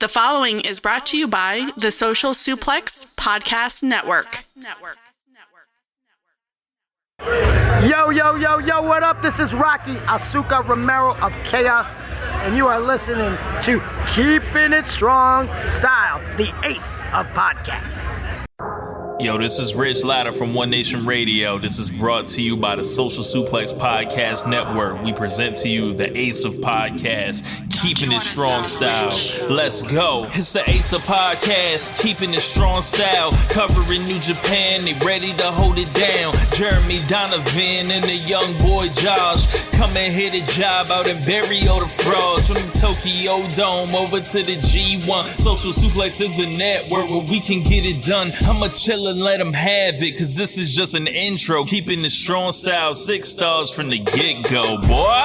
The following is brought to you by the Social Suplex Podcast Network. Yo, what up? This is Rocky Asuka Romero of Chaos, and you are listening to Keepin' It Strong Style, the ace of podcasts. Yo, this is Rich Latta from One Nation Radio. This is brought to you by the Social Suplex Podcast Network. We present to you the ace of podcasts, Keeping It Strong Style. Let's go. It's the ace of podcasts, Keeping It Strong Style. Covering New Japan, they ready to hold it down. Jeremy Donovan and the young boy Josh. Come and hit a job out and bury all the frauds. From the Tokyo Dome over to the G1. Social Suplex is the network where we can get it done. I'ma chill and let them have it, cause this is just an intro. Keeping the strong style, 6 stars from the get-go, boy.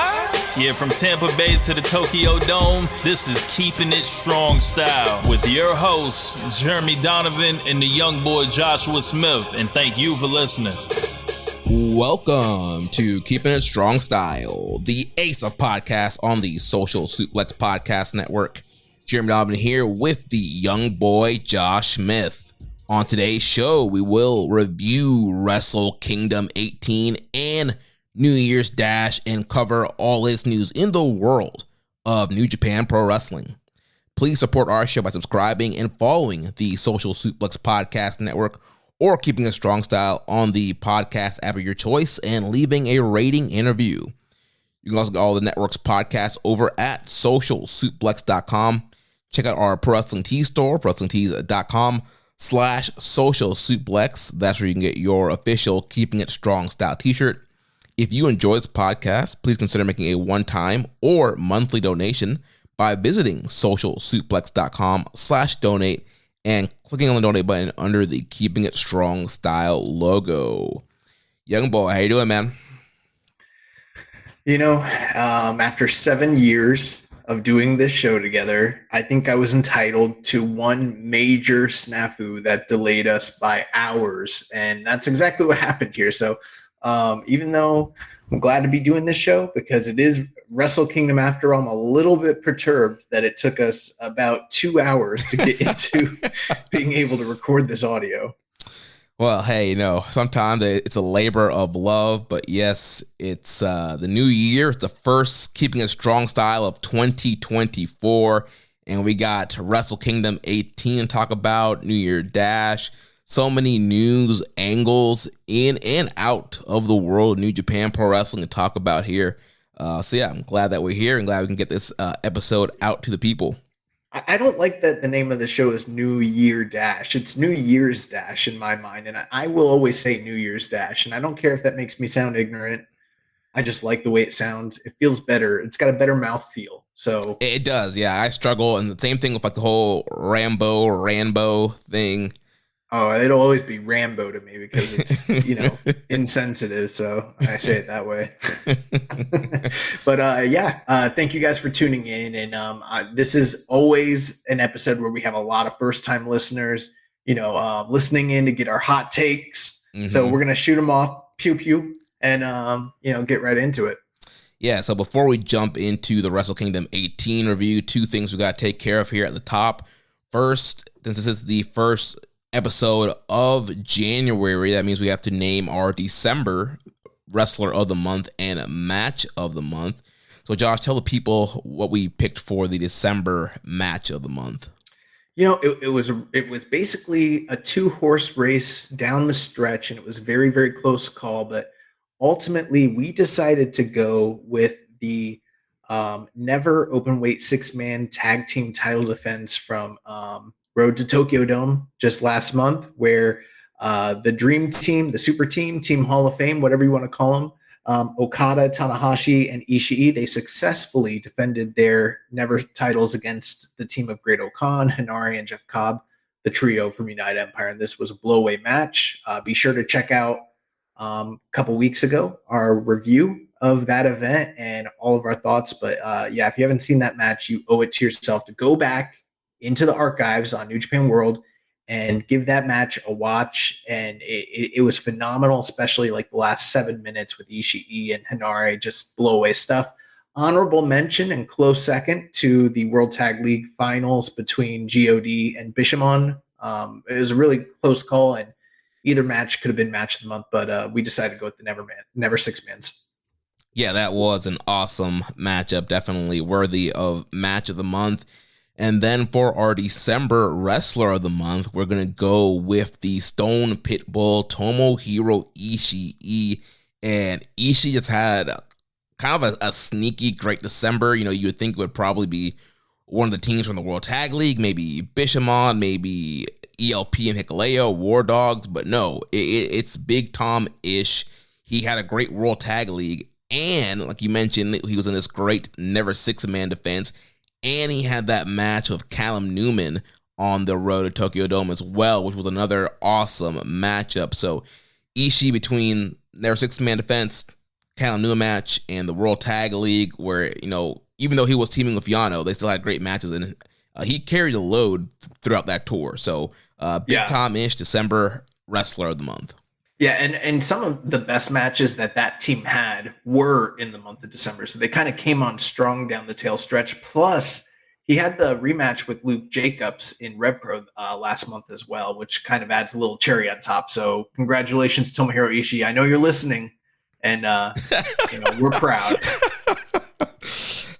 Yeah, from Tampa Bay to the Tokyo Dome, this is Keeping It Strong Style with your hosts, Jeremy Donovan and the young boy Joshua Smith. And thank you for listening. Welcome to Keeping It Strong Style, the ace of podcasts on the Social Suplex Podcast Network. Jeremy Donovan here with the young boy Josh Smith. On today's show, we will review Wrestle Kingdom 18 and New Year's Dash and cover all its news in the world of New Japan Pro Wrestling. Please support our show by subscribing and following the Social Suplex Podcast Network or Keeping It Strong Style on the podcast app of your choice and leaving a rating and review. You can also get all the network's podcasts over at socialsuplex.com. Check out our Pro Wrestling Tees store, prowrestlingtees.com/social suplex. That's where you can get your official Keeping It Strong Style t-shirt. If you enjoy this podcast, please consider making a one-time or monthly donation by visiting socialsuplex.com/donate and clicking on the donate button under the Keeping It Strong Style logo. Young boy, how you doing, man? You know, after 7 years of doing this show together, I think I was entitled to one major snafu that delayed us by hours, and that's exactly what happened here. So even though I'm glad to be doing this show because it is Wrestle Kingdom after all, I'm a little bit perturbed that it took us about 2 hours to get into being able to record this audio. Well, hey, you know, sometimes it's a labor of love, but yes, it's the new year. It's the first Keeping It Strong Style of 2024, and we got Wrestle Kingdom 18 to talk about, New Year Dash, so many news angles in and out of the world of New Japan Pro Wrestling to talk about here. So yeah, I'm glad that we're here and glad we can get this episode out to the people. I don't like that the name of the show is New Year Dash. It's New Year's Dash in my mind, and I will always say New Year's Dash, and I don't care if that makes me sound ignorant. I just like the way it sounds. It feels better. It's got a better mouthfeel. So it does, yeah. I struggle, and the same thing with like the whole Rambo thing. Oh, it'll always be Rambo to me because it's, you know, insensitive. So I say it that way. But thank you guys for tuning in. And this is always an episode where we have a lot of first-time listeners, you know, listening in to get our hot takes. Mm-hmm. So we're going to shoot them off, pew, pew, and, get right into it. Yeah, so before we jump into the Wrestle Kingdom 18 review, 2 things we got to take care of here at the top. First, since this is the first episode of January, that means we have to name our December Wrestler of the Month and Match of the Month. So Josh, tell the people what we picked for the December Match of the Month. You know, it was basically a 2-horse race down the stretch, and it was a very, very close call, but ultimately we decided to go with the never openweight 6-man tag team title defense from Road to Tokyo Dome just last month, where the Dream Team, the Super Team, Team Hall of Fame, whatever you want to call them, Okada, Tanahashi, and Ishii, they successfully defended their never titles against the team of Great Okan, Hinari, and Jeff Cobb, the trio from United Empire. And this was a blow-away match. Be sure to check out a couple weeks ago our review of that event and all of our thoughts. But if you haven't seen that match, you owe it to yourself to go back into the archives on New Japan World and give that match a watch. And it was phenomenal, especially like the last 7 minutes with Ishii and Hinari, just blow away stuff. Honorable mention and close second to the World Tag League finals between God and Bishamon. It was a really close call, and either match could have been match of the month, but we decided to go with the Never Six Mans. Yeah, that was an awesome matchup. Definitely worthy of match of the month. And then for our December Wrestler of the Month, we're going to go with the Stone Pitbull, Tomohiro Ishii. And Ishii just had kind of a sneaky great December. You know, you would think it would probably be one of the teams from the World Tag League, maybe Bishamon, maybe ELP and Hikuleo, War Dogs. But no, it's Big Tom-ish. He had a great World Tag League. And like you mentioned, he was in this great Never Six-Man defense. And he had that match with Callum Newman on the road to Tokyo Dome as well, which was another awesome matchup. So Ishii between Never Six-Man defense, Callum Newman match, and the World Tag League, where, you know, even though he was teaming with Yano, they still had great matches. And he carried the load throughout that tour. So Big Tom-ish December Wrestler of the Month. Yeah, and some of the best matches that team had were in the month of December. So they kind of came on strong down the tail stretch. Plus, he had the rematch with Luke Jacobs in RevPro last month as well, which kind of adds a little cherry on top. So congratulations, Tomohiro Ishii. I know you're listening, and we're proud.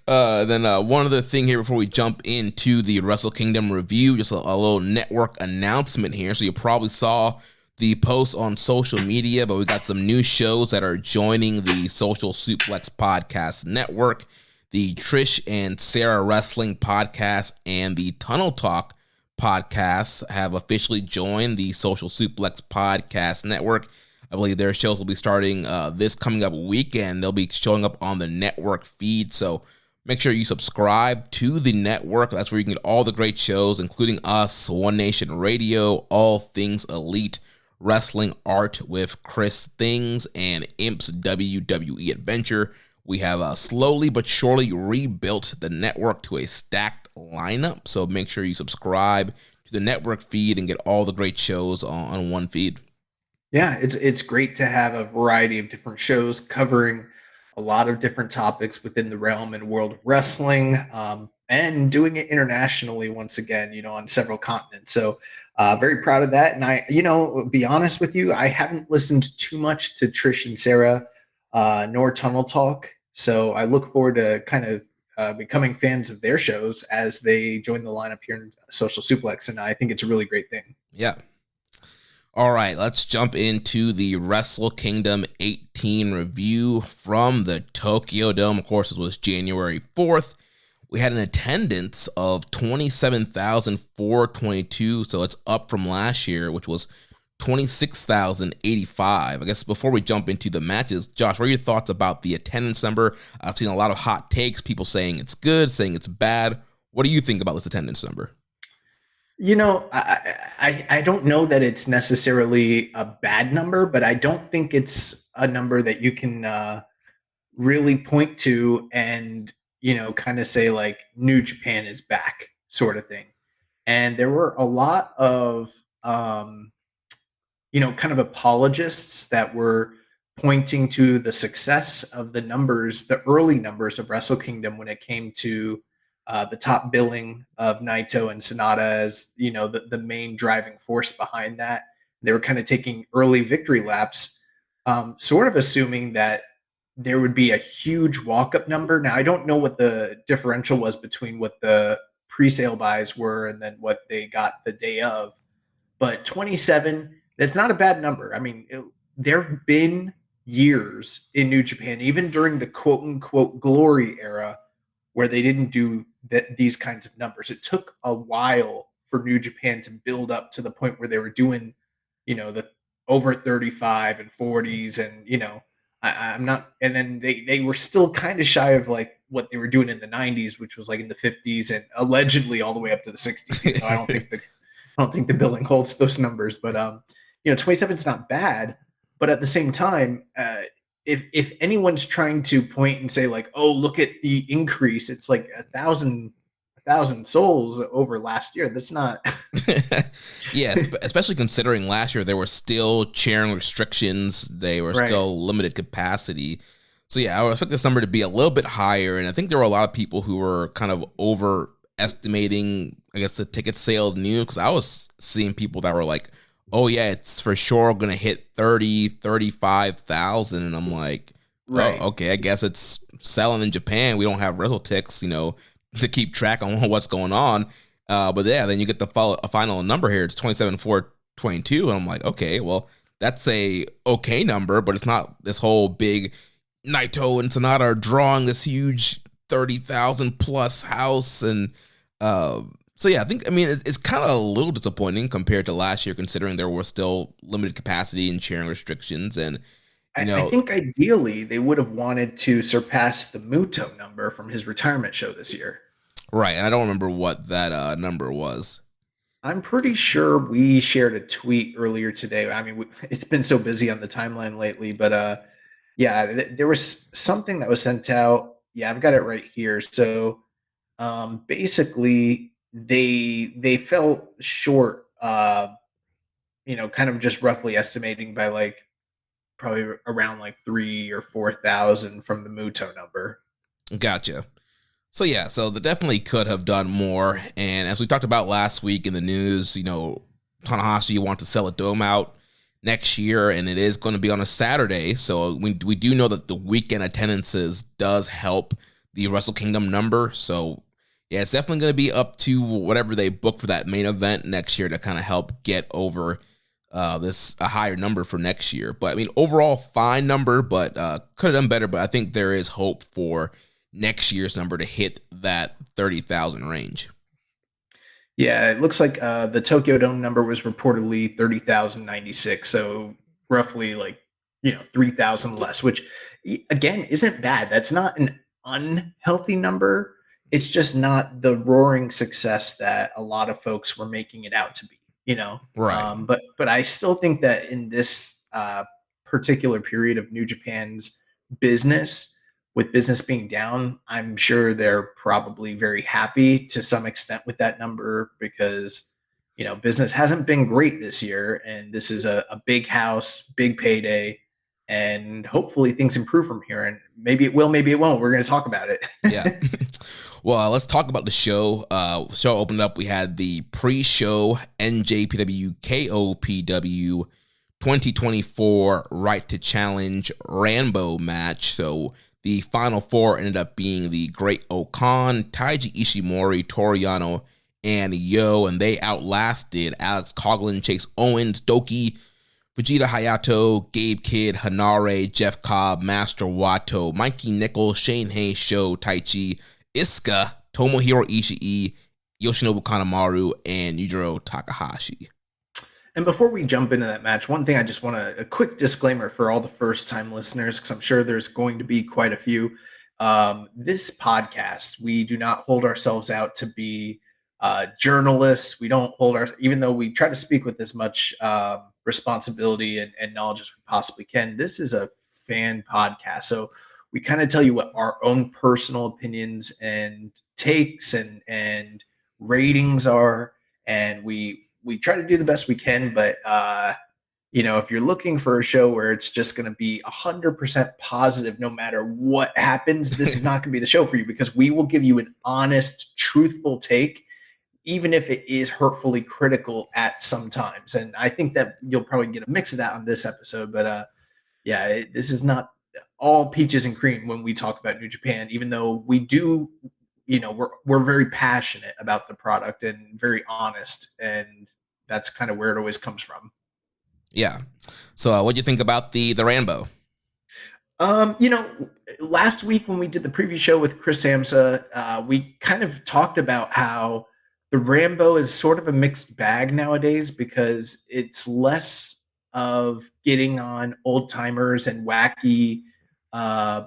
Then one other thing here before we jump into the Wrestle Kingdom review, just a little network announcement here. So you probably saw the post on social media, but we got some new shows that are joining the Social Suplex Podcast Network. The Trish and Sarah Wrestling Podcast and the Tunnel Talk Podcast have officially joined the Social Suplex Podcast Network. I believe their shows will be starting this coming up weekend. They'll be showing up on the network feed, so make sure you subscribe to the network. That's where you can get all the great shows, including us, One Nation Radio, All Things Elite, Wrestling Art with Chris Things, and Imp's WWE Adventure. We have slowly but surely rebuilt the network to a stacked lineup, so make sure you subscribe to the network feed and get all the great shows on one feed. Yeah, it's great to have a variety of different shows covering a lot of different topics within the realm and world of wrestling, and doing it internationally once again, on several continents. So very proud of that. And I, be honest with you, I haven't listened too much to Trish and Sarah, nor Tunnel Talk. So I look forward to kind of becoming fans of their shows as they join the lineup here in Social Suplex. And I think it's a really great thing. Yeah. All right, let's jump into the Wrestle Kingdom 18 review from the Tokyo Dome. Of course, it was January 4th. We had an attendance of 27,422, so it's up from last year, which was 26,085. I guess before we jump into the matches, Josh, what are your thoughts about the attendance number? I've seen a lot of hot takes, people saying it's good, saying it's bad. What do you think about this attendance number? I don't know that it's necessarily a bad number, but I don't think it's a number that you can really point to and, kind of say like New Japan is back sort of thing. And there were a lot of, kind of apologists that were pointing to the success of the numbers, the early numbers of Wrestle Kingdom when it came to the top billing of Naito and Sonata as, the main driving force behind that. They were kind of taking early victory laps, sort of assuming that there would be a huge walk-up number. Now, I don't know what the differential was between what the pre-sale buys were and then what they got the day of. But 27, that's not a bad number. I mean, there have been years in New Japan, even during the quote-unquote glory era, where they didn't do these kinds of numbers. It took a while for New Japan to build up to the point where they were doing, the over 35 and 40s. And, I'm not, and then they were still kind of shy of like what they were doing in the 90s, which was like in the 50s and allegedly all the way up to the 60s. I don't think the billing holds those numbers, but 27 is not bad. But at the same time, if anyone's trying to point and say like, oh, look at the increase, it's like 1,000 souls over last year. That's not. Yeah, especially considering last year there were still cheering restrictions. They were still limited capacity. So yeah, I would expect this number to be a little bit higher, and I think there were a lot of people who were kind of overestimating, I guess, the ticket sales news, because I was seeing people that were like, oh yeah, it's for sure going to hit 30, 35,000. And I'm like, Right. oh, okay, I guess it's selling in Japan. We don't have WrestleTix, to keep track on what's going on. But yeah, then you get a final number here. It's 27,422. And I'm like, okay, well, that's a okay number, but it's not this whole big Naito and Sonata are drawing this huge 30,000 plus house. And so yeah, I mean, it's kind of a little disappointing compared to last year, considering there was still limited capacity and sharing restrictions. And I think ideally they would have wanted to surpass the Muto number from his retirement show this year. Right, and I don't remember what that number was. I'm pretty sure we shared a tweet earlier today. I mean, it's been so busy on the timeline lately, but yeah, there was something that was sent out. Yeah, I've got it right here. So basically, they fell short. Kind of just roughly estimating by like probably around like 3 or 4,000 from the Muto number. Gotcha. So yeah, so they definitely could have done more. And as we talked about last week in the news, Tanahashi wants to sell a dome out next year, and it is going to be on a Saturday. So we do know that the weekend attendances does help the Wrestle Kingdom number. So yeah, it's definitely going to be up to whatever they book for that main event next year to kind of help get over a higher number for next year. But I mean, overall, fine number, but could have done better. But I think there is hope for next year's number to hit that 30,000 range. Yeah, it looks like the Tokyo Dome number was reportedly 30,096, so roughly like 3,000 less, which again isn't bad. That's not an unhealthy number. It's just not the roaring success that a lot of folks were making it out to be. Right. But I still think that in this particular period of New Japan's business, with business being down, I'm sure they're probably very happy to some extent with that number because, business hasn't been great this year. And this is a big house, big payday. And hopefully things improve from here. And maybe it will, maybe it won't. We're going to talk about it. Yeah. Well, let's talk about the show. Show opened up. We had the pre-show NJPW KOPW 2024 Right to Challenge Rambo match. So the final four ended up being the Great Okan, Taiji Ishimori, Toru Yano, and Yo, and they outlasted Alex Coughlin, Chase Owens, Doki, Vegeta Hayato, Gabe Kidd, Hanare, Jeff Cobb, Master Wato, Mikey Nickel, Shane Hayes, Sho, Taichi, Iska, Tomohiro Ishii, Yoshinobu Kanemaru, and Yujiro Takahashi. And before we jump into that match, one thing I just want a quick disclaimer for all the first-time listeners, because I'm sure there's going to be quite a few. This podcast, we do not hold ourselves out to be journalists. We don't even though we try to speak with as much responsibility and knowledge as we possibly can. This is a fan podcast, so we kind of tell you what our own personal opinions and takes and ratings are, and we try to do the best we can. But if you're looking for a show where it's just going to be 100% positive no matter what happens, this is not going to be the show for you, because we will give you an honest, truthful take, even if it is hurtfully critical at some times. And I think that you'll probably get a mix of that on this episode. But this is not all peaches and cream when we talk about New Japan, even though we do, we're very passionate about the product and very honest, and that's kind of where it always comes from. Yeah. So what do you think about the Rambo? Last week when we did the preview show with Chris Samsa, we kind of talked about how the Rambo is sort of a mixed bag nowadays, because it's less of getting on old timers and wacky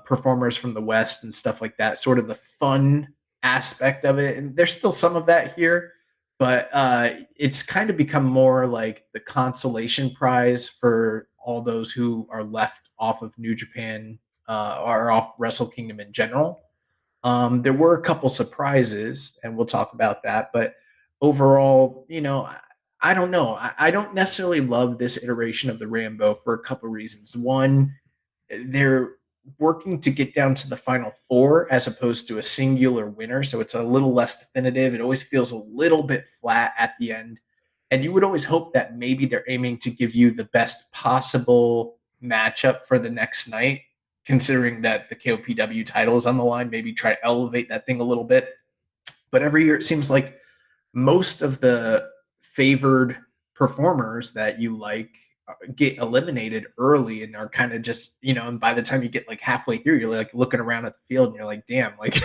performers from the West and stuff like that, sort of the fun aspect of it. And there's still some of that here, but it's kind of become more like the consolation prize for all those who are left off of New Japan or off Wrestle Kingdom in general. There were a couple surprises, and we'll talk about that. But overall, I don't know. I don't necessarily love this iteration of the Rambo for a couple reasons. One, there working to get down to the final four as opposed to a singular winner. So it's a little less definitive. It always feels a little bit flat at the end. And you would always hope that maybe they're aiming to give you the best possible matchup for the next night, considering that the KOPW title is on the line. Maybe try to elevate that thing a little bit. But every year it seems like most of the favored performers that you like get eliminated early and are kind of just, and by the time you get like halfway through, you're like looking around at the field and you're like, damn, like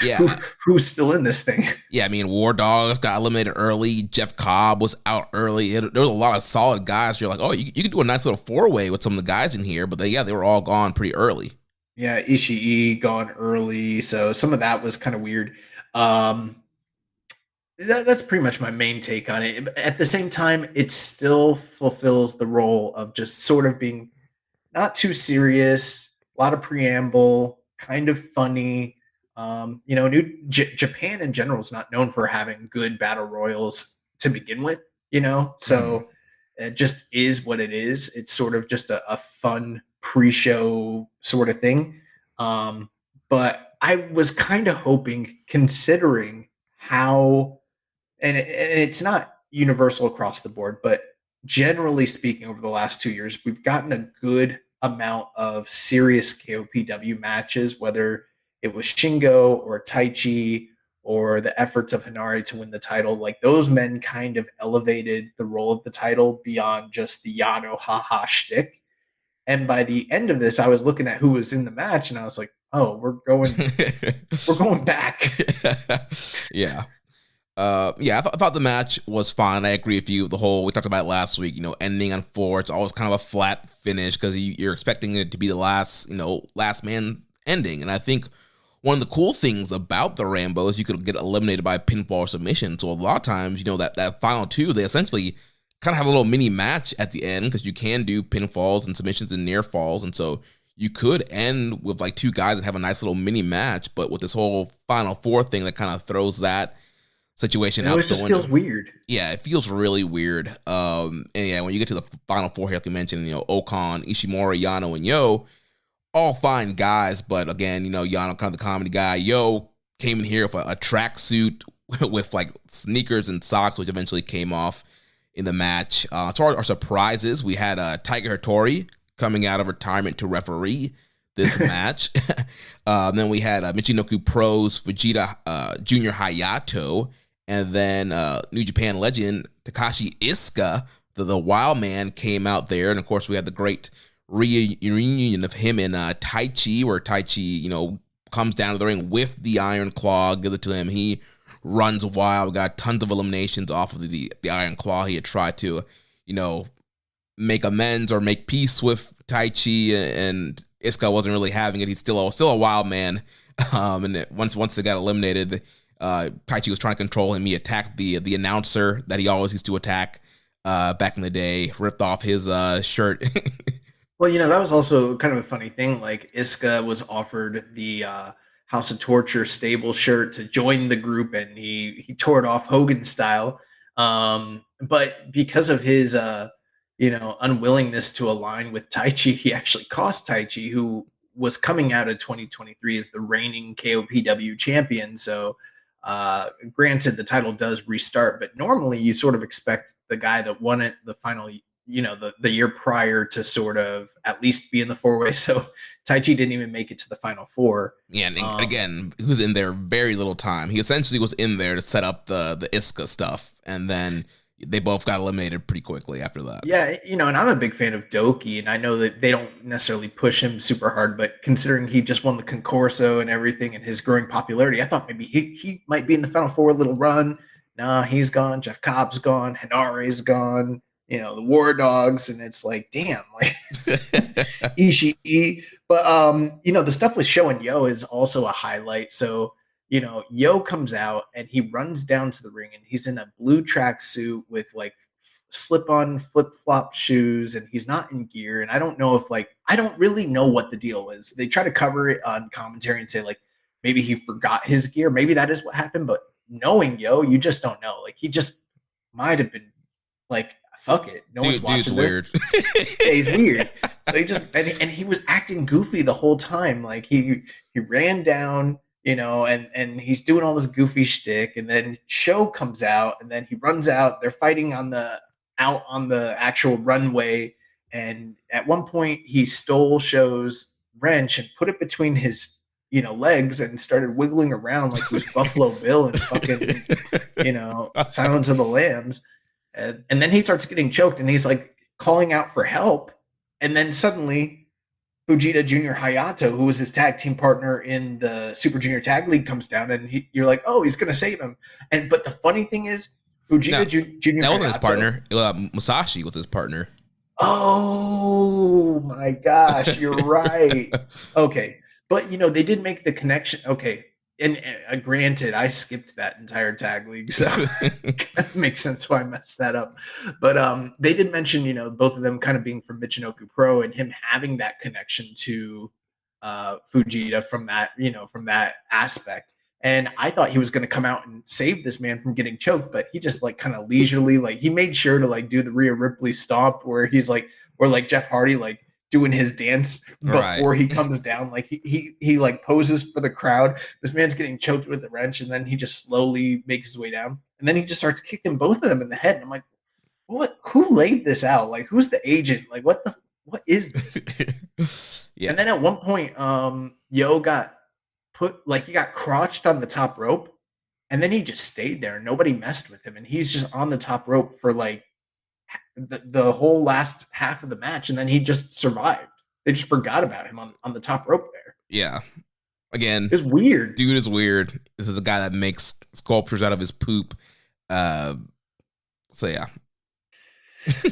Yeah. who's still in this thing? Yeah, I mean, War Dogs got eliminated early. Jeff Cobb was out early. There was a lot of solid guys. You're like, oh, you could do a nice little four-way with some of the guys in here. But they were all gone pretty early. Yeah, Ishii gone early. So some of that was kind of weird. That's pretty much my main take on it. At the same time, it still fulfills the role of just sort of being not too serious, a lot of preamble, kind of funny. Japan in general is not known for having good battle royals to begin with, so it just is what it is. It's sort of just a fun pre-show sort of thing. But I was kind of hoping, considering how, and it's not universal across the board, but generally speaking, over the last 2 years, we've gotten a good amount of serious KOPW matches, whether it was Shingo or Taichi or the efforts of Hinari to win the title. Like, those men kind of elevated the role of the title beyond just the Yano haha shtick. And by the end of this, I was looking at who was in the match and I was like, oh, we're going back. Yeah. I thought the match was fine. I agree with you. We talked about it last week, ending on 4. It's always kind of a flat finish because you're expecting it to be the last man ending. And I think one of the cool things about the Rambo is you could get eliminated by pinfall or submission. So a lot of times, that final 2, they essentially kind of have a little mini match at the end because you can do pinfalls and submissions and near falls. And so you could end with like 2 guys that have a nice little mini match. But with this whole final 4 thing, that kind of throws that situation out. It just feels weird. Yeah, it feels really weird. And yeah, when you get to the final 4 here, like you mentioned, Okan, Ishimori, Yano, and Yo, all fine guys, but again, Yano kind of the comedy guy. Yo came in here with a tracksuit with like sneakers and socks, which eventually came off in the match. As far as our surprises, we had Tiger Hattori coming out of retirement to referee this match. Then we had Michinoku Pros, Fujita Junior Hayato, and then New Japan legend Takashi Iisuka, the Wild Man, came out there. And of course, we had the great reunion of him and Taichi, where Taichi, comes down to the ring with the Iron Claw, gives it to him. He runs wild, got tons of eliminations off of the Iron Claw. He had tried to, make amends or make peace with Taichi, and Iisuka wasn't really having it. He's still a wild man. And once they got eliminated, Taichi was trying to control him. He attacked the announcer that he always used to attack back in the day, ripped off his shirt. Well, that was also kind of a funny thing. Like, Iisuka was offered the House of Torture stable shirt to join the group, and he tore it off Hogan style. But because of his unwillingness to align with Taichi, he actually cost Taichi, who was coming out of 2023 as the reigning KOPW champion. So granted, the title does restart, but normally you sort of expect the guy that won it the final, the year prior, to sort of at least be in the 4-way. So Taichi didn't even make it to the final 4. Yeah, and again, he was in there very little time. He essentially was in there to set up the Iisuka stuff, and then they both got eliminated pretty quickly after that. Yeah, and I'm a big fan of Doki, and I know that they don't necessarily push him super hard, but considering he just won the Concorso and everything and his growing popularity, I thought maybe he might be in the final 4 a little run. Nah, he's gone. Jeff Cobb's gone. Hinari's gone. The War Dogs, and it's like, damn, like Ishii. But the stuff with Sho and Yo is also a highlight. So Yo comes out and he runs down to the ring, and he's in a blue tracksuit with like slip-on flip-flop shoes, and he's not in gear. And I don't know if I don't really know what the deal is. They try to cover it on commentary and say like maybe he forgot his gear. Maybe that is what happened. But knowing Yo, you just don't know. Like, he just might have been like fuck it. No one's watching dude's this. Yeah, he's weird. So he just and he was acting goofy the whole time. Like he ran down, and he's doing all this goofy shtick, and then Show comes out, and then he runs out. They're fighting out on the actual runway, and at one point he stole Show's wrench and put it between his legs and started wiggling around like he was Buffalo Bill and fucking Silence of the Lambs. And then he starts getting choked and he's like calling out for help. And then suddenly Fujita Jr. Hayato, who was his tag team partner in the Super Junior Tag League, comes down and you're like, oh, he's going to save him. But the funny thing is Fujita Jr. That wasn't his partner. Musashi was his partner. Oh my gosh, you're right. Okay. But, they did make the connection. Okay. And granted, I skipped that entire tag league, so it kind of makes sense why I messed that up. But they did mention, both of them kind of being from Michinoku Pro and him having that connection to Fujita from that aspect. And I thought he was going to come out and save this man from getting choked, but he just like kind of leisurely, like he made sure to like do the Rhea Ripley stomp where he's like, or like Jeff Hardy, like doing his dance before he comes down. Like he like poses for the crowd. This man's getting choked with the wrench, and then he just slowly makes his way down. And then he just starts kicking both of them in the head. And I'm like, what? Who laid this out? Like, who's the agent? Like, what is this? Yeah. And then at one point, Yo got he got crotched on the top rope, and then he just stayed there. Nobody messed with him, and he's just on the top rope for like the whole last half of the match, and then he just survived. They just forgot about him on the top rope there. Yeah. Again, it's weird. Dude is weird. This is a guy that makes sculptures out of his poop. So yeah.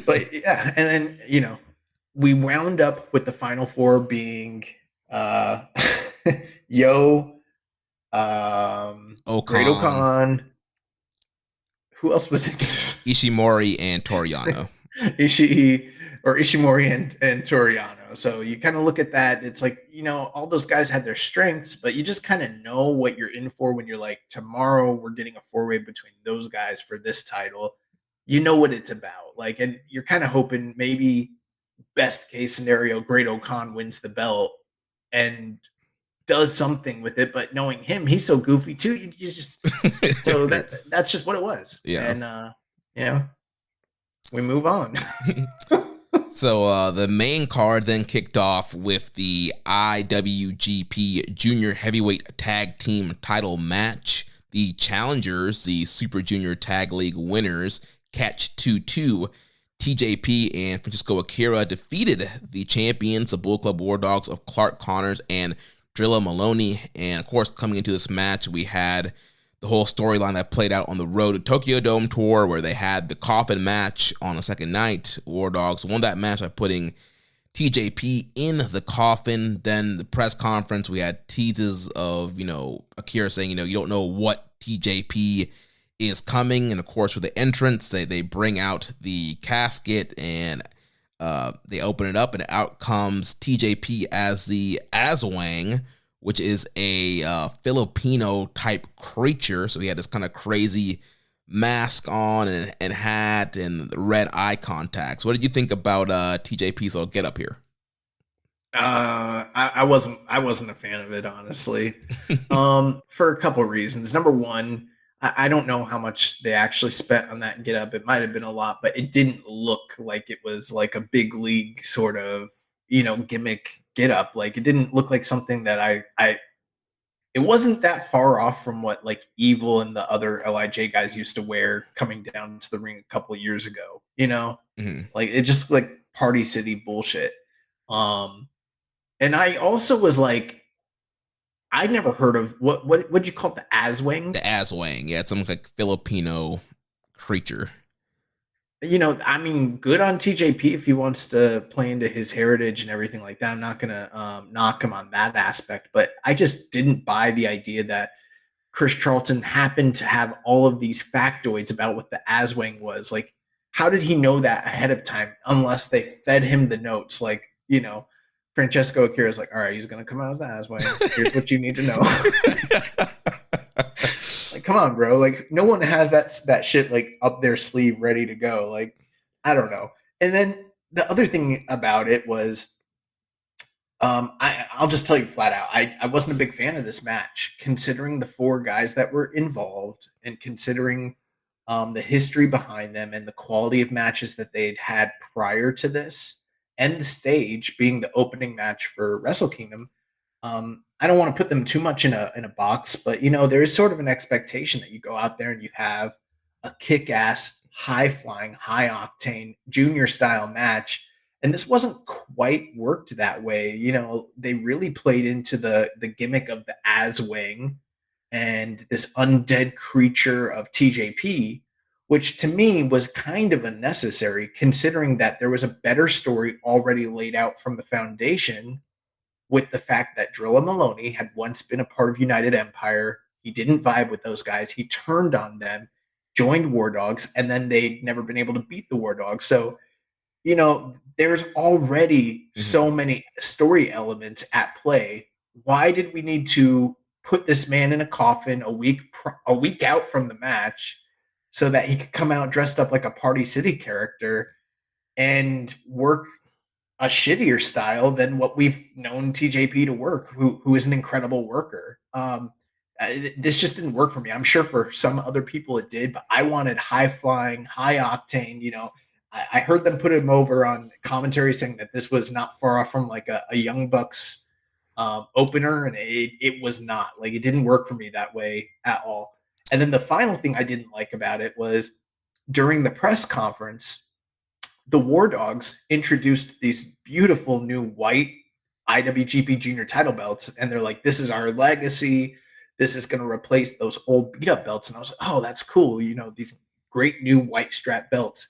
But yeah, and then we wound up with the final four being Yo, Great Okan. Who else was in this? Ishimori and Toriano. Ishimori and Toriano. So you kind of look at that. It's like, all those guys had their strengths, but you just kind of know what you're in for when you're like, tomorrow we're getting a four-way between those guys for this title. You know what it's about. Like, and you're kind of hoping maybe best case scenario, Great Okan wins the belt and does something with it, but knowing him, he's so goofy too. You just so that's just what it was. Yeah. And we move on. So the main card then kicked off with the IWGP Junior Heavyweight Tag Team title match. The challengers, the Super Junior Tag League winners, Catch 2-2, TJP and Francisco Akira defeated the champions, the Bull Club War Dogs of Clark Connors and Drilla Maloney. And of course, coming into this match, we had the whole storyline that played out on the Road to Tokyo Dome tour, where they had the coffin match on the second night. War Dogs won that match by putting TJP in the coffin. Then the press conference, we had teases of, Akira saying, you don't know what TJP is coming. And of course, for the entrance, they bring out the casket and they open it up, and out comes TJP as the Aswang, which is a Filipino type creature. So he had this kind of crazy mask on and hat and red eye contacts. What did you think about TJP's little get up here? I wasn't a fan of it, honestly, for a couple of reasons. Number one, I don't know how much they actually spent on that get up. It might have been a lot, but it didn't look like it was like a big league sort of, gimmick get up. Like it didn't look like something that it wasn't that far off from what like Evil and the other LIJ guys used to wear coming down to the ring a couple of years ago, Mm-hmm. Like it just like Party City bullshit. And I also was like, I never heard of what'd you call it? The Aswang? The Aswang, yeah, it's some like Filipino creature. Good on TJP if he wants to play into his heritage and everything like that. I'm not gonna knock him on that aspect, but I just didn't buy the idea that Chris Charlton happened to have all of these factoids about what the Aswang was. Like, how did he know that ahead of time unless they fed him the notes? Like, Francesco Akira's like, all right, he's going to come out as the Aswang. Here's what you need to know. Like, come on, bro. Like, no one has that shit, like, up their sleeve ready to go. Like, I don't know. And then the other thing about it was, I'll just tell you flat out, I wasn't a big fan of this match, considering the 4 guys that were involved and considering the history behind them and the quality of matches that they'd had prior to this, and the stage being the opening match for Wrestle Kingdom. I don't want to put them too much in a box, but there is sort of an expectation that you go out there and you have a kick-ass, high-flying, high-octane junior style match. And this wasn't quite worked that way. They really played into the gimmick of the Aswing and this undead creature of TJP, which to me was kind of unnecessary, considering that there was a better story already laid out from the foundation, with the fact that Drilla Maloney had once been a part of United Empire. He didn't vibe with those guys. He turned on them, joined War Dogs, and then they'd never been able to beat the War Dogs. So, there's already so many story elements at play. Why did we need to put this man in a coffin a week out from the match so that he could come out dressed up like a Party City character and work a shittier style than what we've known TJP to work, who is an incredible worker? This just didn't work for me. I'm sure for some other people it did, but I wanted high flying, high octane. I heard them put him over on commentary saying that this was not far off from like a Young Bucks opener, and it was not. Like, it didn't work for me that way at all. And then the final thing I didn't like about it was, during the press conference, the War Dogs introduced these beautiful new white IWGP Junior title belts, and they're like, "This is our legacy. This is going to replace those old beat-up belts." And I was like, "Oh, that's cool. These great new white strap belts."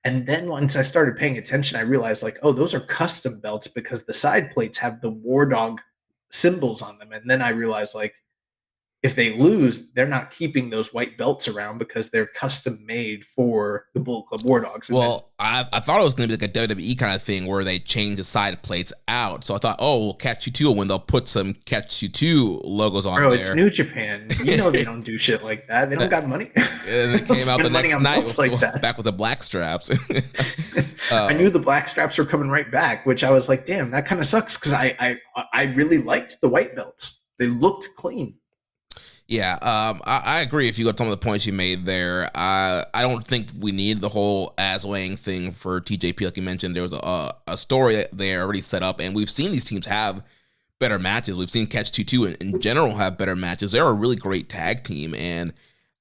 And then once I started paying attention, I realized, like, oh, those are custom belts because the side plates have the War Dog symbols on them. And then I realized, like, if they lose, they're not keeping those white belts around because they're custom made for the Bullet Club War Dogs. And I thought it was going to be like a WWE kind of thing where they change the side plates out. So I thought, well, Catch You 2 will win. They'll put some Catch You 2 logos on there. Bro, it's New Japan. They don't do shit like that. They don't got money. And it came out the next night back with the black straps. I knew the black straps were coming right back, which I was like, damn, that kind of sucks, because I really liked the white belts. They looked clean. Yeah, I agree if you got some of the points you made there. I don't think we need the whole Aswang thing for TJP. Like you mentioned, there was a story there already set up, and we've seen these teams have better matches. We've seen Catch 2 in general have better matches. They're a really great tag team, and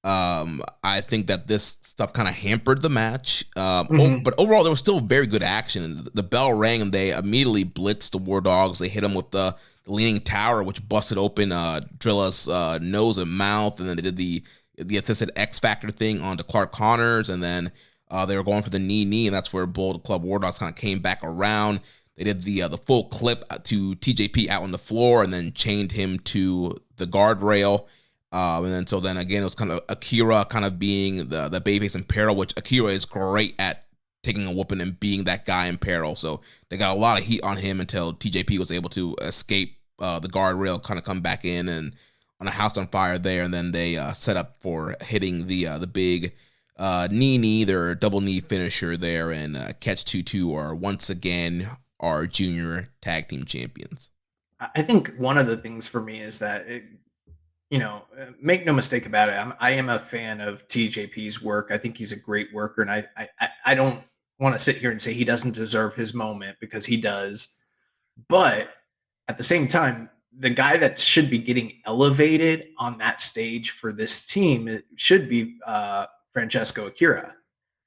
I think that this stuff kind of hampered the match. But overall, there was still very good action. The bell rang, and they immediately blitzed the War Dogs. They hit them with the Leaning Tower, which busted open Drilla's nose and mouth, and then they did the assisted X Factor thing onto Clark Connors, and then they were going for the knee, and that's where Bullet Club War Dogs kind of came back around. They did the full clip to TJP out on the floor, and then chained him to the guardrail. And then again, it was kind of Akira kind of being the babyface in peril, which Akira is great at taking a whooping and being that guy in peril. So they got a lot of heat on him until TJP was able to escape the guardrail, kind of come back in and on a house on fire there. And then they set up for hitting the big knee, their double knee finisher there, and Catch 2 are once again our junior tag team champions. I think one of the things for me is that make no mistake about it, I am a fan of TJP's work. I think he's a great worker, and I don't want to sit here and say he doesn't deserve his moment, because he does. But at the same time, the guy that should be getting elevated on that stage for this team, it should be Francesco Akira.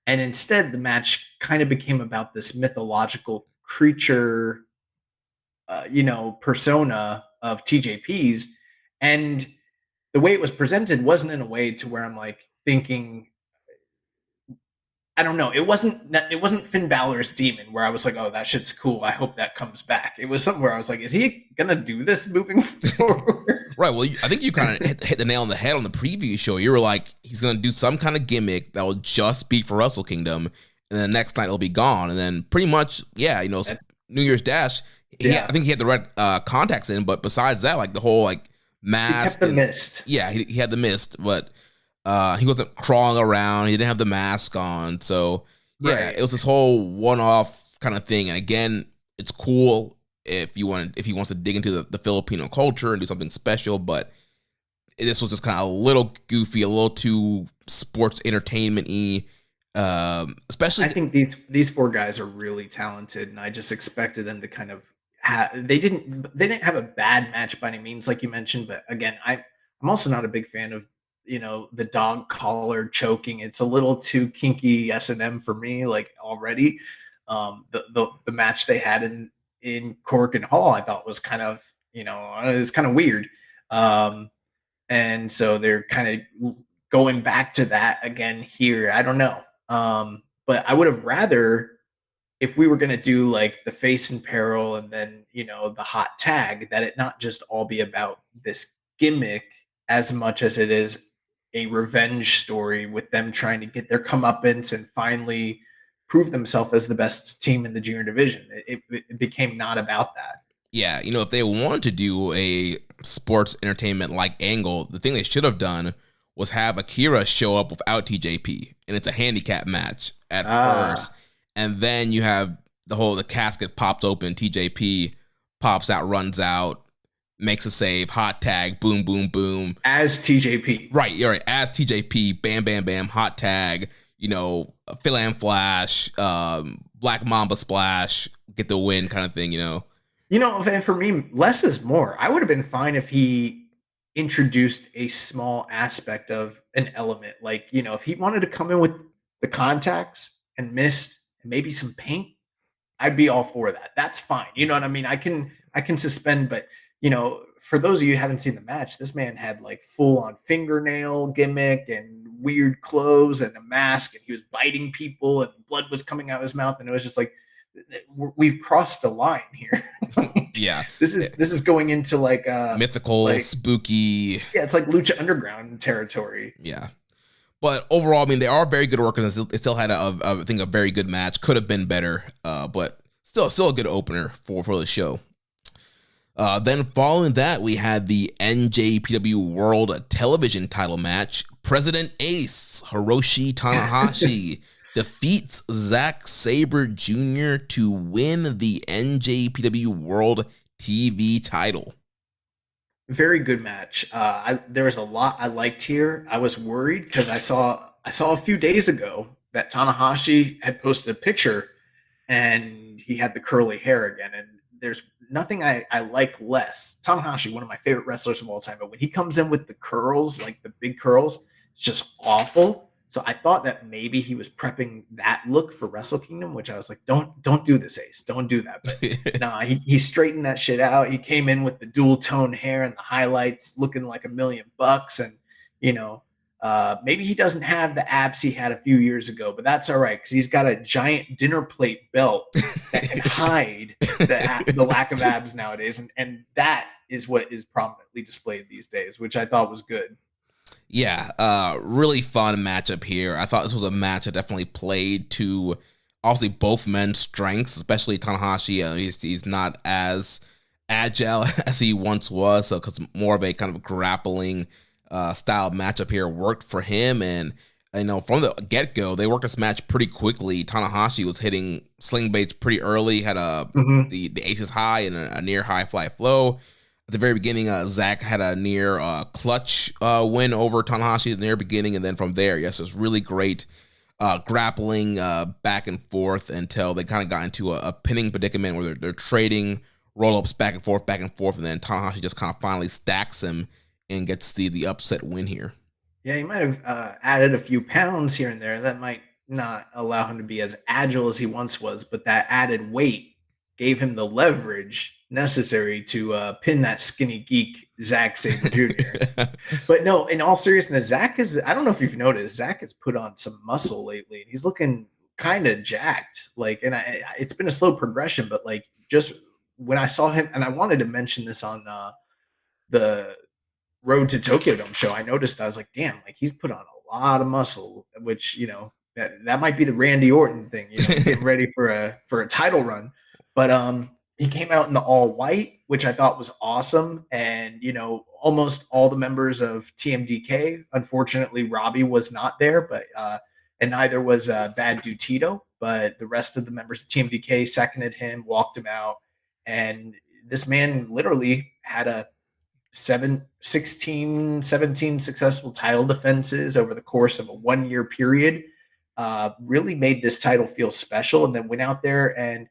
And instead, the match kind of became about this mythological creature, persona of TJP's. And the way it was presented wasn't in a way to where I'm like thinking, I don't know. It wasn't Finn Balor's demon where I was like, oh, that shit's cool. I hope that comes back. It was something where I was like, is he going to do this moving forward? Right. Well, I think you kind of hit the nail on the head on the preview show. You were like, he's going to do some kind of gimmick that will just be for Wrestle Kingdom, and then the next night it'll be gone. And then pretty much, New Year's Dash, I think he had the red contacts in, but besides that, like the whole like mask. He kept the mist. Yeah, he had the mist, but he wasn't crawling around. He didn't have the mask on. So Yeah, it was this whole one-off kind of thing. And again, it's cool if he wants to dig into the Filipino culture and do something special, but this was just kind of a little goofy, a little too sports entertainment-y. Especially, I think these four guys are really talented, and I just expected them to kind of they didn't have a bad match by any means, like you mentioned. But again, I'm also not a big fan of the dog collar choking. It's a little too kinky S&M for me, like already. The match they had in Cork and Hall, I thought was kind of it was kind of weird. And so they're kind of going back to that again here. I don't know. But I would have rather, if we were going to do like the face in peril and then, the hot tag, that it not just all be about this gimmick as much as it is a revenge story with them trying to get their comeuppance and finally prove themselves as the best team in the junior division. It became not about that. yeah, if they wanted to do a sports entertainment like angle, the thing they should have done was have Akira show up without TJP, and it's a handicap match at first, and then you have the casket pops open, TJP pops out, runs out, makes a save, hot tag, boom, boom, boom. As TJP. Right, you're right, as TJP, bam, bam, bam, hot tag, Philan Flash, Black Mamba Splash, get the win kind of thing, And for me, less is more. I would have been fine if he introduced a small aspect of an element. Like, if he wanted to come in with the contacts and mist and maybe some paint, I'd be all for that. That's fine. You know what I mean? I can suspend, but for those of you who haven't seen the match, this man had like full on fingernail gimmick and weird clothes and a mask, and he was biting people and blood was coming out of his mouth. And it was just like, we've crossed the line here. Yeah, this is going into like mythical, spooky. Yeah, it's like Lucha Underground territory. Yeah, but overall, I mean, they are very good workers. It still had I think a very good match. Could have been better, but still a good opener for the show. Then following that, we had the NJPW World Television Title match. President Ace Hiroshi Tanahashi defeats Zack Sabre Jr. to win the NJPW World TV title. Very good match. There was a lot I liked here. I was worried because I saw a few days ago that Tanahashi had posted a picture and he had the curly hair again. And there's nothing I like less. Tanahashi, one of my favorite wrestlers of all time, but when he comes in with the curls, like the big curls, it's just awful. So I thought that maybe he was prepping that look for Wrestle Kingdom, which I was like, don't do this, Ace. Don't do that. But nah, he straightened that shit out. He came in with the dual tone hair and the highlights looking like $1,000,000. And, maybe he doesn't have the abs he had a few years ago, but that's all right because he's got a giant dinner plate belt that can hide the lack of abs nowadays. And that is what is prominently displayed these days, which I thought was good. Yeah, really fun matchup here. I thought this was a match that definitely played to obviously both men's strengths, especially Tanahashi. He's not as agile as he once was, so because more of a kind of grappling style matchup here worked for him. And from the get-go, they worked this match pretty quickly. Tanahashi was hitting sling baits pretty early, had the aces high and a near high fly flow. At the very beginning, Zach had a near clutch win over Tanahashi at the near beginning, and then from there, yes, it was really great grappling back and forth until they kind of got into a pinning predicament where they're trading roll-ups back and forth, and then Tanahashi just kind of finally stacks him and gets the upset win here. Yeah, he might have added a few pounds here and there. That might not allow him to be as agile as he once was, but that added weight gave him the leverage necessary to pin that skinny geek Zack Sabre Jr. But no, in all seriousness, Zack I don't know if you've noticed, Zack has put on some muscle lately. He's looking kind of jacked. Like, and it's been a slow progression, but like just when I saw him, and I wanted to mention this on the Road to Tokyo Dome show, I noticed, I was like, damn, like he's put on a lot of muscle, which, that might be the Randy Orton thing, getting ready for a title run. But he came out in the all white, which I thought was awesome. And, almost all the members of TMDK, unfortunately, Robbie was not there, but and neither was Bad Dude Tito. but the rest of the members of TMDK seconded him, walked him out, and this man literally had a 17 successful title defenses over the course of a 1-year period. Really made this title feel special, and then went out there and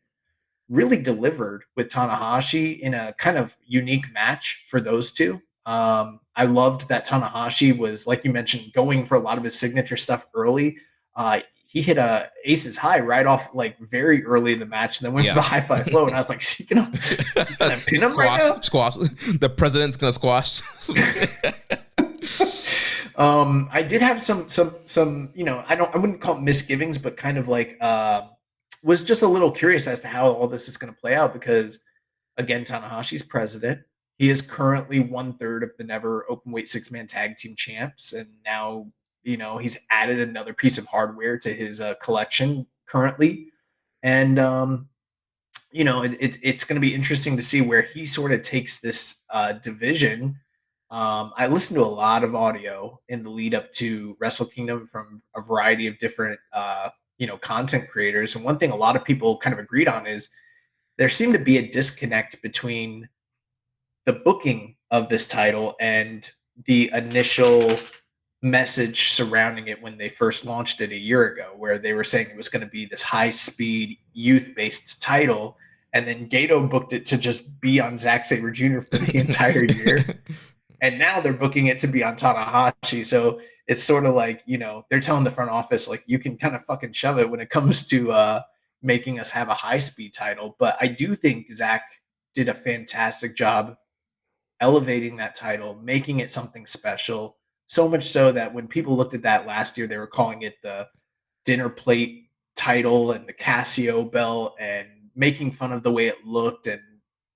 really delivered with Tanahashi in a kind of unique match for those two. I loved that Tanahashi was, like you mentioned, going for a lot of his signature stuff early. He hit a aces high right off, like very early in the match, and then went for the high fly flow. And I was like, you know, pin him right now? Squash. The president's gonna squash. I did have some, you know, I wouldn't call it misgivings, but kind of like was just a little curious as to how all this is going to play out, because again, Tanahashi's president. He is currently 1/3 of the Never Openweight 6-man tag team champs, and now, you know, he's added another piece of hardware to his collection currently, and you know, it's going to be interesting to see where he sort of takes this division. I listened to a lot of audio in the lead up to Wrestle Kingdom from a variety of different you know, content creators, and one thing a lot of people kind of agreed on is there seemed to be a disconnect between the booking of this title and the initial message surrounding it when they first launched it a year ago, where they were saying it was going to be this high-speed, youth-based title, and then Gato booked it to just be on Zack Sabre Jr. for the entire year. And now they're booking it to be on Tanahashi. So it's sort of like, you know, they're telling the front office, like, you can kind of fucking shove it when it comes to making us have a high-speed title. But I do think Zack did a fantastic job elevating that title, making it something special. So much so that when people looked at that last year, they were calling it the dinner plate title and the Casio belt, and making fun of the way it looked and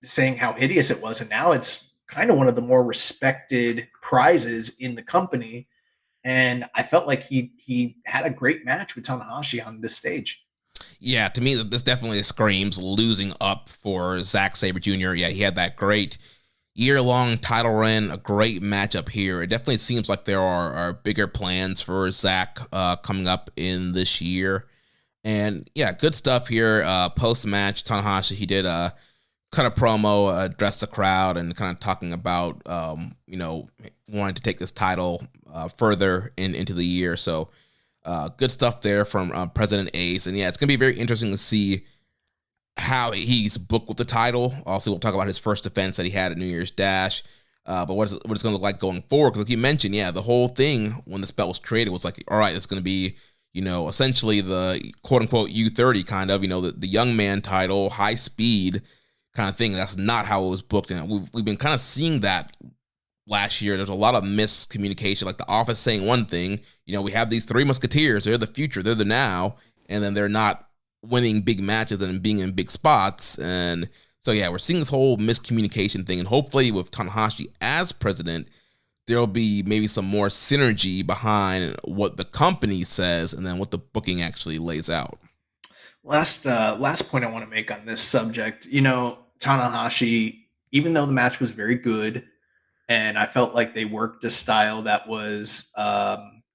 saying how hideous it was. And now it's kind of one of the more respected prizes in the company. And I felt like he had a great match with Tanahashi on this stage. Yeah, to me, this definitely screams losing up for Zack Sabre Jr. Yeah, he had that great year-long title run, a great matchup here. It definitely seems like there are bigger plans for Zack coming up in this year. And yeah, good stuff here. Post-match, Tanahashi, he did a kind of promo, addressed the crowd, and kind of talking about, you know, wanting to take this title further into the year. So good stuff there from President Ace. And yeah, it's going to be very interesting to see how he's booked with the title. Also, we'll talk about his first defense that he had at New Year's Dash. But what it's going to look like going forward. Because like you mentioned, yeah, the whole thing when this belt was created was like, all right, it's going to be, you know, essentially the quote-unquote U30 kind of, you know, the young man title, high speed kind of thing. That's not how it was booked. And we've been kind of seeing that last year. There's a lot of miscommunication, like the office saying one thing, you know, we have these three musketeers, they're the future, they're the now, and then they're not winning big matches and being in big spots. And so, yeah, we're seeing this whole miscommunication thing. And hopefully with Tanahashi as president, there'll be maybe some more synergy behind what the company says and then what the booking actually lays out. Last point I want to make on this subject, you know, Tanahashi, even though the match was very good, and I felt like they worked a style that was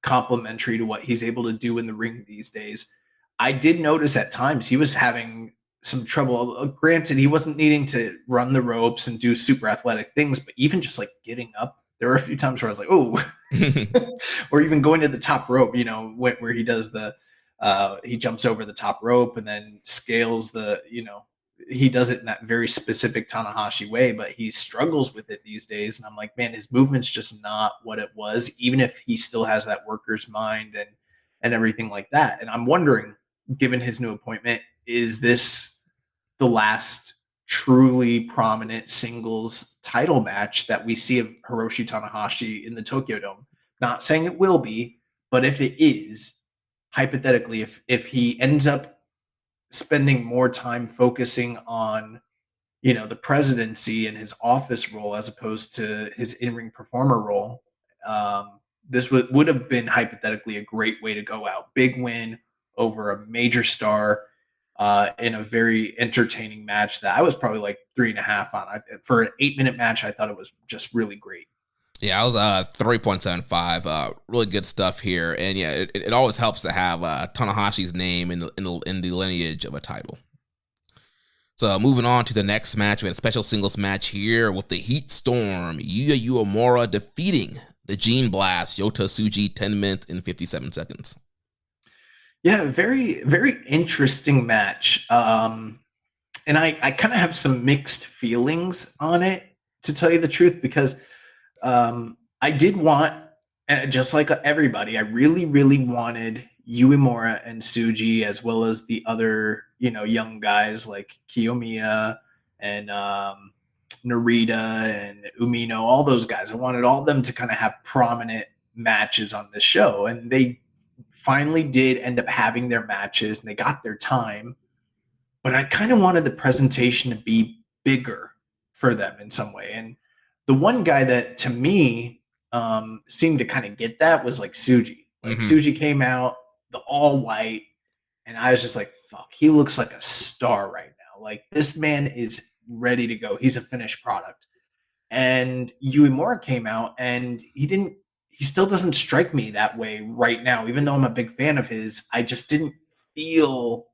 complementary to what he's able to do in the ring these days, I did notice at times he was having some trouble. Granted, he wasn't needing to run the ropes and do super athletic things, but even just like getting up, there were a few times where I was like, oh, or even going to the top rope, you know, where he does the, he jumps over the top rope and then scales the, you know, he does it in that very specific Tanahashi way, but he struggles with it these days. And I'm like, man, his movement's just not what it was, even if he still has that worker's mind and everything like that. And I'm wondering, given his new appointment, is this the last truly prominent singles title match that we see of Hiroshi Tanahashi in the Tokyo Dome? Not saying it will be, but if it is, hypothetically, if he ends up spending more time focusing on, you know, the presidency and his office role as opposed to his in-ring performer role, this would have been hypothetically a great way to go out. Big win over a major star in a very entertaining match that I was probably like 3.5 on. For an 8-minute match, I thought it was just really great. Yeah, I was 3.75. Really good stuff here, and yeah, it always helps to have Tanahashi's name in the lineage of a title. So moving on to the next match, we had a special singles match here with the Heat Storm, Yuya Uemura defeating the Gene Blast, Yota Tsuji, 10 minutes and 57 seconds. Yeah, very, very interesting match. And I kind of have some mixed feelings on it, to tell you the truth, because I did want, and just like everybody, I really, really wanted Uemura and Tsuji, as well as the other, young guys like Kiyomiya and Narita and Umino, all those guys. I wanted all of them to kind of have prominent matches on this show. And they finally did end up having their matches and they got their time. But I kind of wanted the presentation to be bigger for them in some way. And the one guy that to me seemed to kind of get that was like Tsuji. Like Tsuji came out, the all white, and I was just like, fuck, he looks like a star right now. Like this man is ready to go. He's a finished product. And Uemura came out and he still doesn't strike me that way right now. Even though I'm a big fan of his, I just didn't feel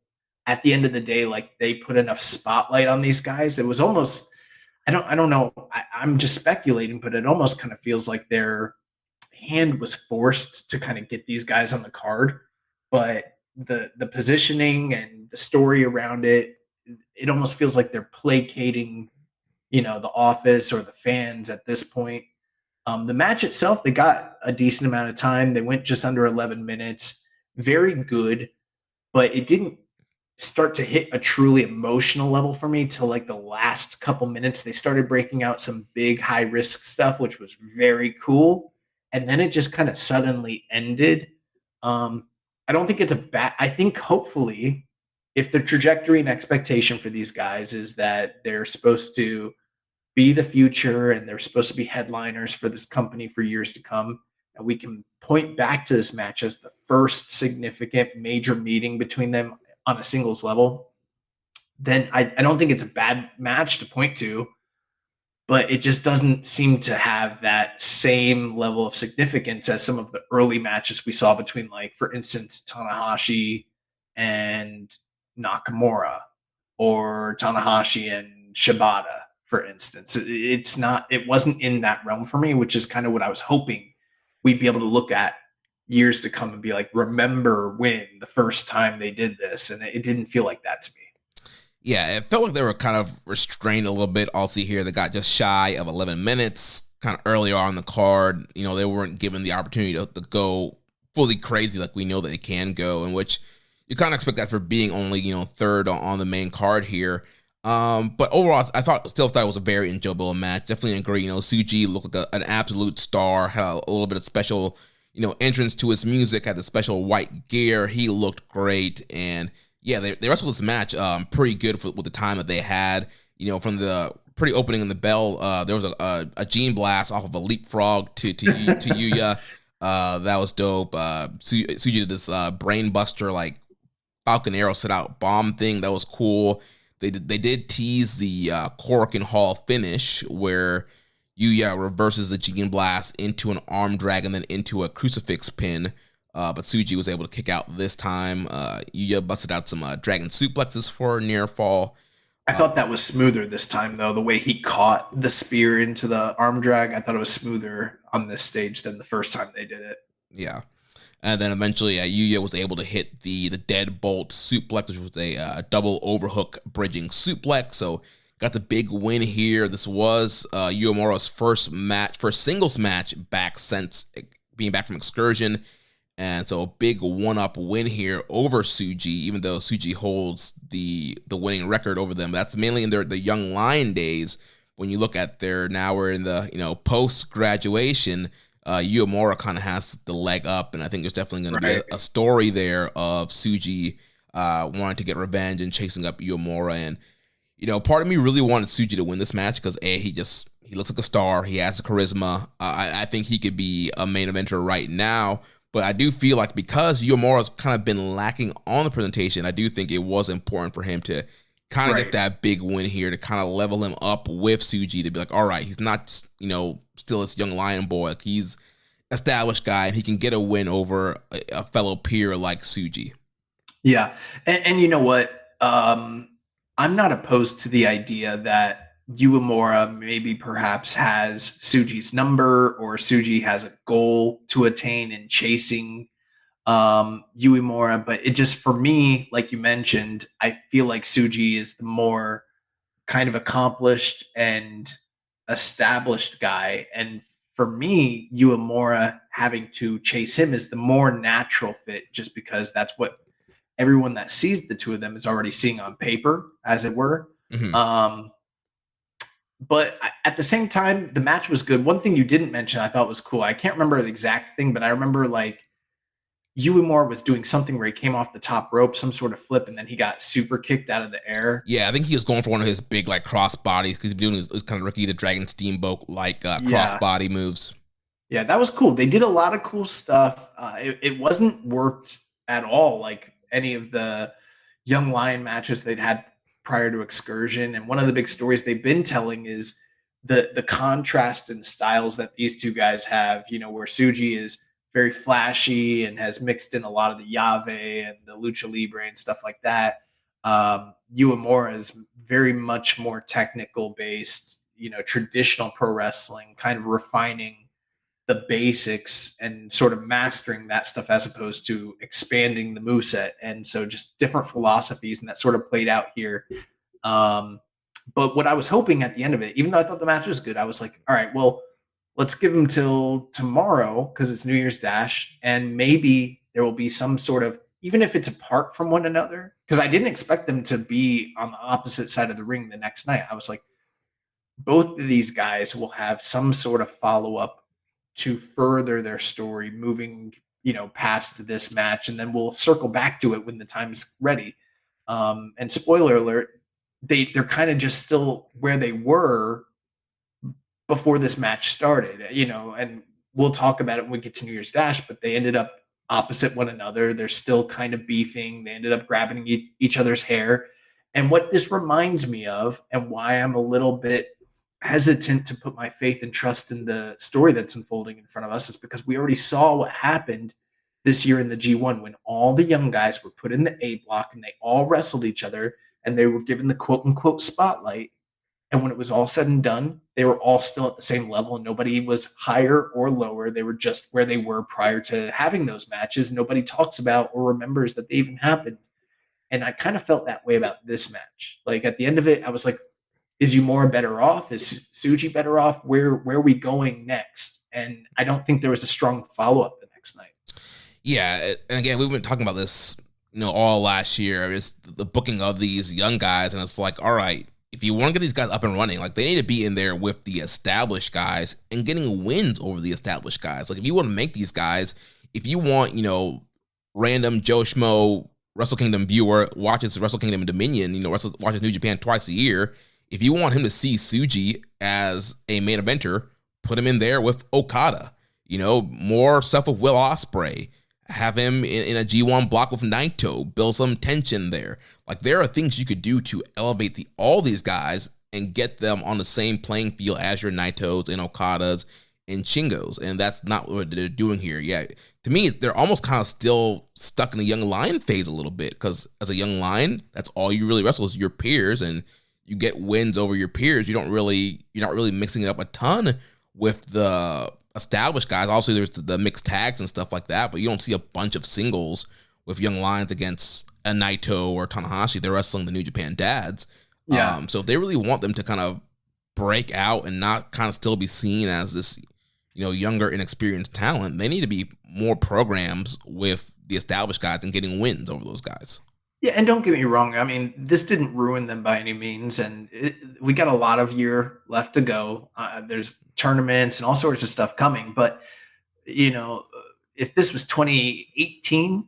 at the end of the day like they put enough spotlight on these guys. It was almost, I don't know. I'm just speculating, but it almost kind of feels like their hand was forced to kind of get these guys on the card. But the positioning and the story around it, it almost feels like they're placating, the office or the fans at this point. The match itself, they got a decent amount of time. They went just under 11 minutes. Very good, but it didn't start to hit a truly emotional level for me till like the last couple minutes. They started breaking out some big high risk stuff, which was very cool. And then it just kind of suddenly ended. I don't think it's a bad, I think hopefully if the trajectory and expectation for these guys is that they're supposed to be the future and they're supposed to be headliners for this company for years to come, and we can point back to this match as the first significant major meeting between them on a singles level, then I don't think it's a bad match to point to, but it just doesn't seem to have that same level of significance as some of the early matches we saw between, like, for instance, Tanahashi and Nakamura, or Tanahashi and Shibata, for instance. It wasn't in that realm for me, which is kind of what I was hoping we'd be able to look at years to come and be like, remember when the first time they did this? And it didn't feel like that to me. Yeah, it felt like they were kind of restrained a little bit. Also here, they got just shy of 11 minutes, kind of earlier on the card. They weren't given the opportunity to go fully crazy like we know that they can go, in which you kind of expect that for being only, third on the main card here. But overall, I still thought it was a very enjoyable match. Definitely agree. Tsuji looked like an absolute star, had a little bit of special, entrance to his music, had the special white gear. He looked great. And yeah, they wrestled this match pretty good with the time that they had. From the pretty opening in the bell, there was a Gene Blast off of a leapfrog to Yuya. That was dope. Tsuji did this brain buster, like Falcon Arrow set out bomb thing. That was cool. They did tease the Korakuen Hall finish where Yuya reverses the Gene Blast into an arm drag and then into a crucifix pin. But Tsuji was able to kick out this time. Yuya busted out some dragon suplexes for a near fall. I thought that was smoother this time, though. The way he caught the spear into the arm drag, I thought it was smoother on this stage than the first time they did it. Yeah. And then eventually Yuya was able to hit the deadbolt suplex, which was a double overhook bridging suplex. So got the big win here. This was Uemura's first singles match back since being back from excursion. And so a big one-up win here over Tsuji, even though Tsuji holds the winning record over them. That's mainly in the Young Lion days. When you look at now we're in the post-graduation, Uemura kind of has the leg up, and I think there's definitely going to be a story there of Tsuji wanting to get revenge and chasing up Uemura. And part of me really wanted Tsuji to win this match because he looks like a star. He has the charisma. I think he could be a main eventer right now. But I do feel like because Uemura's kind of been lacking on the presentation, I do think it was important for him to kind of get that big win here to kind of level him up with Tsuji to be like, all right, he's not, still this young lion boy. Like, he's established guy and he can get a win over a fellow peer like Tsuji. Yeah. And you know what? I'm not opposed to the idea that Uemura maybe perhaps has Tsuji's number, or Tsuji has a goal to attain in chasing Uemura. But it just, for me, like you mentioned, I feel like Tsuji is the more kind of accomplished and established guy. And for me, Uemura having to chase him is the more natural fit, just because that's what everyone that sees the two of them is already seeing on paper, as it were. Mm-hmm. But at the same time, the match was good. One thing you didn't mention I thought was cool. I can't remember the exact thing, but I remember like Uemura was doing something where he came off the top rope, some sort of flip, and then he got super kicked out of the air. Yeah, I think he was going for one of his big like cross bodies because he's doing his kind of Ricky the Dragon Steamboat like cross body moves. Yeah, that was cool. They did a lot of cool stuff. It wasn't worked at all like any of the Young Lion matches they'd had prior to Excursion. And one of the big stories they've been telling is the contrast in styles that these two guys have, where Tsuji is very flashy and has mixed in a lot of the Yave and the Lucha Libre and stuff like that. Uemura is very much more technical based, traditional pro wrestling, kind of refining the basics and sort of mastering that stuff as opposed to expanding the moveset. And so just different philosophies, and that sort of played out here. But what I was hoping at the end of it, even though I thought the match was good, I was like, all right, well, let's give them till tomorrow because it's New Year's Dash, and maybe there will be some sort of, even if it's apart from one another, because I didn't expect them to be on the opposite side of the ring the next night. I was like, both of these guys will have some sort of follow-up to further their story moving, past this match, and then we'll circle back to it when the time's ready. And spoiler alert, they're kind of just still where they were before this match started, and we'll talk about it when we get to New Year's Dash, but they ended up opposite one another. They're still kind of beefing. They ended up grabbing each other's hair. And what this reminds me of, and why I'm a little bit hesitant to put my faith and trust in the story that's unfolding in front of us, is because we already saw what happened this year in the G1 when all the young guys were put in the A block and they all wrestled each other and they were given the quote unquote spotlight. And when it was all said and done, they were all still at the same level and nobody was higher or lower. They were just where they were prior to having those matches. Nobody talks about or remembers that they even happened. And I kind of felt that way about this match. Like at the end of it, I was like, is Uemura better off? Is Tsuji better off? Where are we going next? And I don't think there was a strong follow-up the next night. Yeah, and again, we've been talking about this, all last year. It's the booking of these young guys, and it's like, all right, if you want to get these guys up and running, like they need to be in there with the established guys and getting wins over the established guys. Like if you want to make these guys, if you want, random Joe Schmo Wrestle Kingdom viewer watches Wrestle Kingdom and Dominion, watches New Japan twice a year. If you want him to see Tsuji as a main eventer, put him in there with Okada. More stuff with Will Ospreay. Have him in a G1 block with Naito. Build some tension there. Like there are things you could do to elevate all these guys and get them on the same playing field as your Naitos and Okadas and Shingos. And that's not what they're doing here. Yeah, to me, they're almost kind of still stuck in the young lion phase a little bit, because as a young lion, that's all you really wrestle is your peers, and you get wins over your peers. You're not really mixing it up a ton with the established guys. Obviously, there's the mixed tags and stuff like that, but you don't see a bunch of singles with young lions against a Naito or Tanahashi. They're wrestling the New Japan dads. Yeah. So if they really want them to kind of break out and not kind of still be seen as this, younger, inexperienced talent, they need to be more programs with the established guys and getting wins over those guys. Yeah, and don't get me wrong. I mean, this didn't ruin them by any means, and we got a lot of year left to go. There's tournaments and all sorts of stuff coming, but if this was 2018,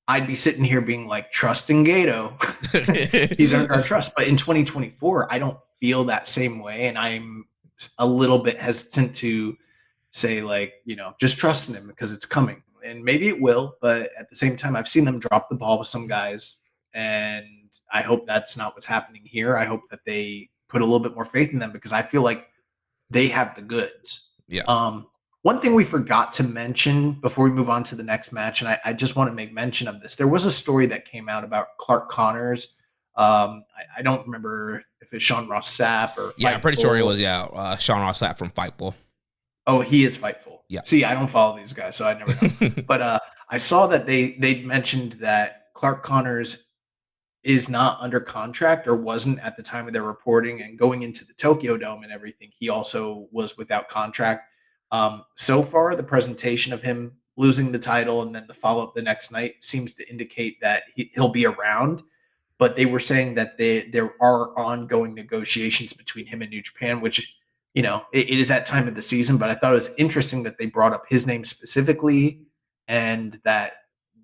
I'd be sitting here being like, trusting Gato. He's earned our trust. But in 2024, I don't feel that same way, and I'm a little bit hesitant to say just trust him because it's coming, and maybe it will. But at the same time, I've seen them drop the ball with some guys. And I hope that's not what's happening here. I hope that they put a little bit more faith in them because I feel like they have the goods. Yeah. One thing we forgot to mention before we move on to the next match, and I just want to make mention of this. There was a story that came out about Clark Connors. I don't remember if it's Sean Ross Sapp or Yeah, I'm pretty sure it Fightful. was Sean Ross Sapp from Fightful. Oh, he is Fightful. Yeah. See, I don't follow these guys, so I never know. But I saw that they mentioned that Clark Connors is not under contract or wasn't at the time of their reporting, and going into the Tokyo Dome and everything, he also was without contract. So far, the presentation of him losing the title and then the follow-up the next night seems to indicate that he'll be around. But they were saying that there are ongoing negotiations between him and New Japan, which, it is that time of the season. But I thought it was interesting that they brought up his name specifically, and that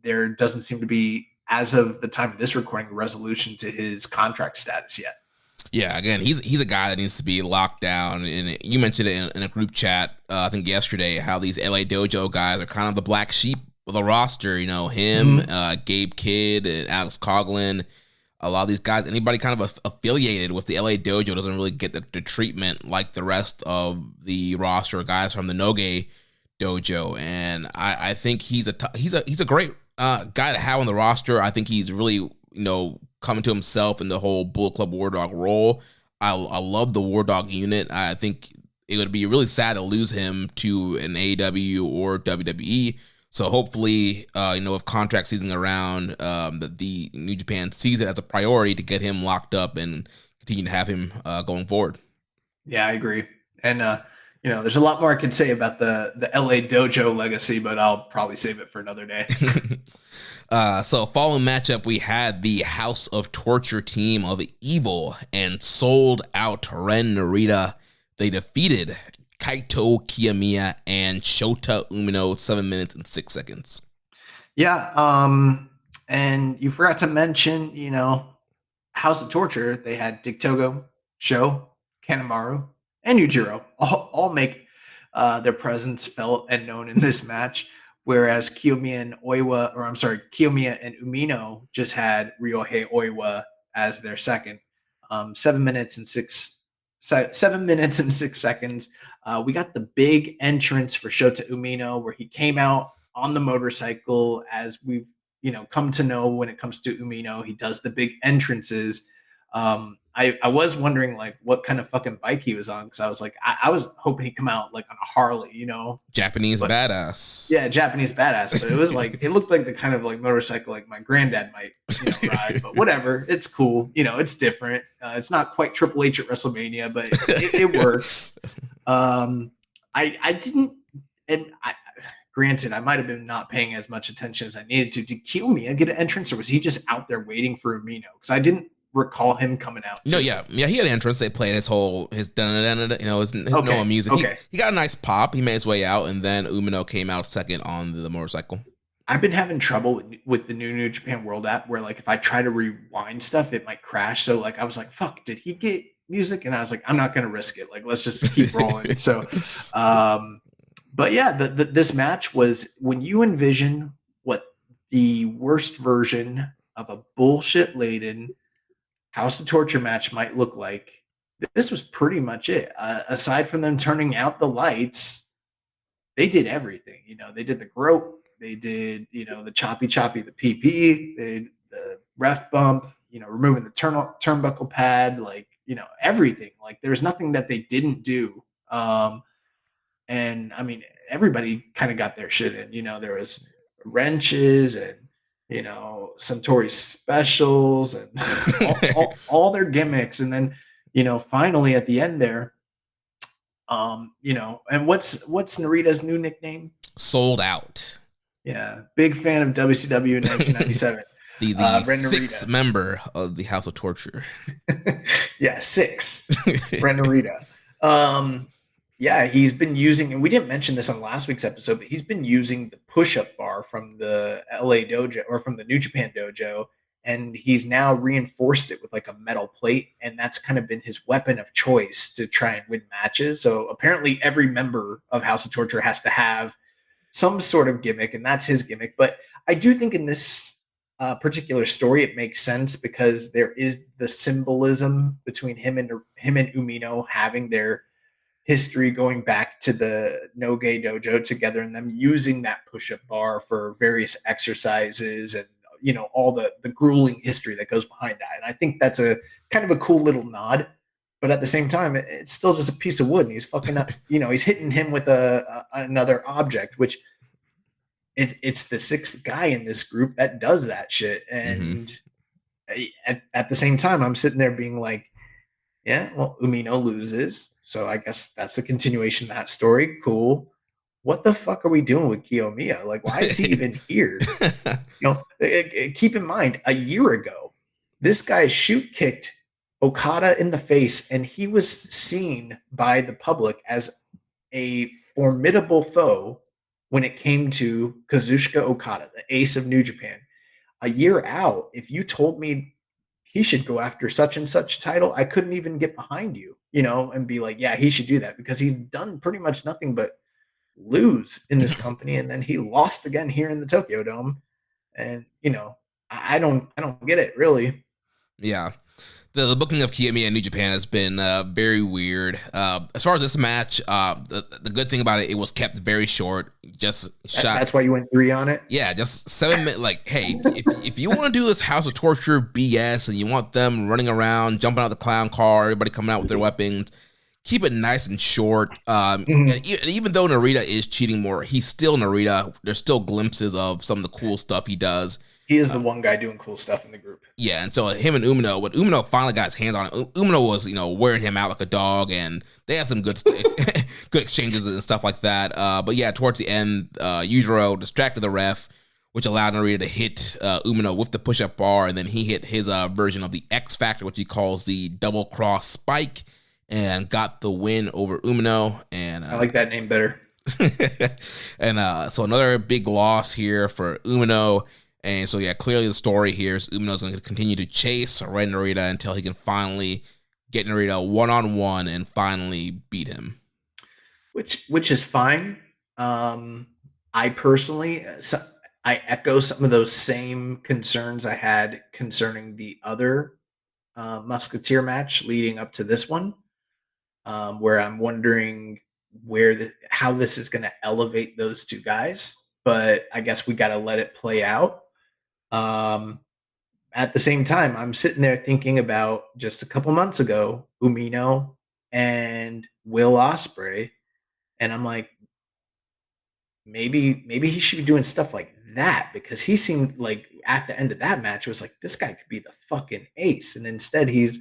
there doesn't seem to be, as of the time of this recording, a resolution to his contract status yet. Yeah, again, he's a guy that needs to be locked down. And you mentioned it in a group chat, I think yesterday, how these LA Dojo guys are kind of the black sheep of the roster. Him, Gabe Kidd, and Alex Coughlin. A lot of these guys, anybody kind of affiliated with the LA Dojo doesn't really get the treatment like the rest of the roster guys from the Noge Dojo. And I think he's a great guy to have on the roster. I think he's really, coming to himself in the whole Bullet Club War Dog role. I love the War Dog unit. I think it would be really sad to lose him to an AEW or WWE. So hopefully, if contract season around, that the New Japan sees it as a priority to get him locked up and continue to have him going forward. Yeah, I agree. And, there's a lot more I could say about the LA Dojo legacy, but I'll probably save it for another day. So following matchup, we had the House of Torture team of Evil and Sold Out Ren Narita. They defeated Kaito Kiyomiya and Shota Umino 7 minutes and 6 seconds. Yeah. And you forgot to mention, House of Torture. They had Dick Togo, Sho, Kanemaru, and Yujiro all make their presence felt and known in this match. Whereas Kiyomiya and Umino just had Ryohei Oiwa as their second. 7 minutes and 6 seconds. We got the big entrance for Shota Umino, where he came out on the motorcycle, as we've come to know when it comes to Umino. He does the big entrances. I was wondering like what kind of fucking bike he was on, because I was like, I was hoping he'd come out like on a Harley, Japanese badass. Yeah, Japanese badass. But it was like, it looked like the kind of like motorcycle like my granddad might ride. But whatever, it's cool. It's different. It's not quite Triple H at WrestleMania, but it works. I didn't, and granted, I might have been not paying as much attention as I needed to. Did Kiyomiya get an entrance, or was he just out there waiting for Umino? Because I didn't recall him coming out. No, yeah, he had an entrance. They played his his normal music. Okay. He got a nice pop. He made his way out, and then Umino came out second on the motorcycle. I've been having trouble with the New Japan World app, where like if I try to rewind stuff, it might crash. So like I was like, fuck, did he get music? And I was like, I'm not gonna risk it. Like, let's just keep rolling. So but yeah, this match was, when you envision what the worst version of a bullshit laden House of Torture match might look like, this was pretty much it. Aside from them turning out the lights, they did everything. They did the grope, they did, the choppy, the PP, they did the ref bump, removing the turnbuckle pad, like, everything. Like, there's nothing that they didn't do. And I mean, everybody kind of got their shit in. There was wrenches and Suntory specials and all their gimmicks. And then, finally at the end there, and what's Narita's new nickname? Sold Out. Yeah. Big fan of WCW in 1997. the sixth member of the House of Torture. Yeah, 6. Ren Narita. Yeah, he's been using, and we didn't mention this on last week's episode, but he's been using the push-up bar from the LA dojo, or from the New Japan dojo, and he's now reinforced it with like a metal plate, and that's kind of been his weapon of choice to try and win matches. So apparently every member of House of Torture has to have some sort of gimmick, and that's his gimmick. But I do think in this particular story, it makes sense because there is the symbolism between him and Umino having their history going back to the Noge dojo together, and them using that push-up bar for various exercises, and all the grueling history that goes behind that. And I think that's a kind of a cool little nod, but at the same time, it's still just a piece of wood, and he's fucking up, he's hitting him with another object, which it's the sixth guy in this group that does that shit. And at the same time, I'm sitting there being like, yeah, well, Umino loses, so I guess that's the continuation of that story. Cool. What the fuck are we doing with Kiyomiya? Like, why is he even here? Keep in mind, a year ago, this guy shoot kicked Okada in the face, and he was seen by the public as a formidable foe when it came to Kazuchika Okada, the ace of New Japan. A year out, if you told me he should go after such and such title, I couldn't even get behind you, and be like, yeah, he should do that, because he's done pretty much nothing but lose in this company. And then he lost again here in the Tokyo Dome. And, I don't get it, really. Yeah. The booking of Kiyomiya in New Japan has been very weird. As far as this match, the good thing about it was kept very short. Just shot. That's why you went 3 on it? Yeah, just 7 minutes. Like, hey, if you want to do this House of Torture BS and you want them running around, jumping out the clown car, everybody coming out with their weapons, keep it nice and short. And even though Narita is cheating more, he's still Narita. There's still glimpses of some of the cool stuff he does. He is the one guy doing cool stuff in the group. Yeah, and so him and Umino, when Umino finally got his hands on it, Umino was, wearing him out like a dog, and they had some good good exchanges and stuff like that. But yeah, towards the end, Yujiro distracted the ref, which allowed Narita to hit Umino with the push-up bar, and then he hit his version of the X Factor, which he calls the double cross spike, and got the win over Umino. And I like that name better. And so another big loss here for Umino. And so, yeah, clearly the story here is Umino's going to continue to chase Red Narita until he can finally get Narita one-on-one and finally beat him. Which is fine. I personally, I echo some of those same concerns I had concerning the other Musketeer match leading up to this one, where I'm wondering how this is going to elevate those two guys. But I guess we got to let it play out. At the same time, I'm sitting there thinking about just a couple months ago, Umino and Will Ospreay, and I'm like, maybe he should be doing stuff like that, because he seemed like at the end of that match, it was like, this guy could be the fucking ace, and instead he's,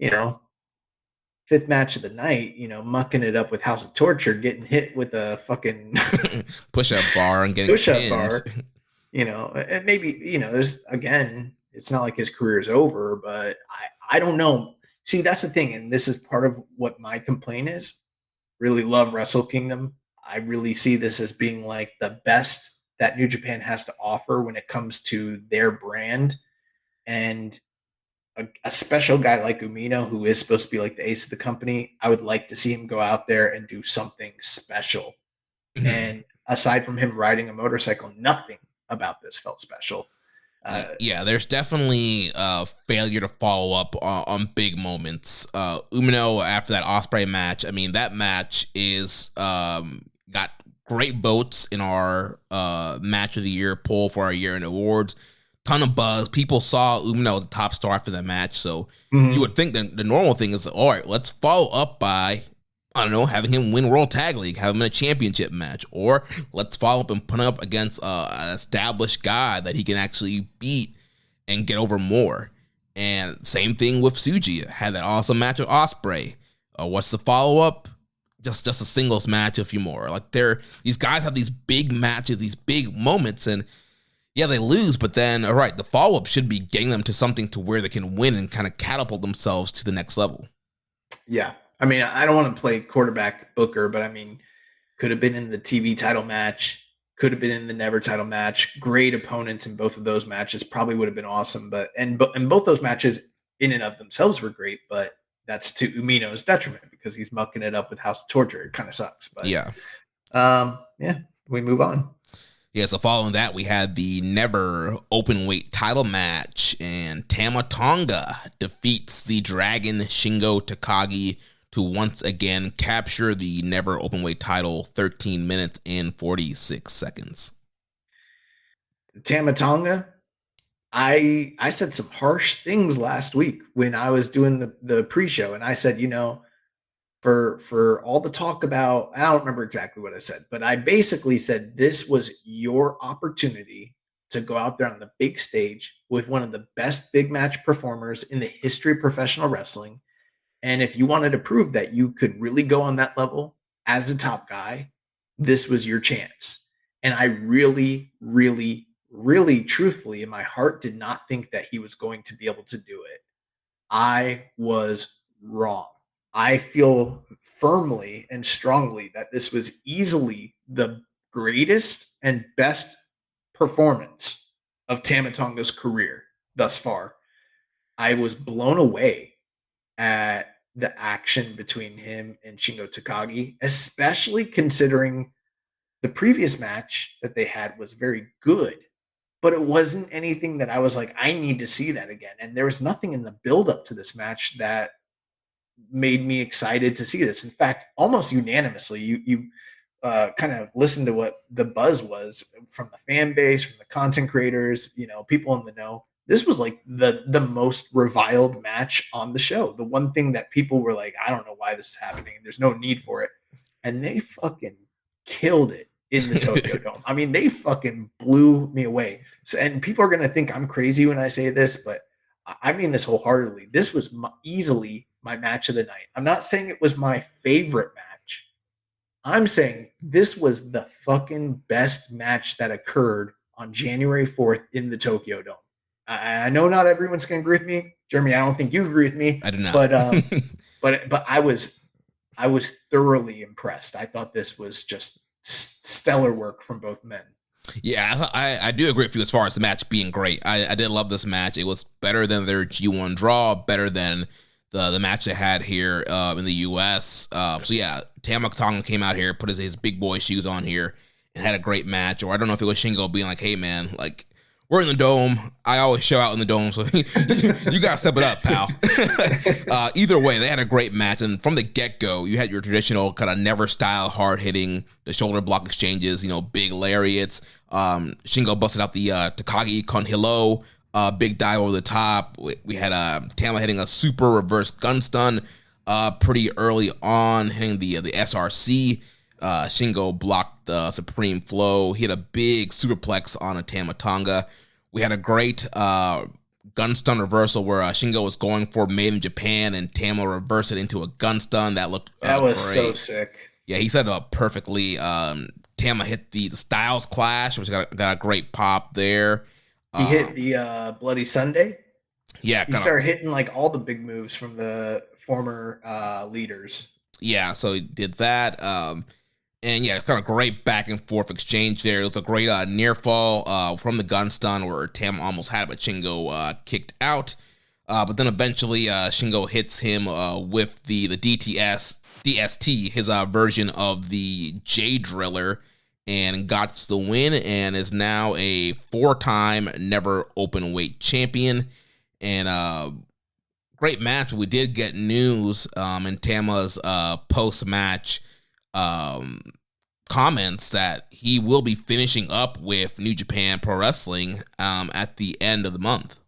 5th match of the night, mucking it up with House of Torture, getting hit with a fucking push-up bar and getting push-up bar. And maybe, there's, again, it's not like his career is over, but I don't know. See, that's the thing. And this is part of what my complaint is. Really love Wrestle Kingdom. I really see this as being like the best that New Japan has to offer when it comes to their brand. And a special guy like Umino, who is supposed to be like the ace of the company, I would like to see him go out there and do something special. Mm-hmm. And aside from him riding a motorcycle, nothing about this felt special. Yeah, there's definitely failure to follow up on big moments. Umino, after that Ospreay match, I mean, that match is got great votes in our match of the year poll for our year-end awards. Ton of buzz. People saw Umino as the top star after that match, so you would think that the normal thing is, all right, let's follow up by, I don't know, having him win World Tag League, have him in a championship match, or let's follow up and put him up against an established guy that he can actually beat and get over more. And same thing with Tsuji. Had that awesome match with Ospreay. What's the follow-up? Just a singles match, a few more. Like, these guys have these big matches, these big moments, and yeah, they lose, but then, all right, the follow-up should be getting them to something to where they can win and kind of catapult themselves to the next level. Yeah. I mean, I don't want to play quarterback Booker, but I mean, could have been in the TV title match, could have been in the Never title match. Great opponents in both of those matches, probably would have been awesome. But and both those matches in and of themselves were great, but that's to Umino's detriment because he's mucking it up with House of Torture. It kind of sucks. But yeah, we move on. Yeah, so following that, we had the Never Openweight title match, and Tama Tonga defeats the Dragon Shingo Takagi to once again capture the Never Openweight title, 13 minutes and 46 seconds. Tama Tonga, I said some harsh things last week when I was doing the pre-show, and I said, for all the talk about, I don't remember exactly what I said, but I basically said this was your opportunity to go out there on the big stage with one of the best big match performers in the history of professional wrestling. And if you wanted to prove that you could really go on that level as a top guy, this was your chance. And I really, really, really truthfully in my heart did not think that he was going to be able to do it. I was wrong. I feel firmly and strongly that this was easily the greatest and best performance of Tama Tonga's career thus far. I was blown away at the action between him and Shingo Takagi, especially considering the previous match that they had was very good, but it wasn't anything that I was like, I need to see that again. And there was nothing in the build up to this match that made me excited to see this. In fact, almost unanimously, you kind of listened to what the buzz was from the fan base, from the content creators, people in the know. This was like the most reviled match on the show. The one thing that people were like, I don't know why this is happening. There's no need for it. And they fucking killed it in the Tokyo Dome. I mean, they fucking blew me away. So, and people are going to think I'm crazy when I say this, but I mean this wholeheartedly. This was easily my match of the night. I'm not saying it was my favorite match. I'm saying this was the fucking best match that occurred on January 4th in the Tokyo Dome. I know not everyone's going to agree with me. Jeremy, I don't think you agree with me. I do not. But I was thoroughly impressed. I thought this was just stellar work from both men. Yeah, I do agree with you as far as the match being great. I did love this match. It was better than their G1 draw, better than the match they had here in the U.S. So yeah, Tama Tonga came out here, put his big boy shoes on here, and had a great match. Or I don't know if it was Shingo being like, hey man, like, we're in the dome. I always show out in the dome, so you got to step it up, pal. Either way, they had a great match. And from the get-go, you had your traditional kind of never-style, hard-hitting, the shoulder block exchanges, big lariats. Shingo busted out the Takagi con hilo, big dive over the top. We had Tama hitting a super reverse gun stun pretty early on, hitting the SRC. Shingo blocked the Supreme Flow. He had a big superplex on a Tama Tonga. We had a great gun stun reversal where Shingo was going for Made in Japan, and Tama reversed it into a gun stun. That looked that was great. So sick. Yeah, he set it up perfectly. Tama hit the Styles Clash, which got a great pop there. He hit the Bloody Sunday. Yeah, he started hitting like all the big moves from the former leaders. Yeah, so he did that. And yeah, kind of great back and forth exchange there. It was a great near fall from the gun stun where Tama almost had it, but Shingo kicked out. But then eventually Shingo hits him with the DST, his version of the J Driller, and got the win and is now a 4-time Never Openweight champion. And great match. We did get news in Tama's post-match comments that he will be finishing up with New Japan Pro Wrestling at the end of the month.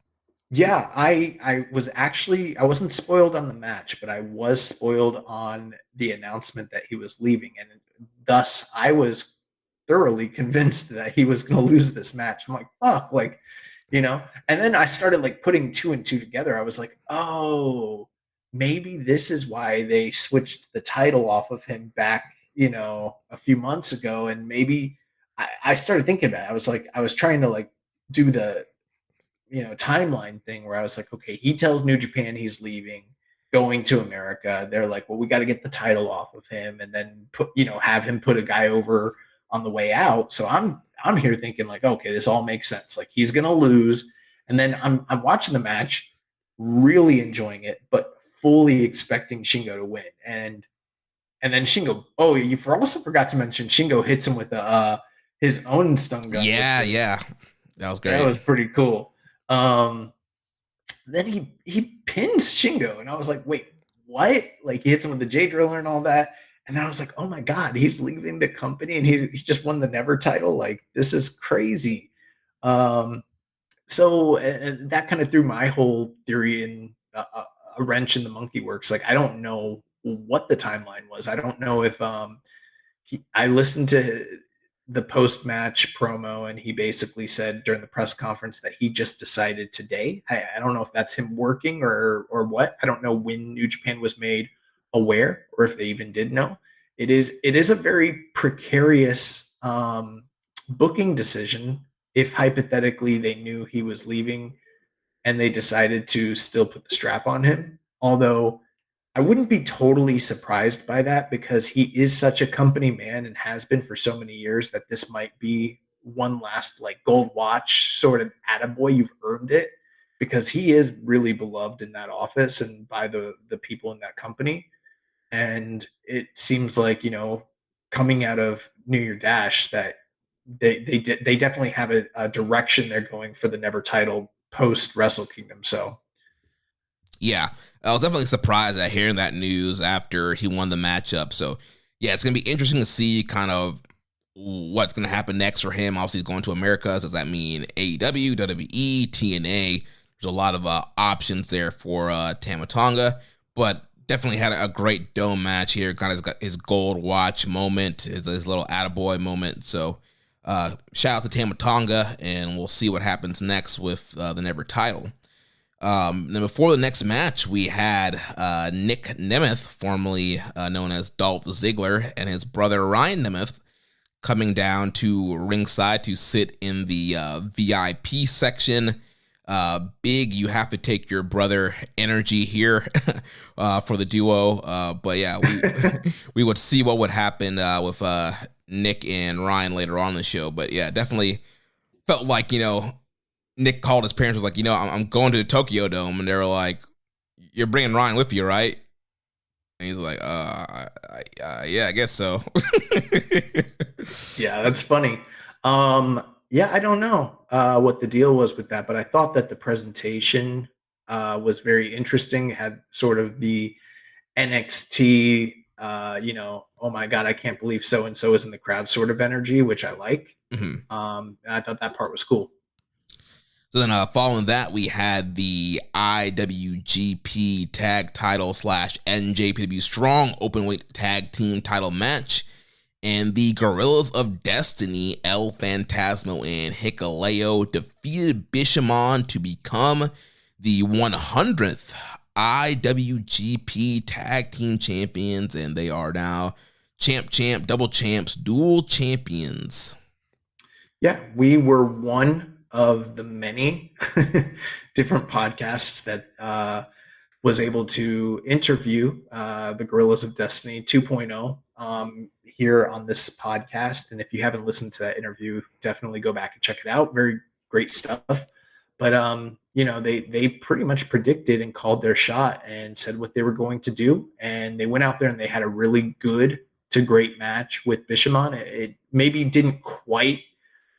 Yeah, I wasn't spoiled on the match, but I was spoiled on the announcement that he was leaving, and thus I was thoroughly convinced that he was going to lose this match. I'm like, fuck, like, and then I started like putting 2 and 2 together. I was like, oh, maybe this is why they switched the title off of him back, a few months ago. And maybe I started thinking about it. I was trying to like do the, timeline thing where I was like, okay, he tells New Japan he's leaving, going to America. They're like, well, we got to get the title off of him and then have him put a guy over on the way out. So I'm here thinking like, okay, this all makes sense. Like he's going to lose. And then I'm watching the match, really enjoying it, but fully expecting Shingo to win. And then Shingo, you also forgot to mention Shingo hits him with a his own stun gun. Yeah. That was great. That was pretty cool. Then he pins Shingo, and I was like, wait, what? Like he hits him with the J Driller and all that. And then I was like, oh my God, he's leaving the company and he just won the Never title. Like, this is crazy. So and that kind of threw my whole theory in a wrench in the monkey works. Like, I don't know what the timeline was. I don't know if I listened to the post-match promo, and he basically said during the press conference that he just decided today. I don't know if that's him working or what. I don't know when New Japan was made aware, or if they even did know. It is a very precarious booking decision. If hypothetically they knew he was leaving and they decided to still put the strap on him, although I wouldn't be totally surprised by that because he is such a company man and has been for so many years that this might be one last like gold watch sort of attaboy, you've earned it, because he is really beloved in that office and by the people in that company. And it seems like, coming out of New Year Dash that they definitely have a direction they're going for the Never title post Wrestle Kingdom. So Yeah, I was definitely surprised at hearing that news after he won the matchup. So, yeah, it's going to be interesting to see kind of what's going to happen next for him. Obviously, he's going to America. So does that mean AEW, WWE, TNA? There's a lot of options there for Tama Tonga, but definitely had a great dome match here. Kind of got his gold watch moment, his little attaboy moment. So, shout out to Tama Tonga, and we'll see what happens next with the Never title. Then before the next match, we had Nic Nemeth, formerly known as Dolph Ziggler, and his brother Ryan Nemeth coming down to ringside to sit in the VIP section. Big, you have to take your brother energy here for the duo. But yeah, we would see what would happen with Nick and Ryan later on in the show. But yeah, definitely felt like, Nick called his parents, was like, I'm going to the Tokyo Dome. And they were like, you're bringing Ryan with you, right? And he's like, yeah, I guess so. Yeah, that's funny. Yeah, I don't know what the deal was with that, but I thought that the presentation was very interesting. It had sort of the NXT, oh my God, I can't believe so-and-so is in the crowd sort of energy, which I like. Mm-hmm. And I thought that part was cool. So then following that, we had the IWGP Tag Title / NJPW Strong Openweight Tag Team Title match. And the Gorillas of Destiny, El Phantasmo and Hikuleo, defeated Bishamon to become the 100th IWGP Tag Team Champions. And they are now champ, double champs, dual champions. Yeah, we were one of the many different podcasts that was able to interview the Gorillas of Destiny 2.0 here on this podcast. And if you haven't listened to that interview, definitely go back and check it out. Very great stuff. But they pretty much predicted and called their shot and said what they were going to do. And they went out there and they had a really good to great match with Bishamon. It maybe didn't quite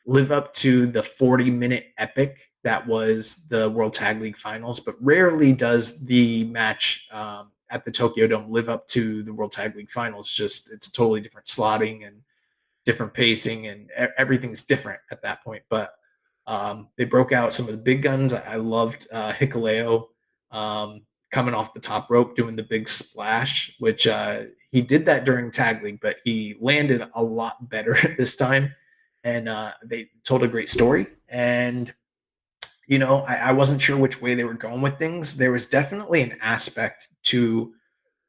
live up to the 40-minute epic that was the World Tag League Finals, but rarely does the match at the Tokyo Dome live up to the World Tag League Finals. Just it's totally different slotting and different pacing, and everything's different at that point. But they broke out some of the big guns. I loved Hikuleo coming off the top rope doing the big splash, which he did that during Tag League, but he landed a lot better this time. And they told a great story. And, I wasn't sure which way they were going with things. There was definitely an aspect to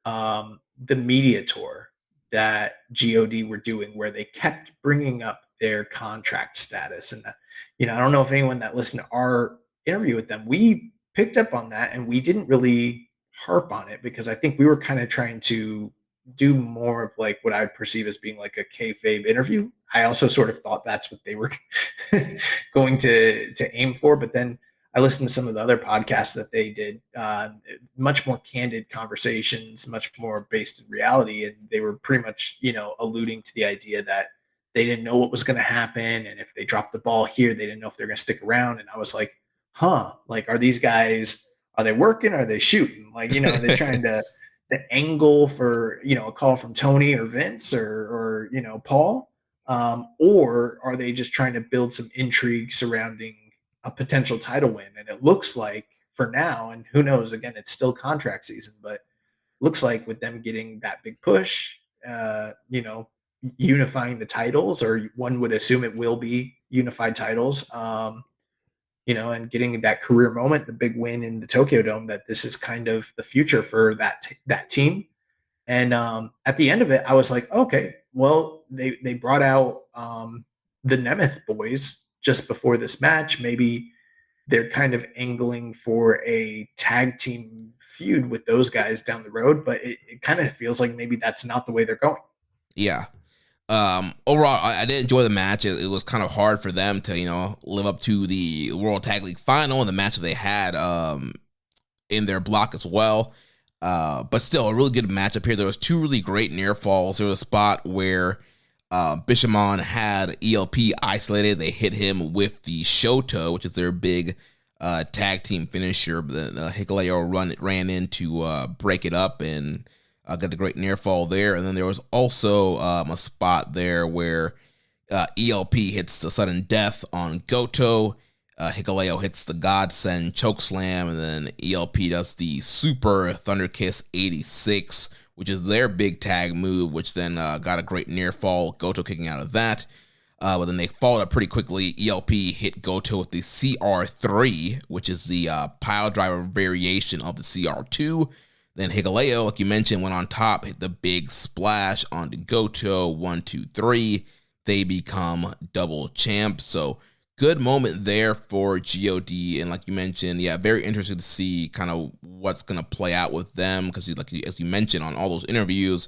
the media tour that GOD were doing where they kept bringing up their contract status. And, I don't know if anyone that listened to our interview with them, we picked up on that and we didn't really harp on it because I think we were kind of trying to do more of like what I would perceive as being like a kayfabe interview. I also sort of thought that's what they were going to aim for. But then I listened to some of the other podcasts that they did, much more candid conversations, much more based in reality. And they were pretty much, alluding to the idea that they didn't know what was going to happen. And if they dropped the ball here, they didn't know if they're going to stick around. And I was like, like, are these guys, are they working? Are they shooting? Like, are they trying to the angle for, a call from Tony or Vince or Paul? Or are they just trying to build some intrigue surrounding a potential title win? And it looks like for now, and who knows, again, it's still contract season, but looks like with them getting that big push, unifying the titles, or one would assume it will be unified titles, and getting that career moment, the big win in the Tokyo Dome, that this is kind of the future for that team. And at the end of it, I was like, okay, well, they brought out the Nemeth boys just before this match. Maybe they're kind of angling for a tag team feud with those guys down the road, but it kind of feels like maybe that's not the way they're going. Yeah. Overall, I did enjoy the match. It was kind of hard for them to, live up to the World Tag League final and the match that they had in their block as well. But still, a really good matchup here. There was two really great near falls. There was a spot where Bishamon had ELP isolated. They hit him with the Shoto, which is their big tag team finisher. But then Hikuleo ran in to break it up and got the great near fall there. And then there was also a spot there where ELP hits the sudden death on Goto. Hikuleo hits the Godsend chokeslam, and then ELP does the Super Thunder Kiss 86, which is their big tag move, which then got a great near fall, Goto kicking out of that. But then they followed up pretty quickly. ELP hit Goto with the CR3, which is the pile driver variation of the CR2. Then Hikuleo, like you mentioned, went on top, hit the big splash onto Goto, 1, 2, 3. They become double champs. So good moment there for GOD, and like you mentioned, very interested to see kind of what's going to play out with them, because as you mentioned on all those interviews,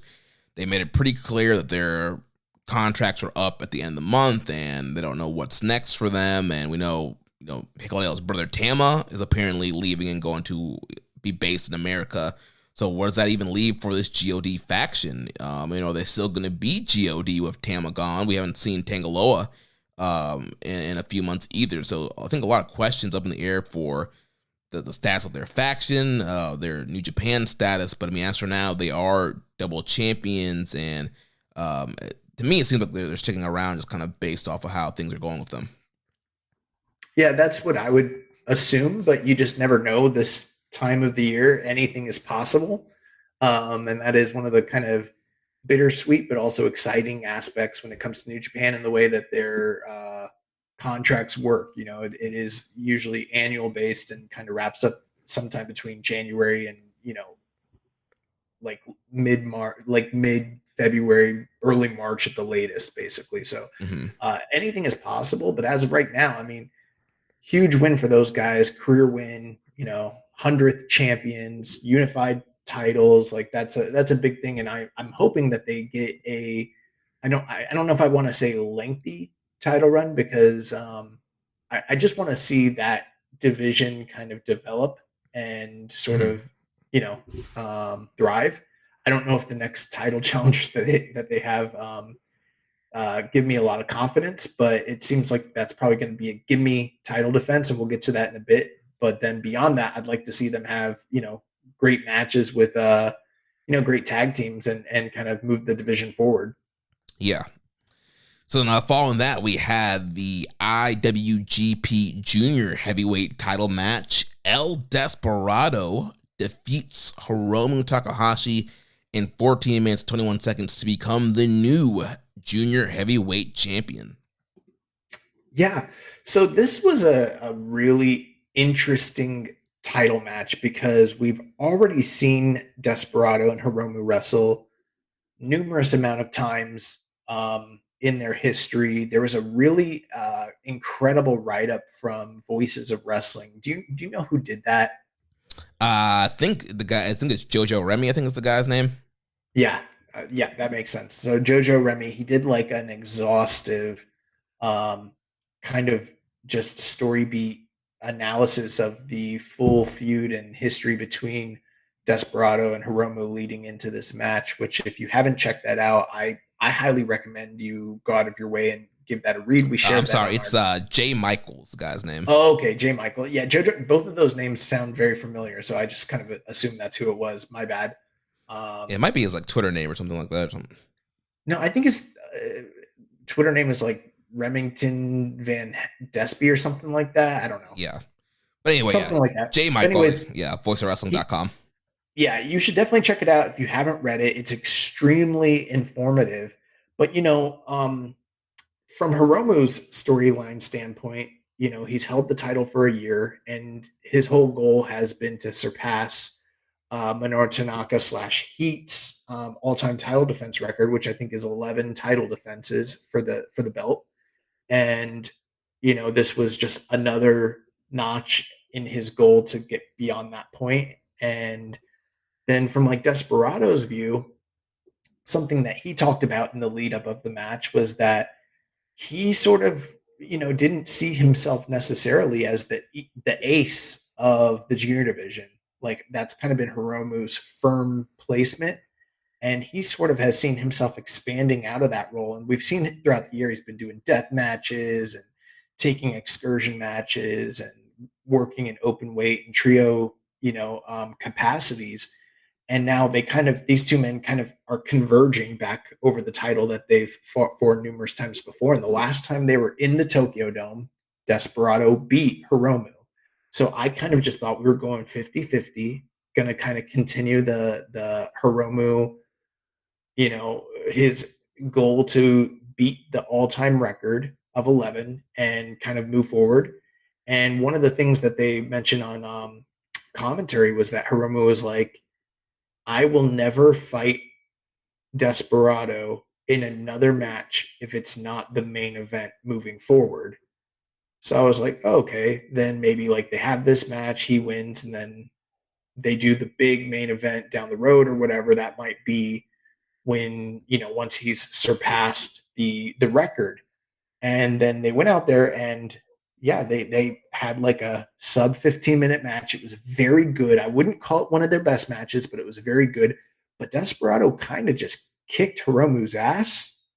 they made it pretty clear that their contracts were up at the end of the month, and they don't know what's next for them. And we know, Hikuleo's brother Tama is apparently leaving and going to be based in America. So what does that even leave for this GOD faction? They're still going to be GOD with Tama gone. We haven't seen Tangaloa in a few months either. So I think a lot of questions up in the air for the status of their faction, their New Japan status. But as for now, they are double champions, and to me, it seems like they're sticking around just kind of based off of how things are going with them. Yeah, that's what I would assume, but you just never know this time of the year. Anything is possible. And that is one of the kind of bittersweet but also exciting aspects when it comes to New Japan and the way that their contracts work. It is usually annual based and kind of wraps up sometime between January and like mid-February, early March at the latest, basically. So anything is possible, but as of right now, huge win for those guys, career win, 100th champions, unified titles. Like that's a big thing. And I'm hoping that they get I don't know if I want to say lengthy title run, because I just want to see that division kind of develop and sort of, thrive. I don't know if the next title challengers that they have give me a lot of confidence, but it seems like that's probably going to be a gimme title defense, and we'll get to that in a bit. But then beyond that, I'd like to see them have, great matches with, great tag teams and kind of move the division forward. Yeah. So now following that, we had the IWGP Junior Heavyweight title match. El Desperado defeats Hiromu Takahashi in 14 minutes, 21 seconds to become the new Junior Heavyweight champion. Yeah. So this was a really interesting title match, because we've already seen Desperado and Hiromu wrestle numerous amount of times in their history. There was a really incredible write-up from Voices of Wrestling. Do you know who did that? I think it's Jojo Remy, I think is the guy's name. Yeah. That makes sense. So Jojo Remy, he did like an exhaustive kind of just story beat analysis of the full feud and history between Desperado and Hiromu leading into this match, which if you haven't checked that out, I I highly recommend you go out of your way and give that a read. We shared. I'm sorry, it's Jay Michaels, the guy's name. Oh, okay, Jay Michael. Yeah, JoJo. Both of those names sound very familiar, so I just kind of assumed that's who it was. My bad. Yeah, it might be his like Twitter name or something like that. Or something. No, I think his Twitter name is like Remington Van Despy or something like that. I don't know. Yeah, but anyway, something like that. Jay Michaels. Anyways, yeah, voiceofwrestling.com. Yeah, you should definitely check it out if you haven't read it. It's extremely informative. But from Hiromu's storyline standpoint, he's held the title for a year, and his whole goal has been to surpass Minoru Tanaka / Heat's all-time title defense record, which I think is 11 title defenses for the belt. And this was just another notch in his goal to get beyond that point. And then from like Desperado's view, something that he talked about in the lead up of the match was that he sort of, didn't see himself necessarily as the ace of the junior division. Like that's kind of been Hiromu's firm placement. And he sort of has seen himself expanding out of that role. And we've seen it throughout the year. He's been doing death matches and taking excursion matches and working in open weight and trio, capacities. And now these two men kind of are converging back over the title that they've fought for numerous times before. And the last time they were in the Tokyo Dome, Desperado beat Hiromu. So I kind of just thought we were going 50-50, going to kind of continue the Hiromu, his goal to beat the all-time record of 11 and kind of move forward. And one of the things that they mentioned on commentary was that Hiromu was like, I will never fight Desperado in another match if it's not the main event moving forward. So I was like, oh, okay, then maybe like they have this match, he wins, and then they do the big main event down the road or whatever. That might be when, once he's surpassed the record. And then they went out there and they had like a sub 15-minute match. It was very good. I wouldn't call it one of their best matches, but it was very good. But Desperado kind of just kicked Hiromu's ass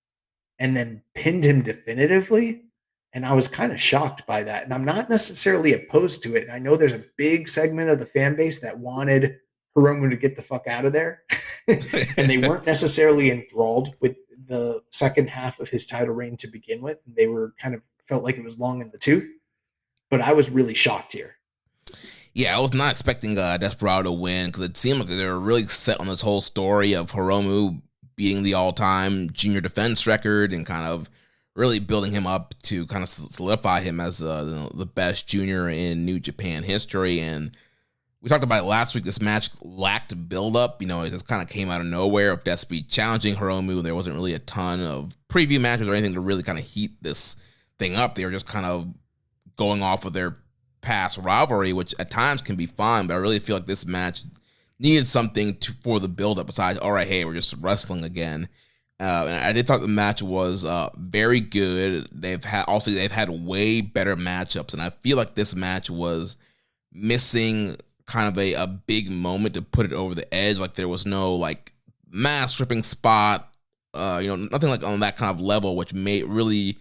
and then pinned him definitively. And I was kind of shocked by that. And I'm not necessarily opposed to it. And I know there's a big segment of the fan base that wanted Hiromu to get the fuck out of there. And they weren't necessarily enthralled with the second half of his title reign to begin with. They were kind of felt like it was long in the tooth. But I was really shocked here. Yeah, I was not expecting Desperado to win because it seemed like they were really set on this whole story of Hiromu beating the all-time junior defense record and kind of really building him up to kind of solidify him as the best junior in New Japan history. And we talked about it last week. This match lacked build-up. It just kind of came out of nowhere of Despy challenging Hiromu. There wasn't really a ton of preview matches or anything to really kind of heat this thing up. They were just kind of going off of their past rivalry, which at times can be fun, but I really feel like this match needed something for the build-up besides, all right, hey, we're just wrestling again. And I did thought the match was very good. They've had way better matchups, and I feel like this match was missing kind of a big moment to put it over the edge. Like there was no like mass ripping spot, nothing like on that kind of level, which may really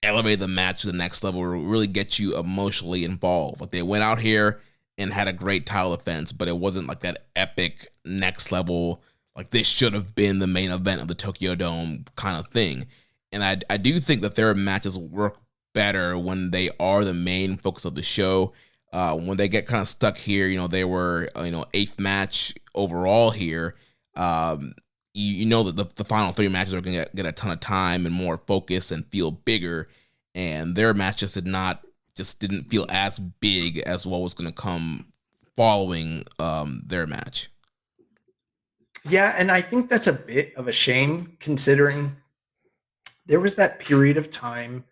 elevate the match to the next level or really get you emotionally involved. Like they went out here and had a great title defense, but it wasn't like that epic next level, like this should have been the main event of the Tokyo Dome kind of thing. And I do think that their matches work better when they are the main focus of the show. When they get kind of stuck here, they were, 8th match overall here. You know that the final 3 matches are going to get a ton of time and more focus and feel bigger. And their matches didn't feel as big as what was going to come following their match. Yeah, and I think that's a bit of a shame considering there was that period of time.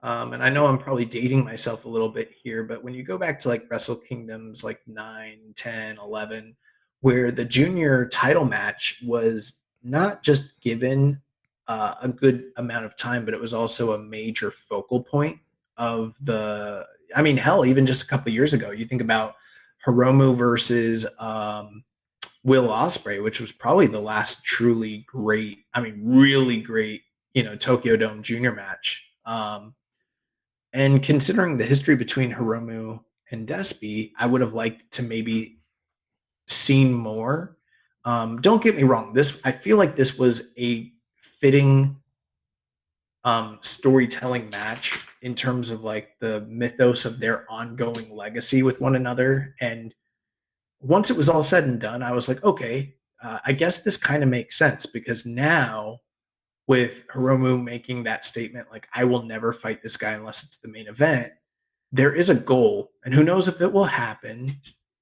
And I know I'm probably dating myself a little bit here, but when you go back to like Wrestle Kingdoms like 9, 10, 11, where the junior title match was not just given a good amount of time, but it was also a major focal point of hell, even just a couple of years ago, you think about Hiromu versus Will Ospreay, which was probably the last truly great, really great, Tokyo Dome Junior match. And considering the history between Hiromu and Despy, I would have liked to maybe seen more. Don't get me wrong. I feel like this was a fitting storytelling match in terms of like the mythos of their ongoing legacy with one another. And once it was all said and done, I was like, okay, I guess this kind of makes sense, because now with Hiromu making that statement, like, I will never fight this guy unless it's the main event, there is a goal, and who knows if it will happen.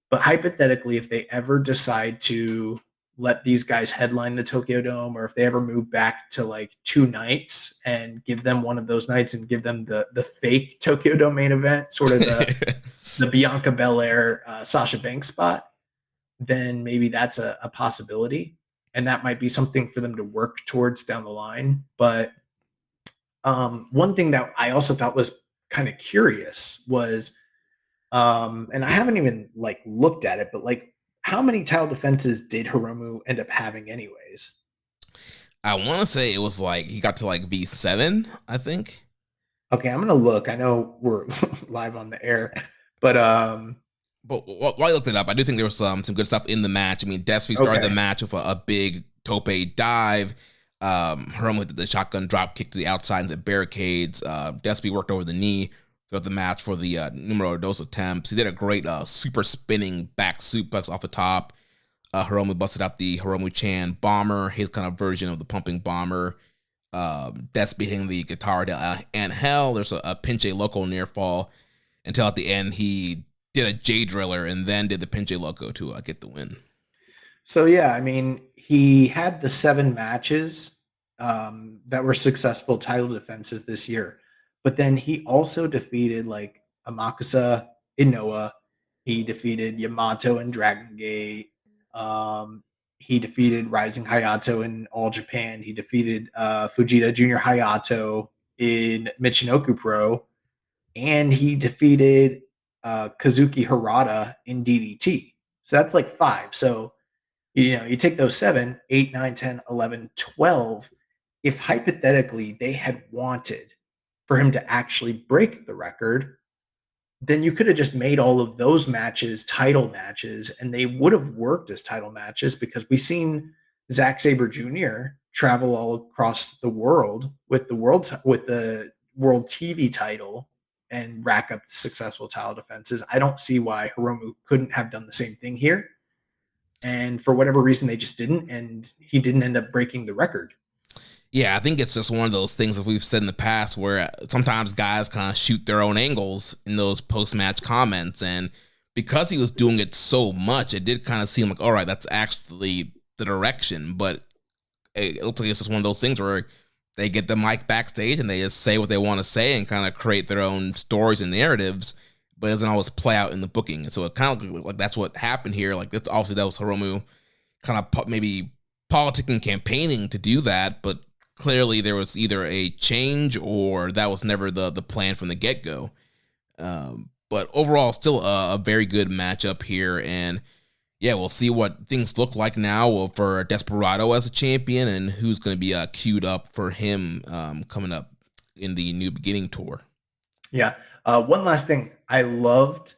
But hypothetically, if they ever decide to let these guys headline the Tokyo Dome, or if they ever move back to like 2 nights and give them one of those nights and give them the fake Tokyo Dome main event, sort of the Bianca Belair, Sasha Banks spot, then maybe that's a possibility. And that might be something for them to work towards down the line. But one thing that I also thought was kind of curious was, and I haven't even like looked at it, but like, how many title defenses did Hiromu end up having anyways? I want to say it was like he got to like V7, I think. Okay, I'm gonna look. I know we're live on the air, but while I looked it up, I do think there was some good stuff in the match. I mean, Despy started the match with a big tope dive. Hiromu did the shotgun drop kick to the outside into the barricades. Despy worked over the knee throughout the match for the numero dos attempts. He did a great super spinning back suplex off the top. Hiromu busted out the Hiromu Chan bomber, his kind of version of the pumping bomber. Despy hitting the guitar to Angel. There's a pinche loco near fall until at the end he did a J driller and then did the pinche loco to get the win. So yeah, I mean, he had the 7 matches that were successful title defenses this year, but then he also defeated like Amakusa Inoue. He defeated Yamato in Dragon Gate. He defeated Rising Hayato in All Japan. He defeated Fujita Junior Hayato in Michinoku Pro, and he defeated Kazuki Harada in DDT. So that's like 5. So, you take those 7, 8, 9, 10, 11, 12. If hypothetically they had wanted for him to actually break the record, then you could have just made all of those matches title matches, and they would have worked as title matches, because we've seen Zack Sabre Jr. travel all across the world with the world TV title and rack up successful title defenses. I don't see why Hiromu couldn't have done the same thing here. And for whatever reason, they just didn't, and he didn't end up breaking the record. Yeah, I think it's just one of those things that we've said in the past where sometimes guys kind of shoot their own angles in those post-match comments. And because he was doing it so much, it did kind of seem like, all right, that's actually the direction. But it looks like it's just one of those things where they get the mic backstage and they just say what they want to say and kind of create their own stories and narratives, but it doesn't always play out in the booking. And so it kind of like that's what happened here. Like, that's obviously that was Hiromu kind of maybe politicking, campaigning to do that, but clearly there was either a change or that was never the plan from the get-go. But overall, still a very good matchup here. And yeah, we'll see what things look like now for Desperado as a champion and who's going to be queued up for him coming up in the New Beginning tour. Yeah. One last thing. I loved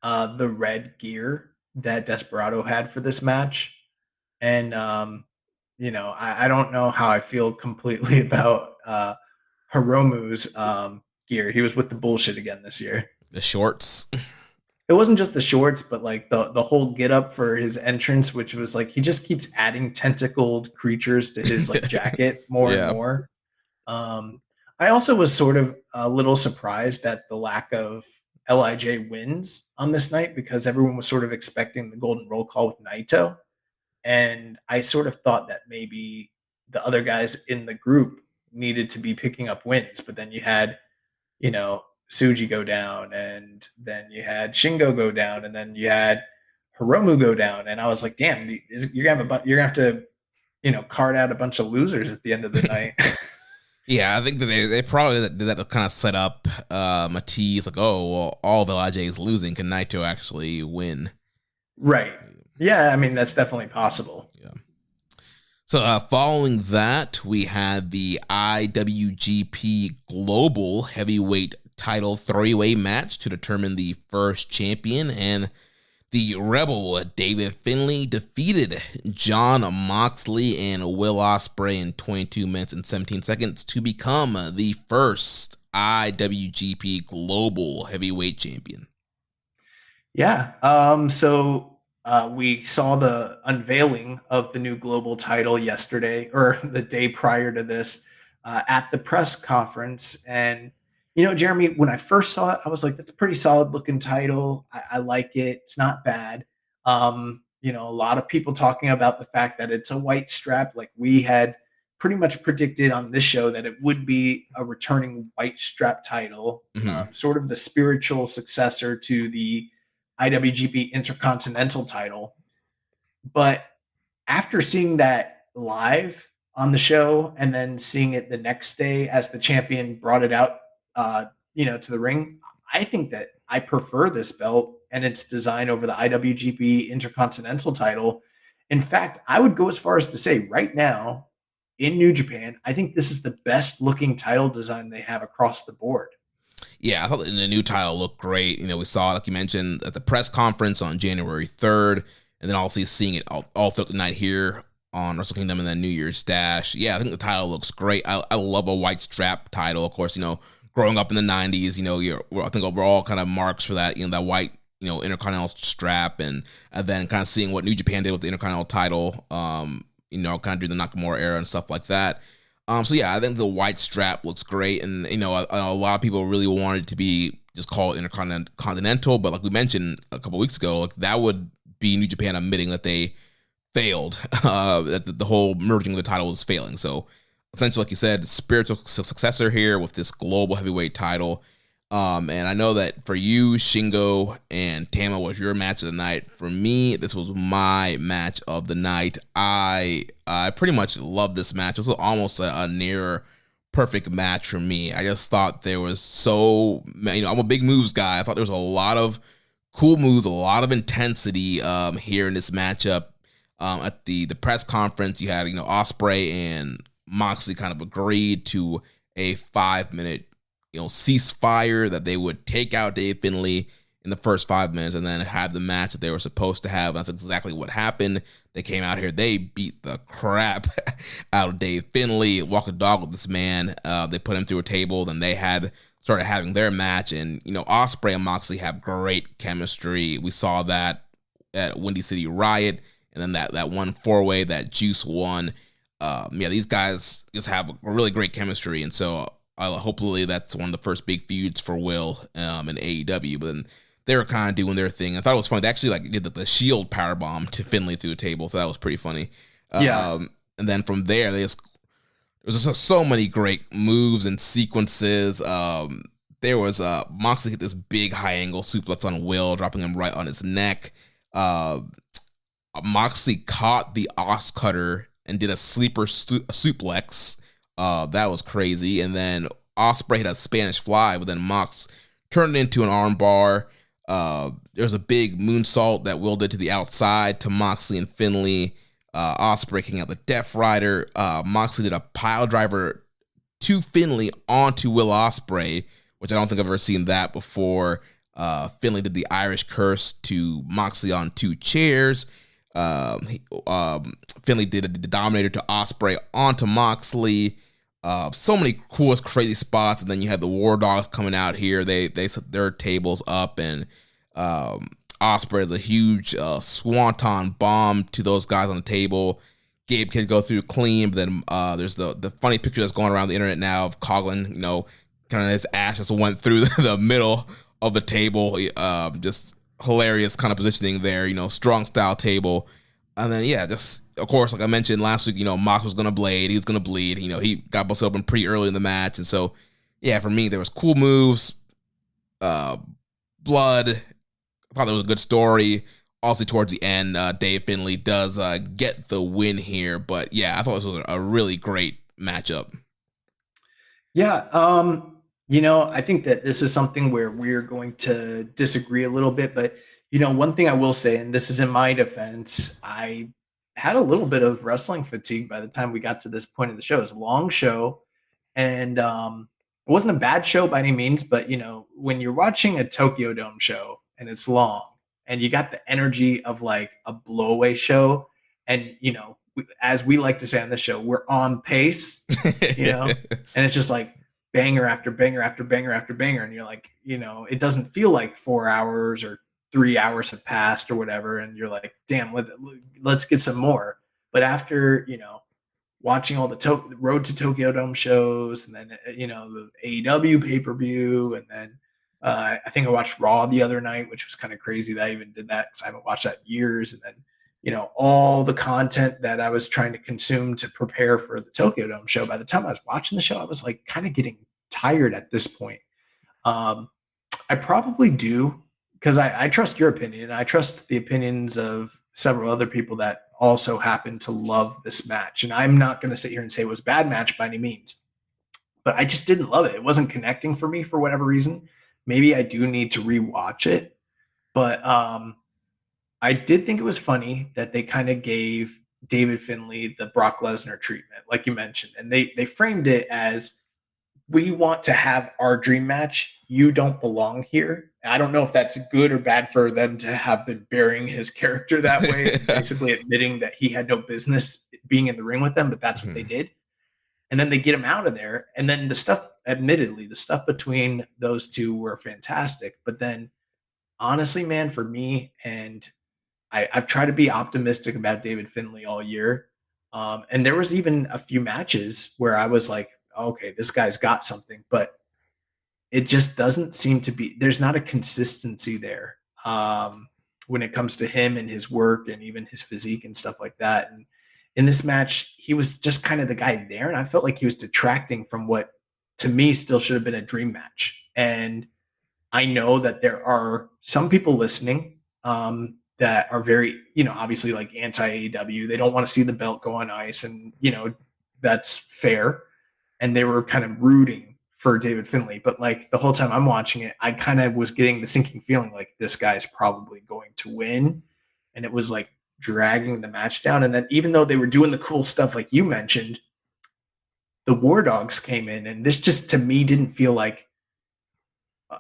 the red gear that Desperado had for this match. And, I don't know how I feel completely about Hiromu's gear. He was with the bullshit again this year. The shorts. It wasn't just the shorts, but like the whole get up for his entrance, which was like he just keeps adding tentacled creatures to his like jacket more and more. I also was sort of a little surprised at the lack of LIJ wins on this night, because everyone was sort of expecting the golden roll call with Naito. And I sort of thought that maybe the other guys in the group needed to be picking up wins, but then you had, Tsuji go down, and then you had Shingo go down, and then you had Hiromu go down, and I was like, damn, you're gonna have to, card out a bunch of losers at the end of the night. Yeah, I think that they probably did that to kind of set up a tease, like, oh, well, all of LIJ is losing. Can Naito actually win? Right. Yeah, I mean, that's definitely possible. Yeah. So following that, we had the IWGP Global Heavyweight Title three-way match to determine the first champion, and the Rebel David Finlay defeated Jon Moxley and Will Ospreay in 22 minutes and 17 seconds to become the first IWGP Global Heavyweight Champion. Yeah. We saw the unveiling of the new global title yesterday, or the day prior to this, at the press conference. And, Jeremy, when I first saw it, I was like, that's a pretty solid looking title. I like it. It's not bad. A lot of people talking about the fact that it's a white strap, like we had pretty much predicted on this show that it would be a returning white strap title, sort of the spiritual successor to the IWGP Intercontinental title. But after seeing that live on the show and then seeing it the next day as the champion brought it out, to the ring, I think that I prefer this belt and its design over the IWGP Intercontinental title. In fact, I would go as far as to say right now in New Japan, I think this is the best looking title design they have across the board. Yeah, I thought the new title looked great. We saw, like you mentioned, at the press conference on January 3rd, and then also seeing it all throughout the night here on Wrestle Kingdom and then New Year's Dash. Yeah, I think the title looks great. I love a white strap title. Of course, growing up in the 90s, I think we're all kind of marks for that, that white, Intercontinental strap, and then kind of seeing what New Japan did with the Intercontinental title, kind of during the Nakamura era and stuff like that. So yeah, I think the white strap looks great, and a lot of people really wanted it to be just called Intercontinental, but like we mentioned a couple weeks ago, like that would be New Japan admitting that they failed, that the whole merging of the title was failing. So essentially, like you said, spiritual successor here with this global heavyweight title. And I know that for you, Shingo and Tama was your match of the night. For me, this was my match of the night. I pretty much loved this match. It was almost a near perfect match for me. I just thought there was I'm a big moves guy. I thought there was a lot of cool moves, a lot of intensity here in this matchup. At the press conference, you had Ospreay and Moxley kind of agreed to a 5-minute ceasefire, that they would take out Dave Finlay in the first 5 minutes and then have the match that they were supposed to have. That's exactly what happened. They came out here, they beat the crap out of Dave Finlay, walked the dog with this man. They put him through a table, then they started having their match, and Ospreay and Moxley have great chemistry. We saw that at Windy City Riot, and then that one 4-way that Juice won. These guys just have a really great chemistry, and so hopefully that's one of the first big feuds for Will in AEW. But then they were kind of doing their thing. I thought it was funny. They actually did the Shield powerbomb to Finlay through a table, so that was pretty funny. Yeah. And then from there, there was just so many great moves and sequences. There was Moxley hit this big high angle suplex on Will, dropping him right on his neck. Moxley caught the Os Cutter and did a sleeper suplex. That was crazy. And then Ospreay hit a Spanish fly, but then Mox turned it into an arm bar. There's a big moonsault that Will did to the outside to Moxley and Finlay. Ospreay kicking out the Death Rider. Moxley did a pile driver to Finlay onto Will Ospreay, which I don't think I've ever seen that before. Finlay did the Irish Curse to Moxley on 2 chairs. Finlay did the Dominator to Ospreay onto Moxley. So many cool, crazy spots, and then you had the War Dogs coming out here. They set their tables up, and Ospreay is a huge swanton bomb to those guys on the table. Gabe could go through clean, but then there's the funny picture that's going around the internet now of Coughlin, kind of his ass just went through the middle of the table. Just hilarious kind of positioning there, strong style table. And then, just, of course, like I mentioned last week, Mox was going to blade. He was going to bleed. He got busted open pretty early in the match. And so, for me, there was cool moves, blood. I thought there was a good story. Also, towards the end, Dave Finlay does get the win here. But, I thought this was a really great matchup. Yeah, I think that this is something where we're going to disagree a little bit. But, One thing I will say, and this is in my defense, I had a little bit of wrestling fatigue by the time we got to this point of the show. It was a long show, and it wasn't a bad show by any means, but when you're watching a Tokyo Dome show and it's long, and you got the energy of like a blowaway show, and as we like to say on the show, we're on pace, and it's just like banger after banger after banger after banger, and you're like, it doesn't feel like 4 hours or 3 hours have passed or whatever, and you're like, damn, let's get some more. But after watching all the Road to Tokyo Dome shows, and then the AEW pay-per-view, and then I think I watched Raw the other night, which was kind of crazy that I even did that because I haven't watched that in years. And then all the content that I was trying to consume to prepare for the Tokyo Dome show. By the time I was watching the show, I was like kind of getting tired at this point. I probably do, because I trust your opinion. I trust the opinions of several other people that also happen to love this match. And I'm not going to sit here and say it was a bad match by any means, but I just didn't love it. It wasn't connecting for me for whatever reason. Maybe I do need to rewatch it, but I did think it was funny that they kind of gave David Finlay the Brock Lesnar treatment, like you mentioned, and they framed it as, we want to have our dream match. You don't belong here. I don't know if that's good or bad for them to have been burying his character that way, basically admitting that he had no business being in the ring with them, but that's what they did. And then they get him out of there. And then the stuff between those two were fantastic. But then honestly, man, for me, and I've tried to be optimistic about David Finlay all year. And there was even a few matches where I was like, okay, this guy's got something, but it just doesn't seem to be, there's not a consistency there when it comes to him and his work and even his physique and stuff like that. And in this match, he was just kind of the guy there. And I felt like he was detracting from what to me still should have been a dream match. And I know that there are some people listening that are very, obviously like anti-AEW. They don't want to see the belt go on ice, and, that's fair. And they were kind of rooting for David Finlay. But like the whole time I'm watching it, I kind of was getting the sinking feeling like this guy's probably going to win. And it was like dragging the match down. And then even though they were doing the cool stuff like you mentioned, the War Dogs came in, and this just to me didn't feel like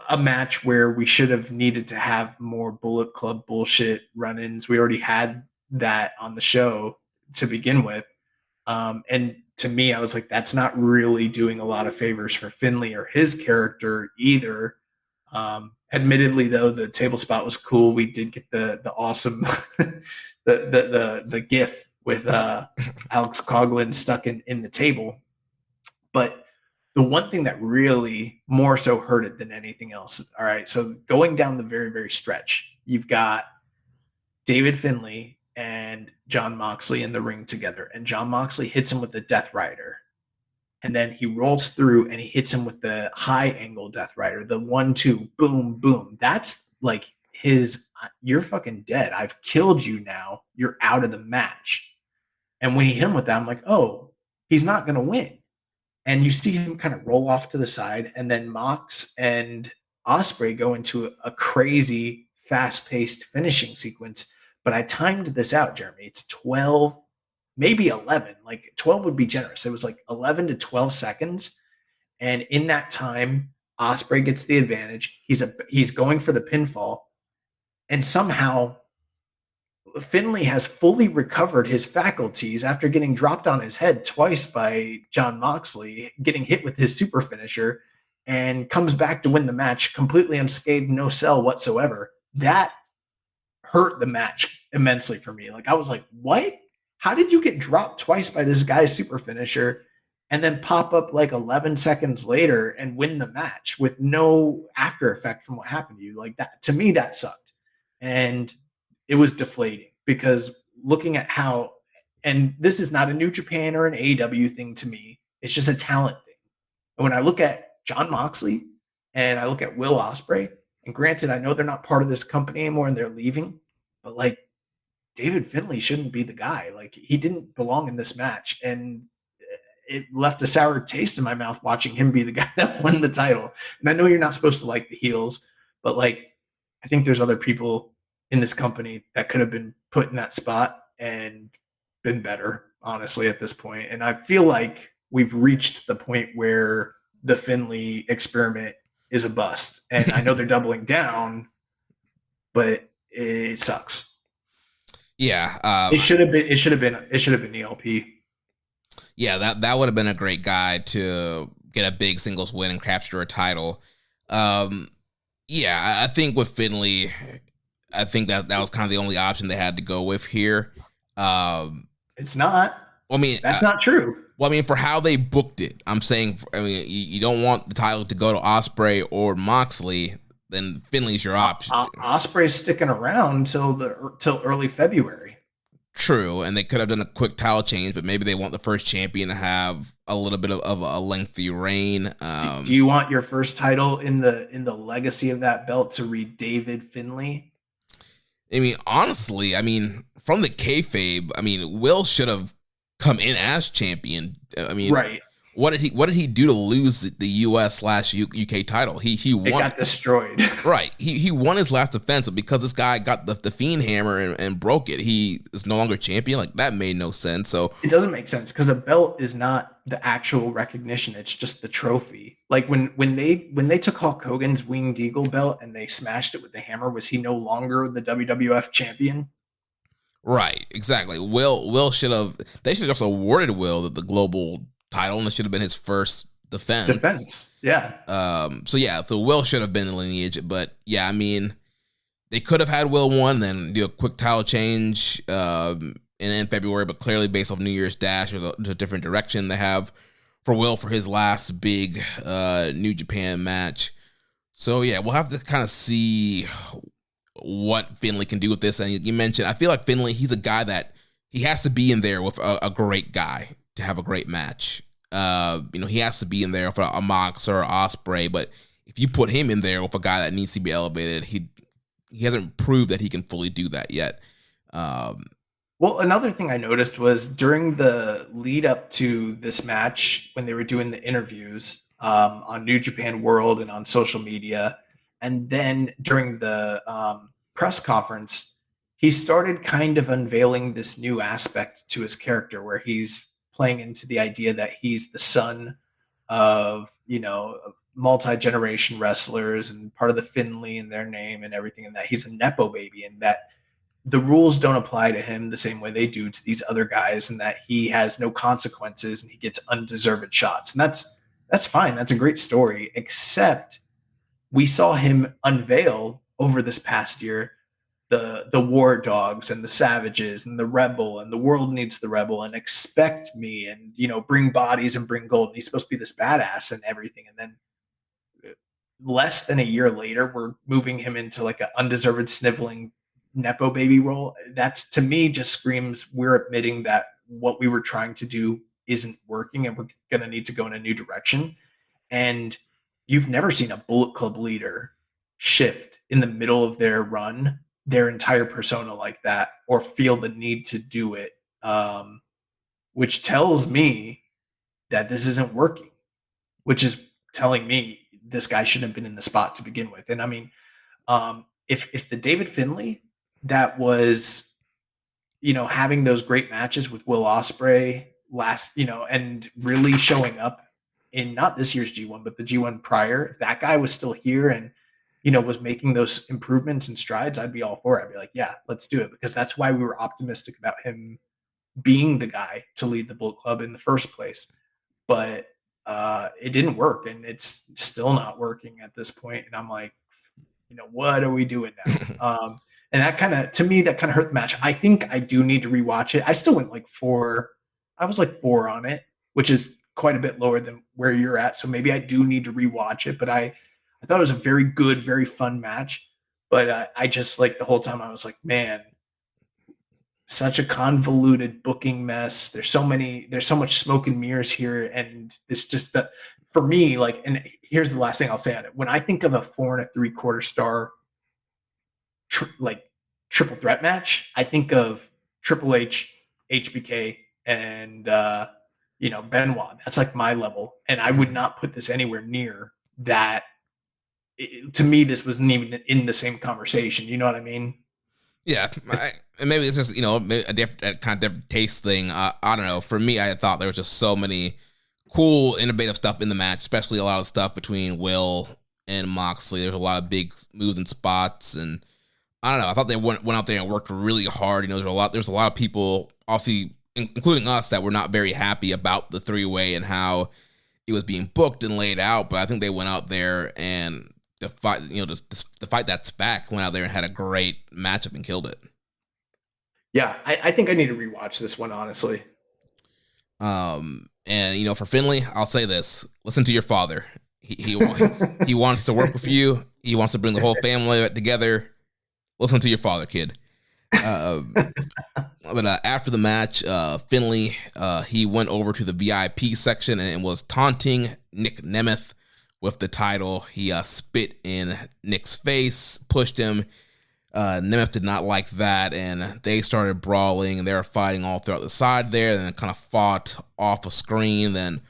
a match where we should have needed to have more Bullet Club bullshit run-ins. We already had that on the show to begin with. And to me, I was like, that's not really doing a lot of favors for Finlay or his character either. Admittedly, though, the table spot was cool. We did get the awesome the GIF with Alex Coughlin stuck in the table. But the one thing that really more so hurt it than anything else. All right, so going down the very, very stretch, you've got David Finlay and Jon Moxley in the ring together, and Jon Moxley hits him with the Death Rider, and then he rolls through and he hits him with the high angle Death Rider, the 1-2, boom, boom. That's like his, you're fucking dead. I've killed you now. You're out of the match. And when he hit him with that, I'm like, oh, he's not going to win. And you see him kind of roll off to the side, and then Mox and Ospreay go into a crazy, fast-paced finishing sequence. But I timed this out, Jeremy. It's 12, maybe 11. Like 12 would be generous. It was like 11 to 12 seconds. And in that time, Ospreay gets the advantage. He's going for the pinfall. And somehow Finlay has fully recovered his faculties after getting dropped on his head twice by Jon Moxley, getting hit with his super finisher, and comes back to win the match completely unscathed, no sell whatsoever. That hurt the match immensely for me. Like I was like, what? How did you get dropped twice by this guy's super finisher and then pop up like 11 seconds later and win the match with no after effect from what happened to you? Like that, to me, that sucked. And it was deflating because looking at how, and this is not a New Japan or an AEW thing to me, it's just a talent thing. And when I look at Jon Moxley and I look at Will Ospreay, and granted, I know they're not part of this company anymore and they're leaving, but like David Finlay shouldn't be the guy. Like he didn't belong in this match. And it left a sour taste in my mouth watching him be the guy that won the title. And I know you're not supposed to like the heels, but like, I think there's other people in this company that could have been put in that spot and been better, honestly, at this point. And I feel like we've reached the point where the Finley experiment is a bust. And I know they're doubling down, but it sucks. Yeah, it should have been ELP. Yeah, that would have been a great guy to get a big singles win and capture a title. Yeah, I think with Finley, I think that was kind of the only option they had to go with here. It's not. I mean, that's not true. Well, I mean, for how they booked it, I'm saying, I mean, you don't want the title to go to Ospreay or Moxley, then Finley's your option. Ospreay's sticking around till early February. True, and they could have done a quick title change, but maybe they want the first champion to have a little bit of a lengthy reign. Do you want your first title in the legacy of that belt to read David Finley? I mean, honestly, I mean, from the kayfabe, I mean, Will should have come in as champion. I mean, right. What did he do to lose the US/UK title? He won. It got destroyed. Right. He won his last defense, but because this guy got the Fiend hammer and broke it, he is no longer champion. Like, that made no sense. So it doesn't make sense because a belt is not the actual recognition. It's just the trophy. Like when they took Hulk Hogan's Winged Eagle belt and they smashed it with the hammer, was he no longer the WWF champion? Right. Exactly. Will should have. They should have just awarded Will the global title, and it should have been his first defense. Yeah. So Will should have been in lineage, but yeah, I mean, they could have had Will won, then do a quick title change in February, but clearly based off New Year's Dash or the different direction they have for Will for his last big New Japan match. So yeah, we'll have to kind of see what Finley can do with this. And you mentioned, I feel like Finley, he's a guy that he has to be in there with a great guy to have a great match. He has to be in there for a Mox or Ospreay, but if you put him in there with a guy that needs to be elevated, he hasn't proved that he can fully do that yet. Well, another thing I noticed was during the lead up to this match, when they were doing the interviews on New Japan World and on social media, and then during the press conference, he started kind of unveiling this new aspect to his character where he's playing into the idea that he's the son of, multi-generation wrestlers and part of the Finley in their name and everything, and that he's a Nepo baby, and that the rules don't apply to him the same way they do to these other guys, and that he has no consequences and he gets undeserved shots. And that's fine. That's a great story, except we saw him unveil over this past year the war dogs and the savages and the rebel and the world needs the rebel and expect me and, bring bodies and bring gold. And he's supposed to be this badass and everything. And then less than a year later, we're moving him into like an undeserved sniveling Nepo baby role. That's, to me, just screams we're admitting that what we were trying to do isn't working and we're going to need to go in a new direction. And you've never seen a Bullet Club leader shift in the middle of their run, their entire persona like that, or feel the need to do it, which tells me that this isn't working, which is telling me this guy shouldn't have been in the spot to begin with. And I mean, if the David Finley that was, having those great matches with Will Ospreay last, and really showing up in not this year's G1, but the G1 prior, if that guy was still here and, was making those improvements and strides, I'd be all for it. I'd be like, yeah, let's do it. Because that's why we were optimistic about him being the guy to lead the Bullet Club in the first place. But it didn't work, and it's still not working at this point. And I'm like, what are we doing now? And that kind of, to me, that kind of hurt the match. I think I do need to rewatch it. I still went like 4. I was like 4 on it, which is quite a bit lower than where you're at. So maybe I do need to rewatch it, but I thought it was a very good, very fun match. But I just, like, the whole time I was like, man, such a convoluted booking mess. There's so much smoke and mirrors here. And it's just for me, like, and here's the last thing I'll say on it. When I think of a 4 3/4 star, triple threat match, I think of Triple H, HBK, and, Benoit. That's like my level. And I would not put this anywhere near that. To me, this wasn't even in the same conversation. You know what I mean? Yeah, and maybe it's just a different taste thing. I don't know. For me, I thought there was just so many cool, innovative stuff in the match, especially a lot of stuff between Will and Moxley. There's a lot of big moves and spots, and I don't know. I thought they went out there and worked really hard. There's a lot of people, obviously, including us, that were not very happy about the three-way and how it was being booked and laid out. But I think they went out there and the fight, the fight that's back, went out there and had a great matchup and killed it. Yeah, I think I need to rewatch this one, honestly. And for Finley, I'll say this: listen to your father. He wants to work with you. He wants to bring the whole family together. Listen to your father, kid. But after the match, Finley he went over to the VIP section and was taunting Nic Nemeth with the title. He spit in Nick's face, pushed him. Nemeth did not like that, and they started brawling, and they were fighting all throughout the side there, and then kind of fought off a screen. Then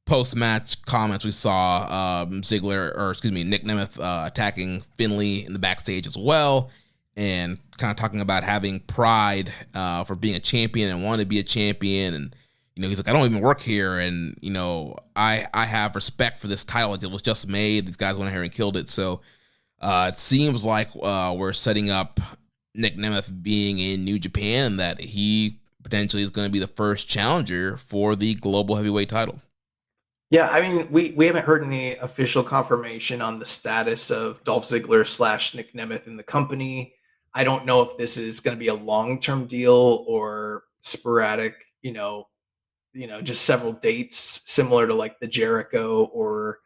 post-match comments, we saw Nic Nemeth attacking Finley in the backstage as well, and kind of talking about having pride for being a champion and wanting to be a champion. And he's like, I don't even work here, and I have respect for this title. It was just made. These guys went here and killed it. So it seems like we're setting up Nic Nemeth being in New Japan, and that he potentially is going to be the first challenger for the global heavyweight title. Yeah, I mean, we haven't heard any official confirmation on the status of Dolph Ziggler / Nic Nemeth in the company. I don't know if this is going to be a long-term deal or sporadic, just several dates, similar to like the Jericho or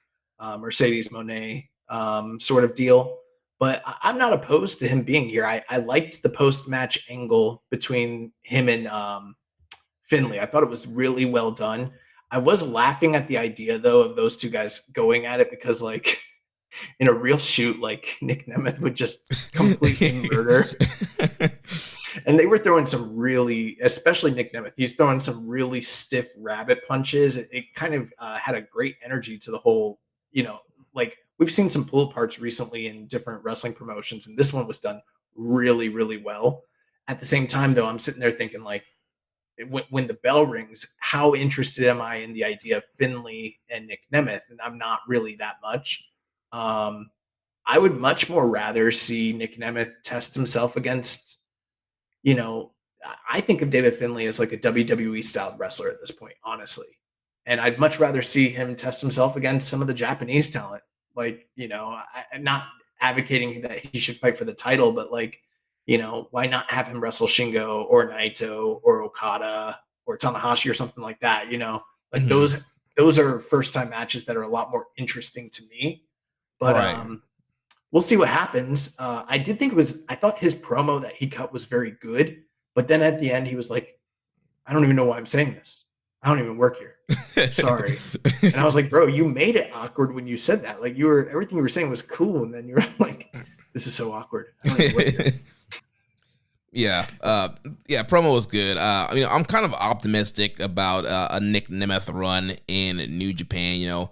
Mercedes Moné sort of deal. But I'm not opposed to him being here. I liked the post-match angle between him and Finley. I thought it was really well done. I was laughing at the idea, though, of those two guys going at it because, like, in a real shoot, like, Nic Nemeth would just completely murder. And they were throwing some really, especially Nic Nemeth, he's throwing some really stiff rabbit punches. It kind of had a great energy to the whole, like, we've seen some pull parts recently in different wrestling promotions, and this one was done really, really well. At the same time, though, I'm sitting there thinking, like, when the bell rings, how interested am I in the idea of Finley and Nic Nemeth? And I'm not really that much. I would much more rather see Nic Nemeth test himself against, I think of David Finley as like a WWE styled wrestler at this point, honestly. And I'd much rather see him test himself against some of the Japanese talent. Like, I'm not advocating that he should fight for the title, but like, why not have him wrestle Shingo or Naito or Okada or Tanahashi or something like that? Like those are first time matches that are a lot more interesting to me. But right. We'll see what happens. I thought his promo that he cut was very good, but then at the end he was like, I don't even know why I'm saying this. I don't even work here. Sorry. And I was like, bro, you made it awkward when you said that. Like everything you were saying was cool, and then you're like, this is so awkward. I don't even work here. Yeah, promo was good. I'm kind of optimistic about a Nic Nemeth run in New Japan.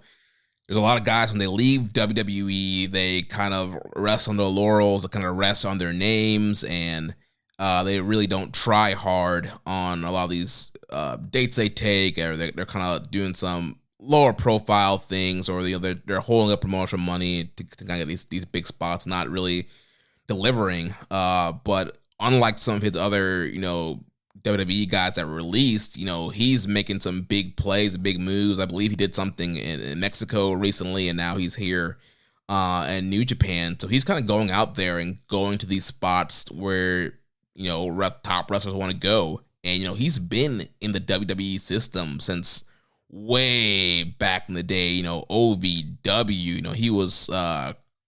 There's a lot of guys when they leave WWE, they kind of rest on their laurels, they kind of rest on their names, and they really don't try hard on a lot of these dates they take, or they're kind of doing some lower profile things, or they're holding up promotional money to kind of get these big spots, not really delivering. But unlike some of his other, WWE guys that were released, he's making some big plays, big moves. I believe he did something in Mexico recently, and now he's here in New Japan. So he's kind of going out there and going to these spots where, top wrestlers want to go. And, he's been in the WWE system since way back in the day, OVW. He was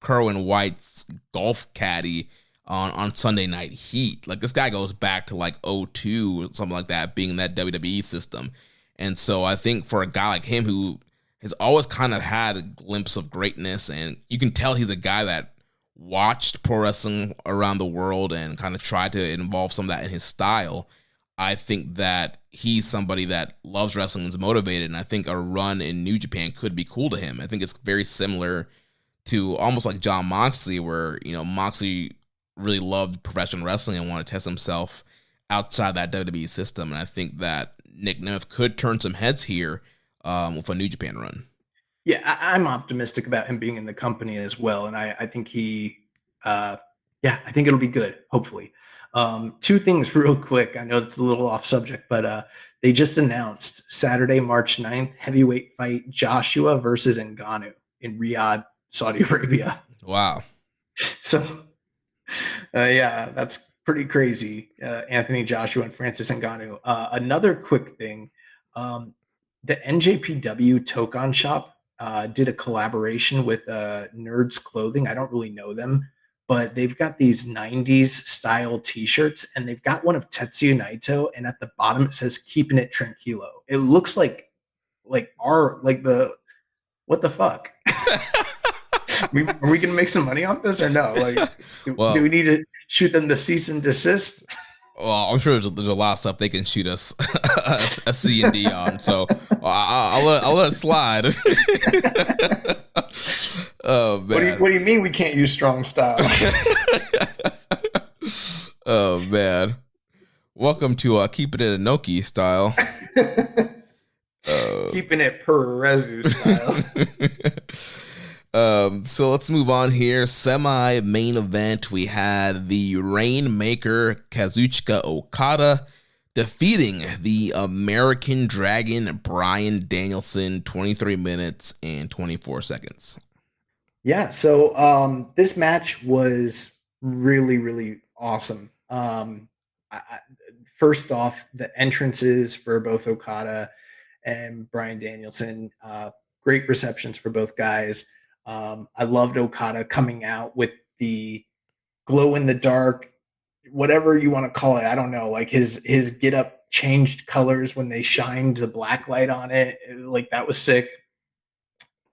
Kerwin White's golf caddy on Sunday Night Heat. Like, this guy goes back to like 2002 or something like that, being in that WWE system. And so I think for a guy like him who has always kind of had a glimpse of greatness, and you can tell he's a guy that watched pro wrestling around the world and kind of tried to involve some of that in his style, I think that he's somebody that loves wrestling and is motivated, and I think a run in New Japan could be cool to him. I think it's very similar to almost like Jon Moxley, where, Moxley really loved professional wrestling and wanted to test himself outside that WWE system. And I think that Nic Nemeth could turn some heads here with a New Japan run. Yeah, I'm optimistic about him being in the company as well. And I think I think it'll be good, hopefully. Two things real quick. I know it's a little off subject, but they just announced Saturday, March 9th, heavyweight fight Joshua versus Ngannou in Riyadh, Saudi Arabia. Wow. So, yeah, that's pretty crazy. Anthony Joshua and Francis Ngannou. Another quick thing, the NJPW Tokon Shop did a collaboration with Nerds Clothing. I don't really know them, but they've got these 90s style t-shirts, and they've got one of Tetsuya Naito, and at the bottom it says "Keeping It Tranquilo." It looks like the what the fuck? Are we gonna make some money off this or no? Like, do we need to shoot them the cease and desist? Well, I'm sure there's a lot of stuff they can shoot us a C&D on, so I'll let it slide. Oh man! What do you mean we can't use strong style? Oh man! Welcome to Keeping It Inoki style. Keeping it Perezu style. So let's move on here. Semi-main event. We had the Rainmaker Kazuchika Okada defeating the American Dragon Bryan Danielson 23 minutes and 24 seconds. Yeah, so this match was really, really awesome. First off, the entrances for both Okada and Bryan Danielson, great receptions for both guys. I loved Okada coming out with the glow in the dark, whatever you want to call it. I don't know, like his get up changed colors when they shined the black light on it. Like, that was sick.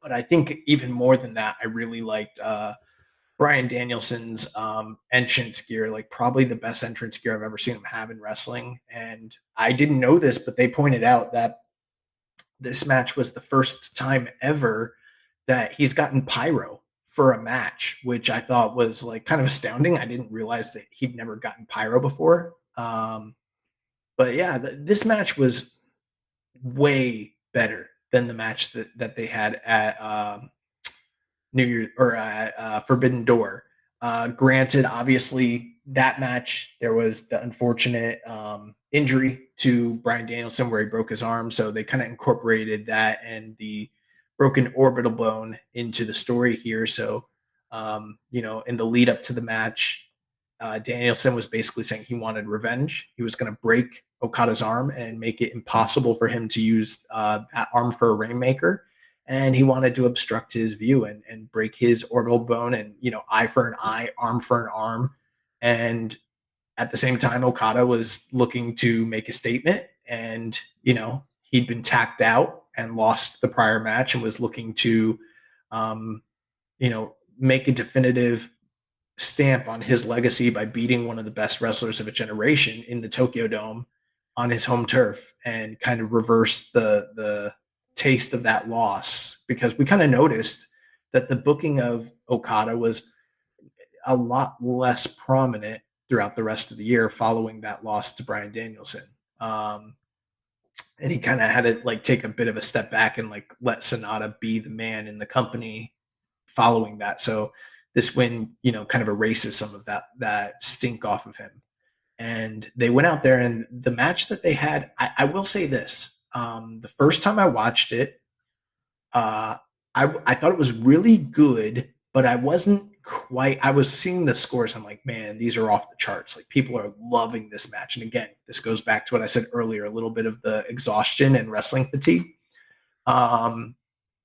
But I think even more than that, I really liked Bryan Danielson's entrance gear, like probably the best entrance gear I've ever seen him have in wrestling. And I didn't know this, but they pointed out that this match was the first time ever that he's gotten pyro for a match, which I thought was like kind of astounding. I didn't realize that he'd never gotten pyro before. But yeah, this match was way better than the match that they had at New Year's or at Forbidden Door. Granted, obviously, that match, there was the unfortunate injury to Bryan Danielson where he broke his arm. So they kind of incorporated that and the broken orbital bone into the story here. So, in the lead up to the match, Danielson was basically saying he wanted revenge. He was going to break Okada's arm and make it impossible for him to use that arm for a Rainmaker. And he wanted to obstruct his view and break his orbital bone and, eye for an eye, arm for an arm. And at the same time, Okada was looking to make a statement and, he'd been tapped out and lost the prior match and was looking to, make a definitive stamp on his legacy by beating one of the best wrestlers of a generation in the Tokyo Dome on his home turf and kind of reverse the taste of that loss, because we kind of noticed that the booking of Okada was a lot less prominent throughout the rest of the year following that loss to Bryan Danielson. And he kind of had to take a bit of a step back and let Sonata be the man in the company following that. So this win, kind of erases some of that stink off of him. And they went out there, and the match that they had, I will say this, the first time I watched it, I thought it was really good, but I wasn't I was seeing the scores. I'm like, man, these are off the charts. Like, people are loving this match. And again, this goes back to what I said earlier, a little bit of the exhaustion and wrestling fatigue. And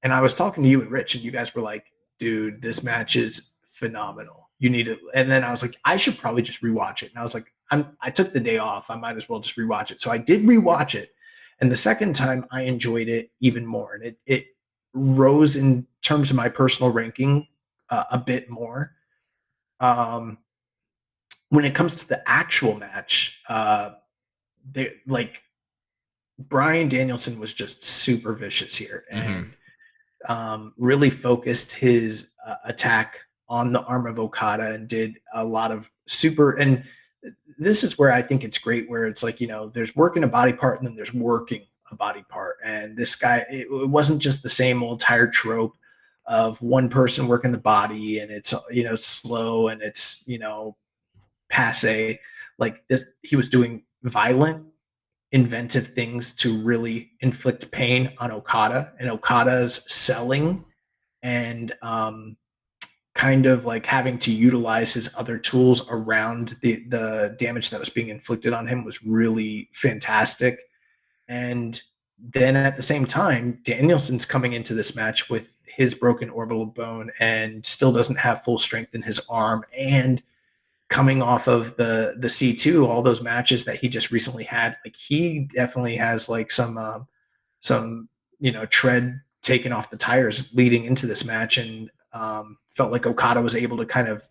I was talking to you and Rich, and you guys were like, dude, this match is phenomenal. You need it. And then I was like, I should probably just rewatch it. And I was like, I took the day off. I might as well just rewatch it. So I did rewatch it. And the second time I enjoyed it even more. And it rose in terms of my personal ranking a bit more. When it comes to the actual match, Bryan Danielson was just super vicious here and really focused his attack on the arm of Okada and did a lot of super. And this is where I think it's great, where it's like, there's working a body part and then there's working a body part. And this guy, it wasn't just the same old tired trope of one person working the body and it's, slow and it's, passe. Like this, he was doing violent, inventive things to really inflict pain on Okada, and Okada's selling and kind of like having to utilize his other tools around the damage that was being inflicted on him was really fantastic. And then at the same time, Danielson's coming into this match with his broken orbital bone and still doesn't have full strength in his arm, and coming off of the C2, all those matches that he just recently had, like he definitely has like some tread taken off the tires leading into this match, and felt like Okada was able to kind of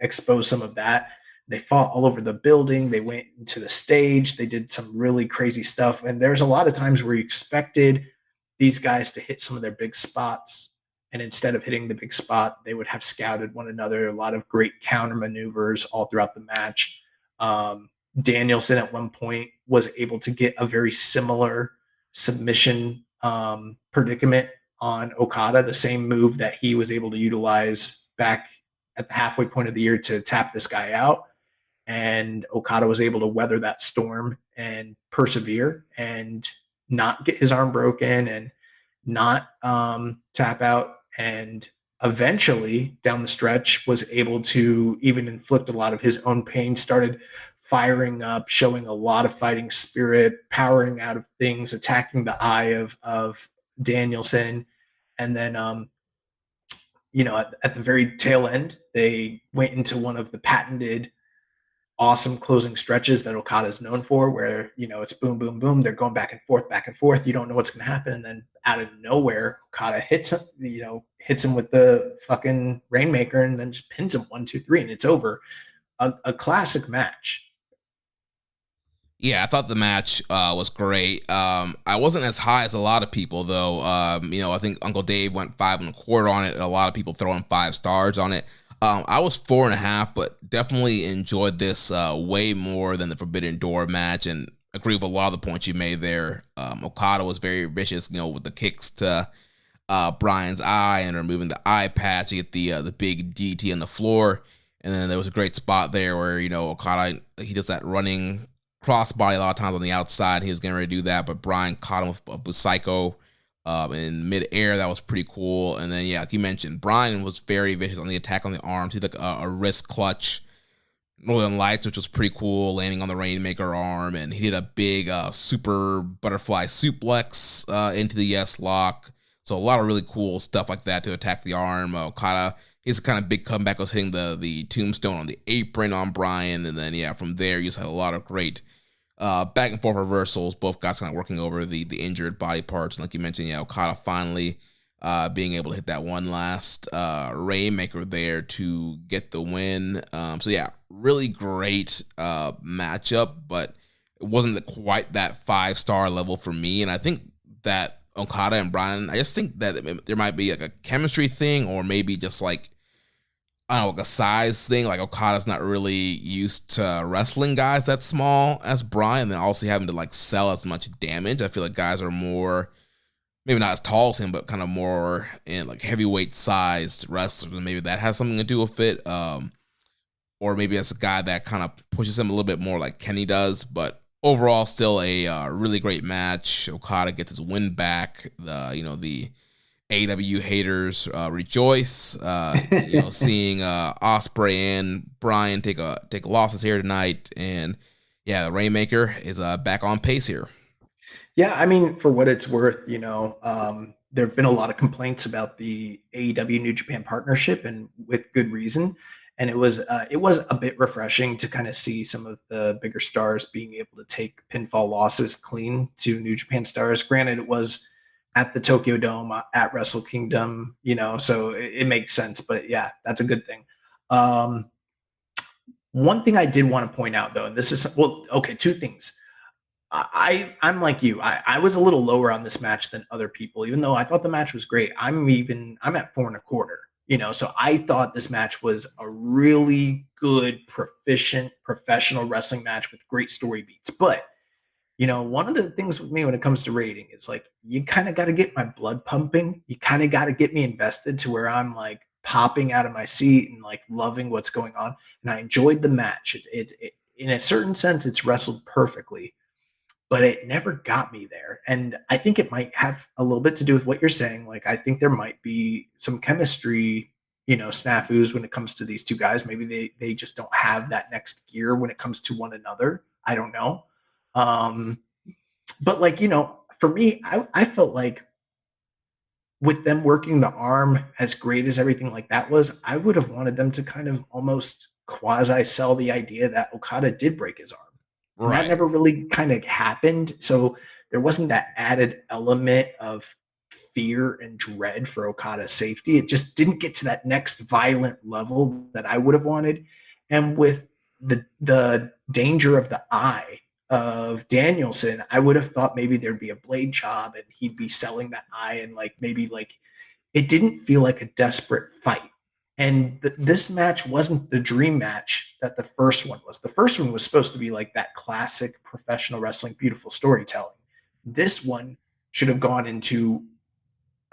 expose some of that. They fought all over the building. They went into the stage. They did some really crazy stuff. And there's a lot of times where you expected these guys to hit some of their big spots. And instead of hitting the big spot, they would have scouted one another. A lot of great counter maneuvers all throughout the match. Danielson at one point was able to get a very similar submission predicament on Okada, the same move that he was able to utilize back at the halfway point of the year to tap this guy out. And Okada was able to weather that storm and persevere and not get his arm broken and not tap out, and eventually down the stretch was able to even inflict a lot of his own pain, started firing up, showing a lot of fighting spirit, powering out of things, attacking the eye of Danielson. And then at the very tail end, they went into one of the patented awesome closing stretches that Okada is known for, where it's boom, boom, boom. They're going back and forth. You don't know what's going to happen, and then out of nowhere, Okada hits him with the fucking Rainmaker, and then just pins him 1, 2, 3, and it's over. A classic match. Yeah, I thought the match was great. I wasn't as high as a lot of people, though. I think Uncle Dave went 5.25 on it, and a lot of people throwing 5 stars on it. I was 4.5, but definitely enjoyed this way more than the Forbidden Door match, and agree with a lot of the points you made there. Okada was very vicious, with the kicks to Bryan's eye and removing the eye patch to get the big DT on the floor. And then there was a great spot there where, Okada, he does that running crossbody a lot of times on the outside. He was getting ready to do that, but Bryan caught him with Psycho in midair. That was pretty cool. And then, like you mentioned, Bryan was very vicious on the attack on the arms. He took a wrist clutch, Northern Lights, which was pretty cool, landing on the Rainmaker arm. And he did a big super butterfly suplex into the yes lock. So a lot of really cool stuff like that to attack the arm. Okada, his kind of big comeback was hitting the tombstone on the apron on Bryan. And then, from there, you just had a lot of great back and forth reversals. Both guys kind of working over the injured body parts. And like you mentioned, Okada finally being able to hit that one last Rainmaker there to get the win. Really great matchup, but it wasn't quite that 5-star level for me. And I think that Okada and Bryan, I just think that there might be like a chemistry thing, or maybe just like, I don't know, like a size thing. Like Okada's not really used to wrestling guys that small as Bryan, and also having to like sell as much damage. I feel like guys are more, maybe not as tall as him, but kind of more in like heavyweight sized wrestlers, and maybe that has something to do with it. Or maybe it's a guy that kind of pushes him a little bit more like Kenny does. But overall, still a really great match. Okada gets his win back. The AEW haters rejoice. Seeing Ospreay and Bryan take losses here tonight, and the Rainmaker is back on pace here. Yeah, I mean, for what it's worth, there have been a lot of complaints about the AEW New Japan partnership, and with good reason. And it was a bit refreshing to kind of see some of the bigger stars being able to take pinfall losses clean to New Japan stars. Granted, it was at the Tokyo Dome at Wrestle Kingdom, so it makes sense. But yeah, that's a good thing. One thing I did want to point out, though, and this is, two things. I'm like you. I was a little lower on this match than other people, even though I thought the match was great. I'm at 4.25. So I thought this match was a really good, proficient, professional wrestling match with great story beats. But, one of the things with me when it comes to rating is like, you kind of got to get my blood pumping. You kind of got to get me invested to where I'm like popping out of my seat and like loving what's going on. And I enjoyed the match. It in a certain sense, it's wrestled perfectly, but it never got me there. And I think it might have a little bit to do with what you're saying. Like, I think there might be some chemistry, snafus when it comes to these two guys. Maybe they just don't have that next gear when it comes to one another. I don't know. But like, for me, I felt like with them working the arm as great as everything like that was, I would have wanted them to kind of almost quasi sell the idea that Okada did break his arm. And that never really kind of happened. So there wasn't that added element of fear and dread for Okada's safety. It just didn't get to that next violent level that I would have wanted. And with the danger of the eye of Danielson, I would have thought maybe there'd be a blade job and he'd be selling that eye, and like maybe like it didn't feel like a desperate fight. And this match wasn't the dream match that the first one was. The first one was supposed to be like that classic professional wrestling, beautiful storytelling. This one should have gone into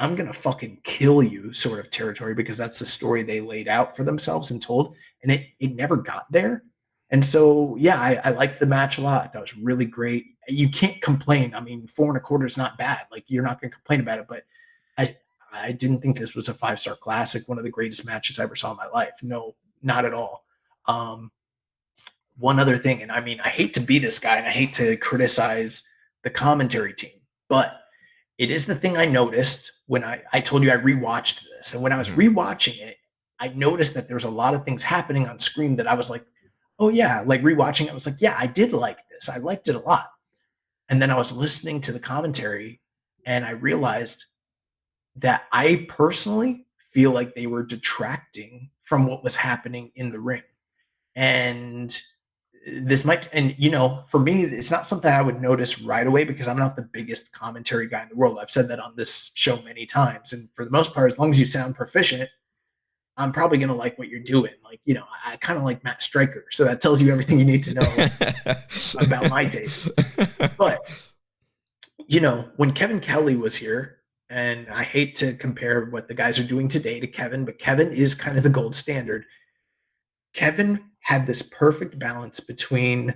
I'm going to fucking kill you sort of territory, because that's the story they laid out for themselves and told. And it never got there. And so, yeah, I liked the match a lot. I thought it was really great. You can't complain. I mean, 4.25 is not bad. Like, you're not going to complain about it. But I didn't think this was a 5-star classic, one of the greatest matches I ever saw in my life. No, not at all. One other thing, and I mean, I hate to be this guy and I hate to criticize the commentary team, but it is the thing I noticed when I told you I rewatched this. And when I was rewatching it, I noticed that there's a lot of things happening on screen that I was like, oh yeah, like rewatching it, I was like, yeah, I did like this. I liked it a lot. And then I was listening to the commentary and I realized that I personally feel like they were detracting from what was happening in the ring. And this might, and for me, it's not something I would notice right away because I'm not the biggest commentary guy in the world. I've said that on this show many times. And for the most part, as long as you sound proficient, I'm probably going to like what you're doing. Like, I kind of like Matt Stryker. So that tells you everything you need to know about my taste. But, when Kevin Kelly was here, and I hate to compare what the guys are doing today to Kevin, but Kevin is kind of the gold standard. Kevin had this perfect balance between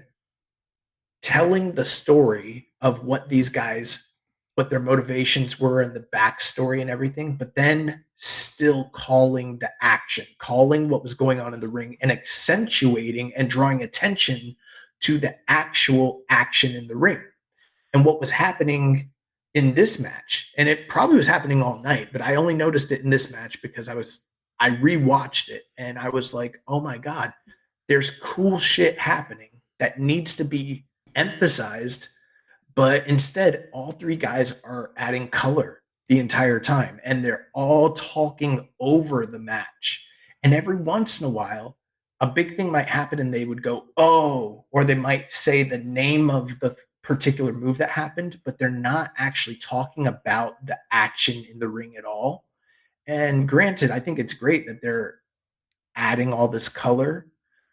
telling the story of what these guys, what their motivations were and the backstory and everything, but then still calling the action, calling what was going on in the ring and accentuating and drawing attention to the actual action in the ring and what was happening in this match. And it probably was happening all night, but I only noticed it in this match because I rewatched it and I was like, oh my God, there's cool shit happening that needs to be emphasized. But instead, all three guys are adding color the entire time and they're all talking over the match. And every once in a while, a big thing might happen and they would go, oh, or they might say the name of the particular move that happened, but they're not actually talking about the action in the ring at all. And granted, I think it's great that they're adding all this color,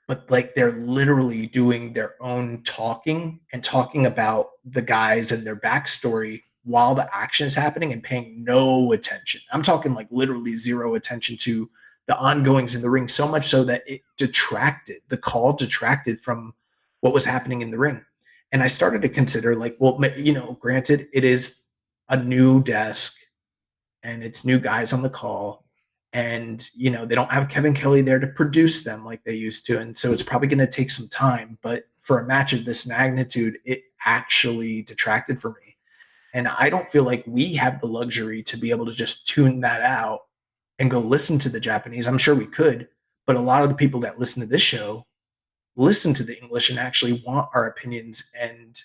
but like they're literally doing their own talking and talking about the guys and their backstory while the action is happening and paying no attention. I'm talking like literally zero attention to the ongoings in the ring, so much so that the call detracted from what was happening in the ring. And I started to consider like, well, granted, it is a new desk and it's new guys on the call. And, they don't have Kevin Kelly there to produce them like they used to. And so it's probably going to take some time. But for a match of this magnitude, it actually detracted for me. And I don't feel like we have the luxury to be able to just tune that out and go listen to the Japanese. I'm sure we could. But a lot of the people that listen to this show listen to the English and actually want our opinions and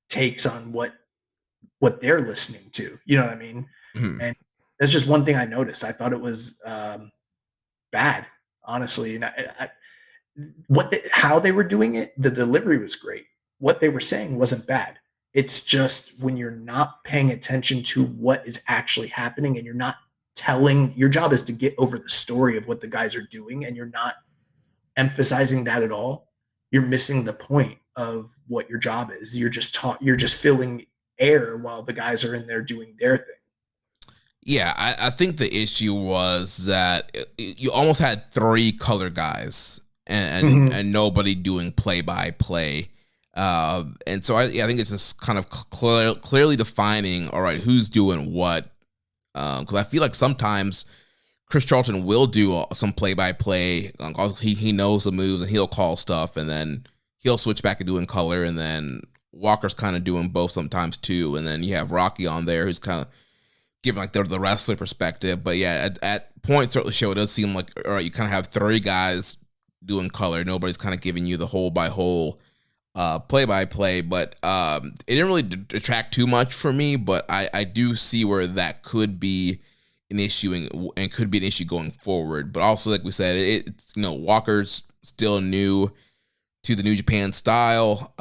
takes on what they're listening to. You know what I mean? Mm-hmm. And that's just one thing I noticed. I thought it was bad, honestly. And how they were doing it, the delivery was great. What they were saying wasn't bad. It's just when you're not paying attention to what is actually happening and you're not your job is to get over the story of what the guys are doing, and you're not emphasizing that at all, you're missing the point of what your job is. You're just filling air while the guys are in there doing their thing. Yeah, I think the issue was that you almost had 3 color guys and nobody doing play-by-play. And so I think it's just kind of clearly defining, all right, who's doing what. Because I feel like sometimes Chris Charlton will do some play-by-play. He knows the moves and he'll call stuff, and then he'll switch back to doing color, and then Walker's kind of doing both sometimes too. And then you have Rocky on there who's kind of giving like the wrestler perspective. But yeah, at points throughout the show, it does seem like, all right, you kind of have 3 guys doing color. Nobody's kind of giving you the whole by whole play-by-play, but it didn't really detract too much for me. But I do see where that could be an issue and could be an issue going forward. But also, like we said, it's Walker's still new to the New Japan style.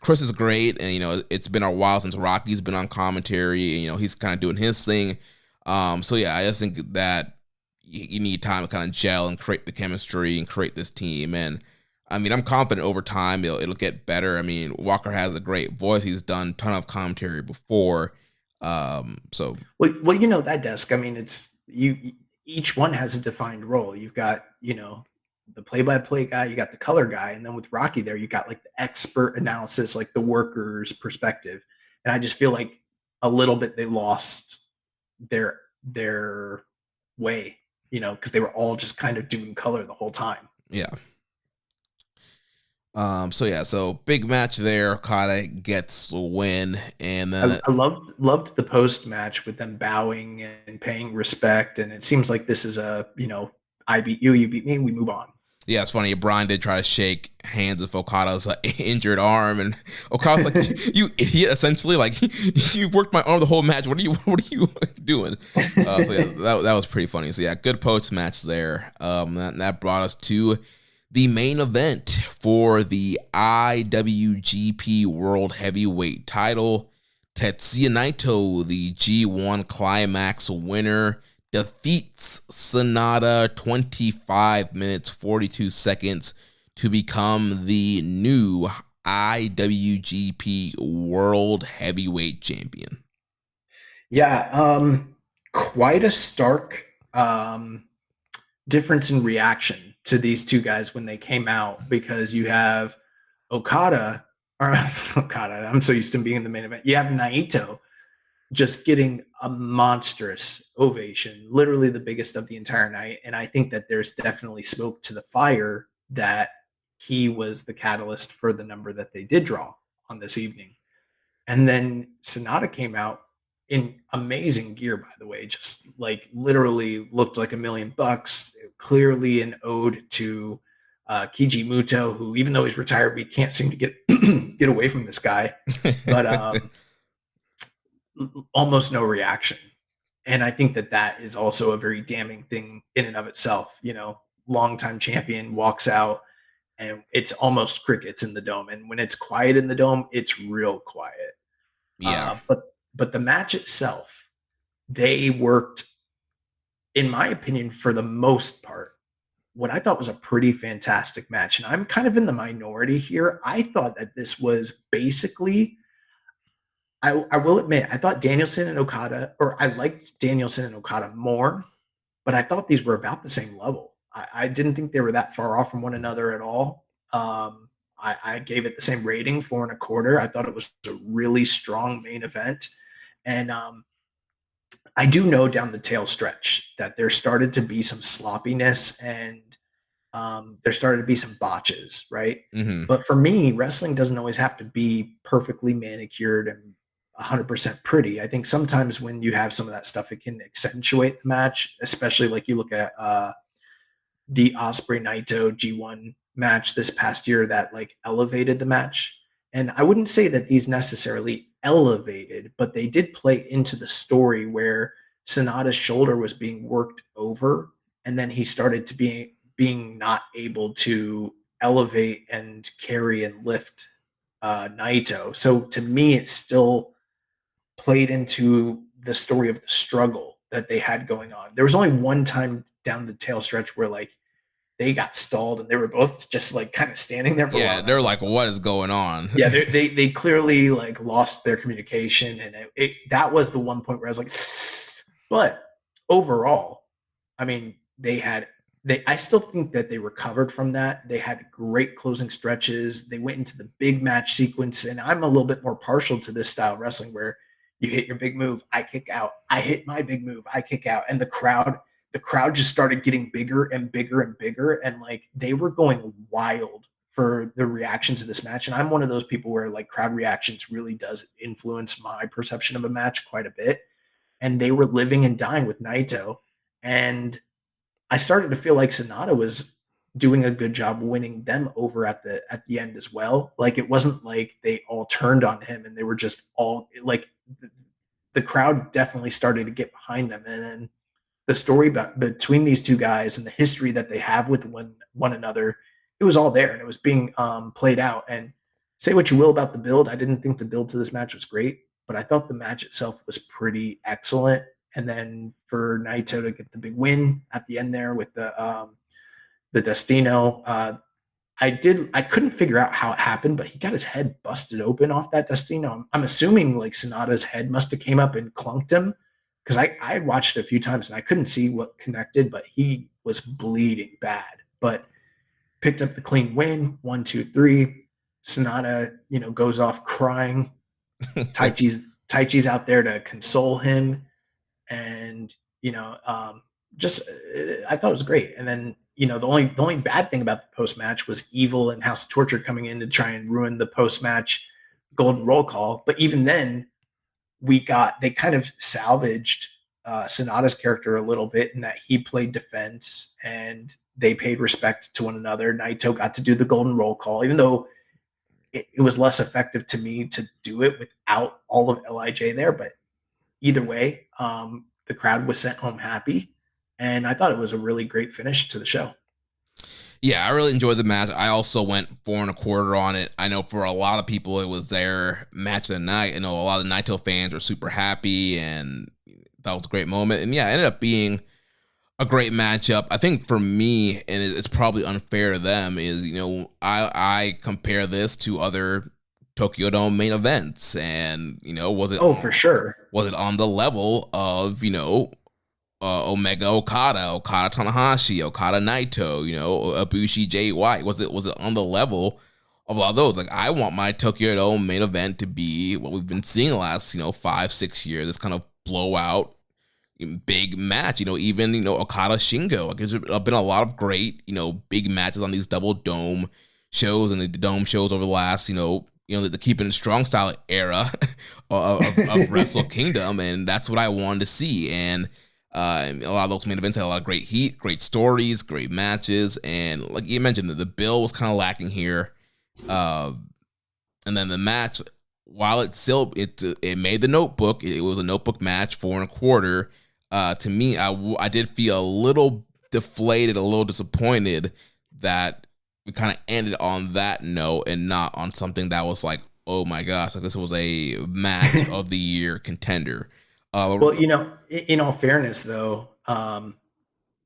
Chris is great, and it's been a while since Rocky's been on commentary, and he's kind of doing his thing. So yeah, I just think that you need time to kind of gel and create the chemistry and create this team. And I mean, I'm confident over time it'll get better. I mean, Walker has a great voice. He's done a ton of commentary before. So well, that desk, I mean, it's each one has a defined role. You've got, the play-by-play guy, you got the color guy, and then with Rocky there, you got like the expert analysis, like the worker's perspective. And I just feel like a little bit they lost their way, because they were all just kind of doing color the whole time. Yeah. So big match there. Okada gets the win, and then I loved the post match with them bowing and paying respect, and it seems like this is I beat you, you beat me, we move on. Yeah, it's funny. Bryan did try to shake hands with Okada's injured arm, and Okada's like, "You idiot!" Essentially, like, you worked my arm the whole match. What are you doing? So yeah, that was pretty funny. So yeah, good post match there. That brought us to the main event for the IWGP World Heavyweight title. Tetsuya Naito, the G1 Climax winner, defeats Sonata 25 minutes 42 seconds to become the new IWGP World Heavyweight Champion. Yeah, quite a stark difference in reaction to these two guys when they came out, because you have Okada, I'm so used to being in the main event. You have Naito just getting a monstrous ovation, literally the biggest of the entire night. And I think that there's definitely smoke to the fire that he was the catalyst for the number that they did draw on this evening. And then Sonata came out in amazing gear, by the way, just like literally looked like $1 million, clearly an ode to Keiji Muto, who, even though he's retired, we can't seem to get away from this guy. But almost no reaction. And I think that is also a very damning thing in and of itself. Longtime champion walks out and it's almost crickets in the dome. And when it's quiet in the dome, it's real quiet. Yeah. But the match itself, they worked, in my opinion, for the most part, what I thought was a pretty fantastic match. And I'm kind of in the minority here. I thought that this was basically, I will admit, I thought Danielson and Okada, or I liked Danielson and Okada more, but I thought these were about the same level. I didn't think they were that far off from one another at all. I gave it the same rating, 4.25. I thought it was a really strong main event. And I do know down the tail stretch that there started to be some sloppiness and there started to be some botches, right? Mm-hmm. But for me, wrestling doesn't always have to be perfectly manicured and 100% pretty. I think sometimes when you have some of that stuff, it can accentuate the match, especially like you look at the Ospreay Naito G1 match this past year that like elevated the match. And I wouldn't say that these necessarily elevated, but they did play into the story where Sonata's shoulder was being worked over, and then he started to being not able to elevate and carry and lift Naito. So to me, it still played into the story of the struggle that they had going on. There was only one time down the tail stretch where like they got stalled and they were both just like kind of standing there for a while. They're like, what is going on? Yeah, they clearly like lost their communication, and that was the one point where I was like, but overall, I mean, I still think that they recovered from that. They had great closing stretches. They went into the big match sequence, and I'm a little bit more partial to this style of wrestling where you hit your big move, I kick out. I hit my big move, I kick out. And the crowd just started getting bigger and bigger and bigger, and like they were going wild for the reaction to this match. And I'm one of those people where like crowd reactions really does influence my perception of a match quite a bit. And they were living and dying with Naito. And I started to feel like Sonata was doing a good job winning them over at the end as well. Like it wasn't like they all turned on him and they were just all like the crowd definitely started to get behind them. And then the story between these two guys and the history that they have with one another, it was all there and it was being played out. And say what you will about the build, I didn't think the build to this match was great, but I thought the match itself was pretty excellent. And then for Naito to get the big win at the end there with the Destino, I couldn't figure out how it happened, but he got his head busted open off that Destino. I'm assuming like Sonata's head must have came up and clunked him, because I watched it a few times and I couldn't see what connected, but he was bleeding bad. But picked up the clean win, 1, 2, 3. Sonata, goes off crying. Taichi's out there to console him. And, I thought it was great. And then, the only bad thing about the post-match was Evil and House of Torture coming in to try and ruin the post-match golden roll call. But even then, they kind of salvaged Sonata's character a little bit in that he played defense and they paid respect to one another. Naito got to do the golden roll call, even though it was less effective to me to do it without all of LIJ there. But either way, the crowd was sent home happy, and I thought it was a really great finish to the show. Yeah, I really enjoyed the match. I also went 4 1/4 on it. I know for a lot of people, it was their match of the night. I know a lot of the Naito fans were super happy, and that was a great moment. And yeah, it ended up being a great matchup. I think for me, and it's probably unfair to them, is, I compare this to other Tokyo Dome main events, and was it? Oh, for sure. Was it on the level of Omega Okada Tanahashi, Okada Naito, Ibushi Jay White? Was it on the level of all those? Like, I want my Tokyo Dome main event to be what we've been seeing the last 5-6 years. This kind of blowout big match. Even Okada Shingo. Like, there's been a lot of great big matches on these double dome shows and the dome shows over the last the Keepin Strong Style era of Wrestle Kingdom, and that's what I wanted to see. And a lot of those main events had a lot of great heat, great stories, great matches, and like you mentioned, the bill was kind of lacking here. And then the match, while it made the notebook, it was a notebook match, 4 1/4. To me, I did feel a little deflated, a little disappointed that we kind of ended on that note and not on something that was like, oh my gosh, like this was a match of the year contender. Well, in all fairness, though,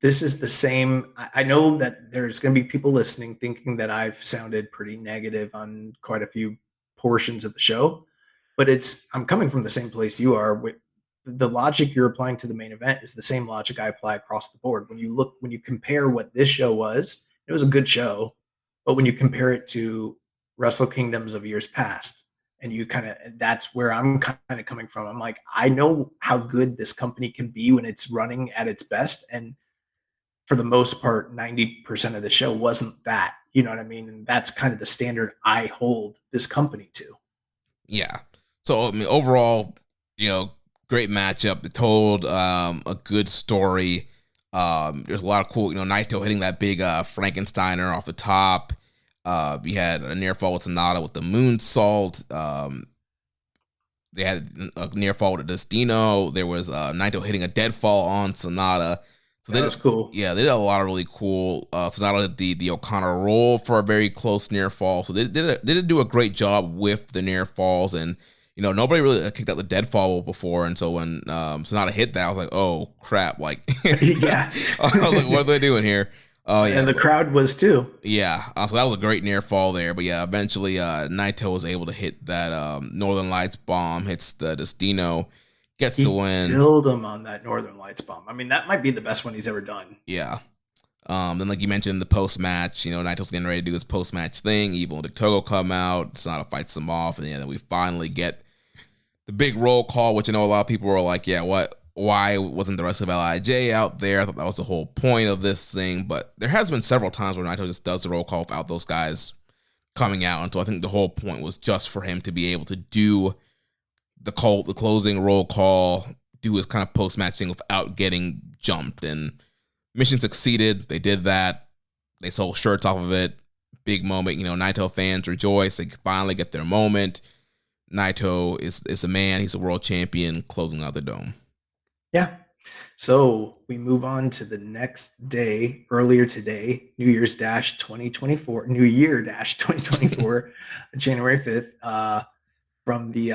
this is the same. I know that there's going to be people listening thinking that I've sounded pretty negative on quite a few portions of the show, but I'm coming from the same place you are. With the logic you're applying to the main event is the same logic I apply across the board. When you compare what this show was, it was a good show, but when you compare it to Wrestle Kingdoms of years past, and that's where I'm kind of coming from. I'm like, I know how good this company can be when it's running at its best. And for the most part, 90% of the show wasn't that, you know what I mean? And that's kind of the standard I hold this company to. Yeah. So, I mean, overall, great matchup. It told a good story. There's a lot of cool, Naito hitting that big Frankensteiner off the top. We had a near fall with Sonata with the moonsault. They had a near fall with Destino. There was Naito hitting a deadfall on Sonata. So that was cool. Yeah, they did a lot of really cool. Sonata did the O'Connor roll for a very close near fall. So they did do a great job with the near falls, and nobody really kicked out the deadfall before. And so when Sonata hit that, I was like, oh, crap. Like, Yeah. I was like, what are they doing here? Oh, yeah. And the crowd was too. Yeah. So that was a great near fall there. But yeah, eventually Naito was able to hit that Northern Lights bomb, hits the Destino, gets the win. Build him on that Northern Lights bomb. I mean, that might be the best one he's ever done. Yeah. Then, like you mentioned, the post-match, Naito's getting ready to do his post-match thing. Evil and Togo come out. Sonata fights them off. And then we finally get the big roll call, which I know a lot of people were like, yeah, what? Why wasn't the rest of LIJ out there? I thought that was the whole point of this thing. But there has been several times where Naito just does the roll call without those guys coming out. And so I think the whole point was just for him to be able to do the closing roll call, do his kind of post-match thing without getting jumped. And mission succeeded. They did that. They sold shirts off of it. Big moment. Naito fans rejoice. They finally get their moment. Naito is a man. He's a world champion closing out the dome. Yeah. So we move on to the next day, earlier today, New Year 2024, January 5th, from the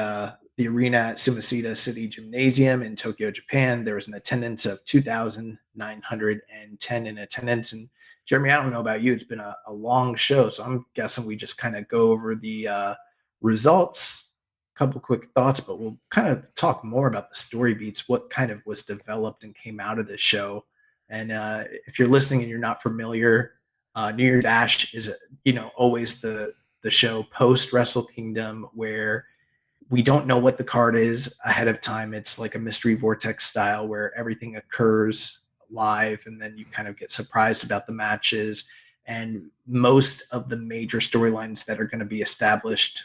arena at Sumisida City Gymnasium in Tokyo, Japan. There was an attendance of 2,910 in attendance. And Jeremy, I don't know about you, it's been a long show, so I'm guessing we just kind of go over the results, couple quick thoughts, but we'll kind of talk more about the story beats, what kind of was developed and came out of this show. And if you're listening and you're not familiar, New Year Dash is always the show post Wrestle Kingdom where we don't know what the card is ahead of time. It's like a mystery vortex style where everything occurs live and then you kind of get surprised about the matches. And most of the major storylines that are going to be established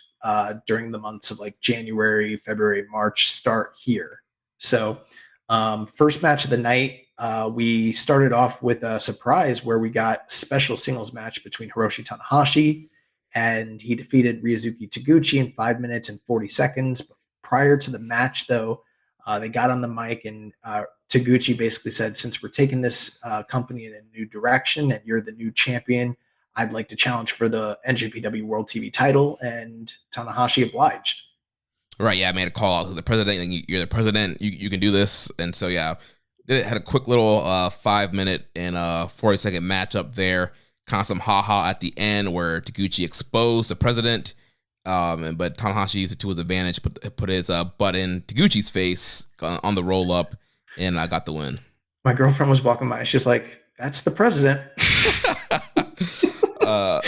during the months of like January, February, March start here. So first match of the night, we started off with a surprise where we got special singles match between Hiroshi Tanahashi, and he defeated Ryosuke Taguchi in 5 minutes and 40 seconds. Prior to the match, though, they got on the mic and Taguchi basically said, since we're taking this company in a new direction and you're the new champion, I'd like to challenge for the NJPW World TV title, and Tanahashi obliged. Right, yeah, I made a call out to the president, and you're the president, you can do this. And so, yeah, it had a quick little 5 minute and 40-second matchup there. Kind of some ha-ha at the end where Taguchi exposed the president, but Tanahashi used it to his advantage, put his butt in Taguchi's face on the roll-up, and I got the win. My girlfriend was walking by, she's like, that's the president.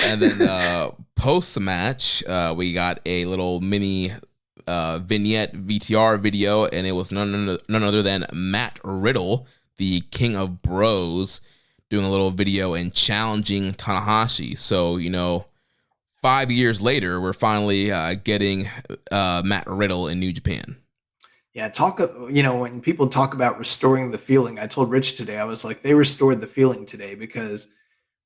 And then post-match, we got a little mini vignette VTR video, and it was none other than Matt Riddle, the King of Bros, doing a little video and challenging Tanahashi. So, 5 years later, we're finally getting Matt Riddle in New Japan. Yeah, when people talk about restoring the feeling, I told Rich today, I was like, they restored the feeling today because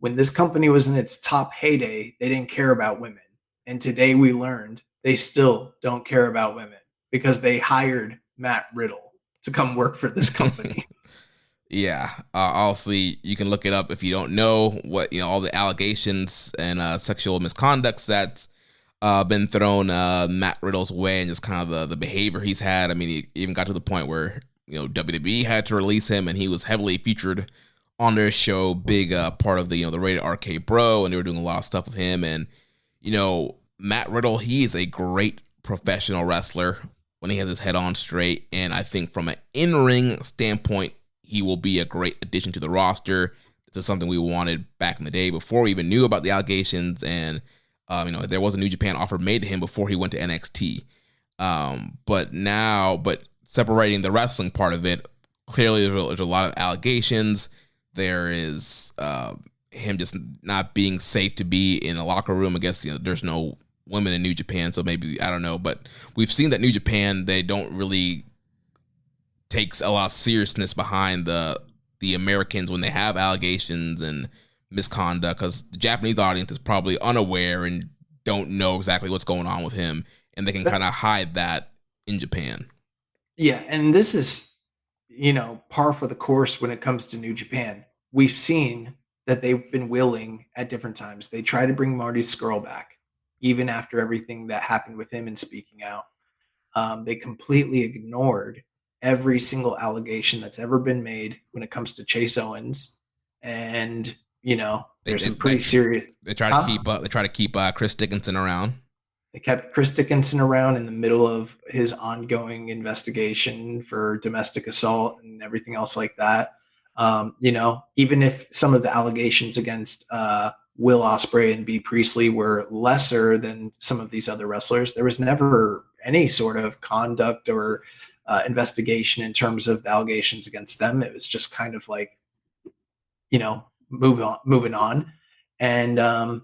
when this company was in its top heyday, they didn't care about women. And today we learned they still don't care about women because they hired Matt Riddle to come work for this company. Yeah, obviously you can look it up if you don't know what, all the allegations and sexual misconducts that's been thrown Matt Riddle's way, and just kind of the behavior he's had. I mean, he even got to the point where, WWE had to release him, and he was heavily featured on their show, big part of the, the Rated RK Bro, and they were doing a lot of stuff with him. And, Matt Riddle, he is a great professional wrestler when he has his head on straight. And I think from an in-ring standpoint, he will be a great addition to the roster. This is something we wanted back in the day before we even knew about the allegations. And, there was a New Japan offer made to him before he went to NXT. But separating the wrestling part of it, clearly there's a lot of allegations. There is him just not being safe to be in a locker room. I guess, there's no women in New Japan, so maybe, I don't know. But we've seen that New Japan, they don't really take a lot of seriousness behind the Americans when they have allegations and misconduct, because the Japanese audience is probably unaware and don't know exactly what's going on with him, and they can kind of hide that in Japan. Yeah, and this is, par for the course when it comes to New Japan. We've seen that they've been willing at different times. They try to bring Marty Scurll back, even after everything that happened with him and speaking out. They completely ignored every single allegation that's ever been made when it comes to Chase Owens. And, there's some pretty serious. They try to keep Chris Dickinson around. They kept Chris Dickinson around in the middle of his ongoing investigation for domestic assault and everything else like that. Even if some of the allegations against Will Ospreay and B. Priestley were lesser than some of these other wrestlers, there was never any sort of conduct or investigation in terms of the allegations against them. It was just kind of like, moving on. And, and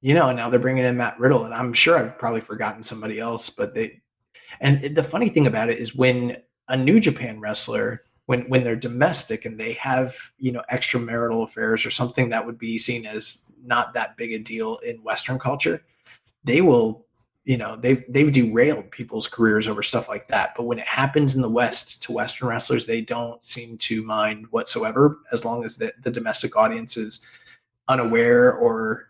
now they're bringing in Matt Riddle, and I'm sure I've probably forgotten somebody else, and the funny thing about it is when a New Japan wrestler, when they're domestic and they have, extramarital affairs or something that would be seen as not that big a deal in Western culture, they will, they've derailed people's careers over stuff like that. But when it happens in the West to Western wrestlers, they don't seem to mind whatsoever, as long as the domestic audience is unaware or,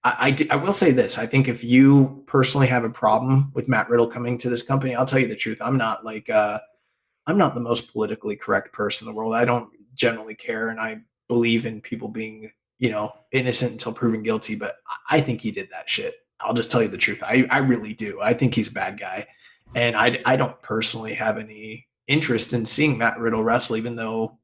I will say this. I think if you personally have a problem with Matt Riddle coming to this company, I'll tell you the truth. I'm not the most politically correct person in the world. I don't generally care. And I believe in people being, innocent until proven guilty, but I think he did that shit. I'll just tell you the truth. I really do. I think he's a bad guy. And I don't personally have any interest in seeing Matt Riddle wrestle, even though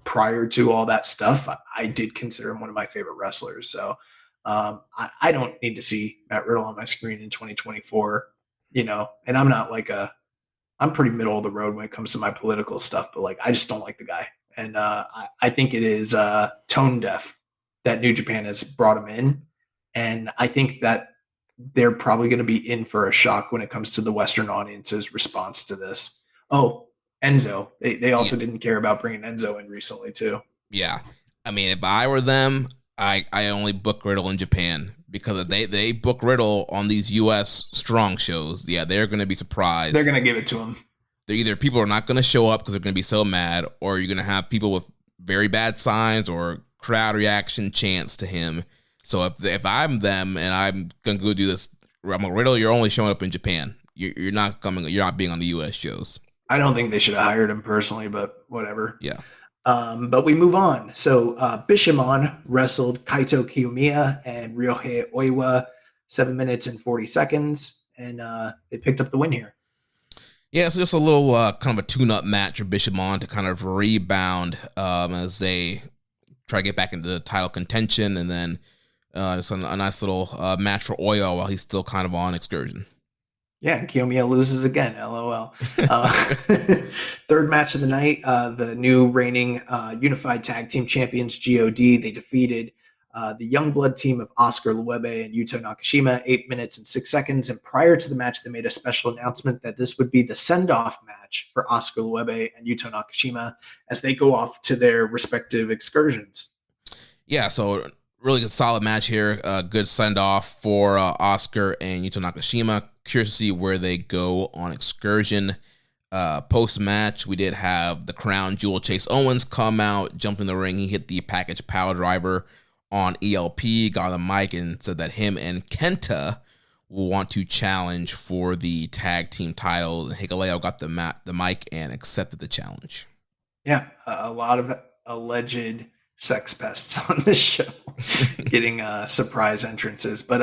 prior to all that stuff, I did consider him one of my favorite wrestlers. So I don't need to see Matt Riddle on my screen in 2024, and I'm not I'm pretty middle of the road when it comes to my political stuff, but I just don't like the guy. And I think it is tone deaf that New Japan has brought him in. And I think that they're probably going to be in for a shock when it comes to the Western audience's response to this. Oh, Enzo. They also didn't care about bringing Enzo in recently too. Yeah. I mean, if I were them, I only book Riddle in Japan, because if they book Riddle on these U.S. strong shows, yeah, they're going to be surprised. They're going to give it to him. They're either people are not going to show up because they're going to be so mad, or you're going to have people with very bad signs or crowd reaction chants to him. So if I'm them and I'm going to go do this, I'm like, Riddle, you're only showing up in Japan. You're not coming. You're not being on the U.S. shows. I don't think they should have hired him personally, but whatever. Yeah. But we move on. So Bishamon wrestled Kaito Kiyomiya and Ryohei Oiwa 7 minutes and 40 seconds, and they picked up the win here. Yeah, it's just a little kind of a tune-up match for Bishamon to kind of rebound as they try to get back into the title contention, and then just a nice little match for Oiwa while he's still kind of on excursion. Yeah, Kiyomiya loses again, LOL. Third match of the night, the new reigning Unified Tag Team Champions, GOD. They defeated the Youngblood team of Oscar Luebe and Yuto Nakashima, 8 minutes and 6 seconds. And prior to the match, they made a special announcement that this would be the send-off match for Oscar Luebe and Yuto Nakashima as they go off to their respective excursions. Yeah, so really good solid match here. Good send-off for Oscar and Yuto Nakashima. Curious to see where they go on excursion. Post-match, we did have the crown jewel Chase Owens come out, jump in the ring. He hit the package power driver on ELP, got on the mic, and said that him and Kenta will want to challenge for the tag team title. And Hikuleo got the mic and accepted the challenge. Yeah, a lot of alleged sex pests on this show getting surprise entrances. But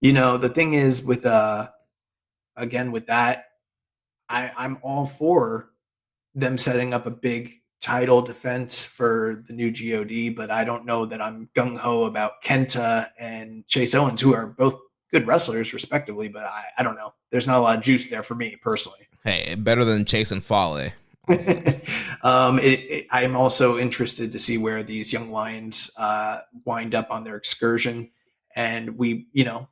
the thing is with again with that, I'm all for them setting up a big title defense for the new GOD, but I don't know that I'm gung-ho about Kenta and Chase Owens, who are both good wrestlers respectively, but I don't know. There's not a lot of juice there for me personally. Hey, better than Chase and Fale. I'm also interested to see where these young lions wind up on their excursion. And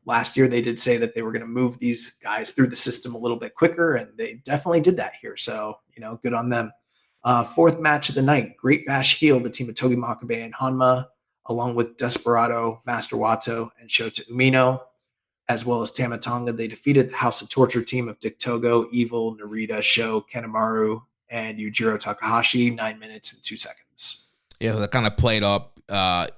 last year they did say that they were going to move these guys through the system a little bit quicker, and they definitely did that here. So, good on them. Fourth match of the night, Great Bash heel, the team of Togi Makabe and Hanma, along with Desperado, Master Wato, and Shota Umino, as well as Tama Tonga. They defeated the House of Torture team of Dick Togo, Evil, Narita, Sho, Kanemaru, and Yujiro Takahashi, 9 minutes and 2 seconds. Yeah, that kind of played up,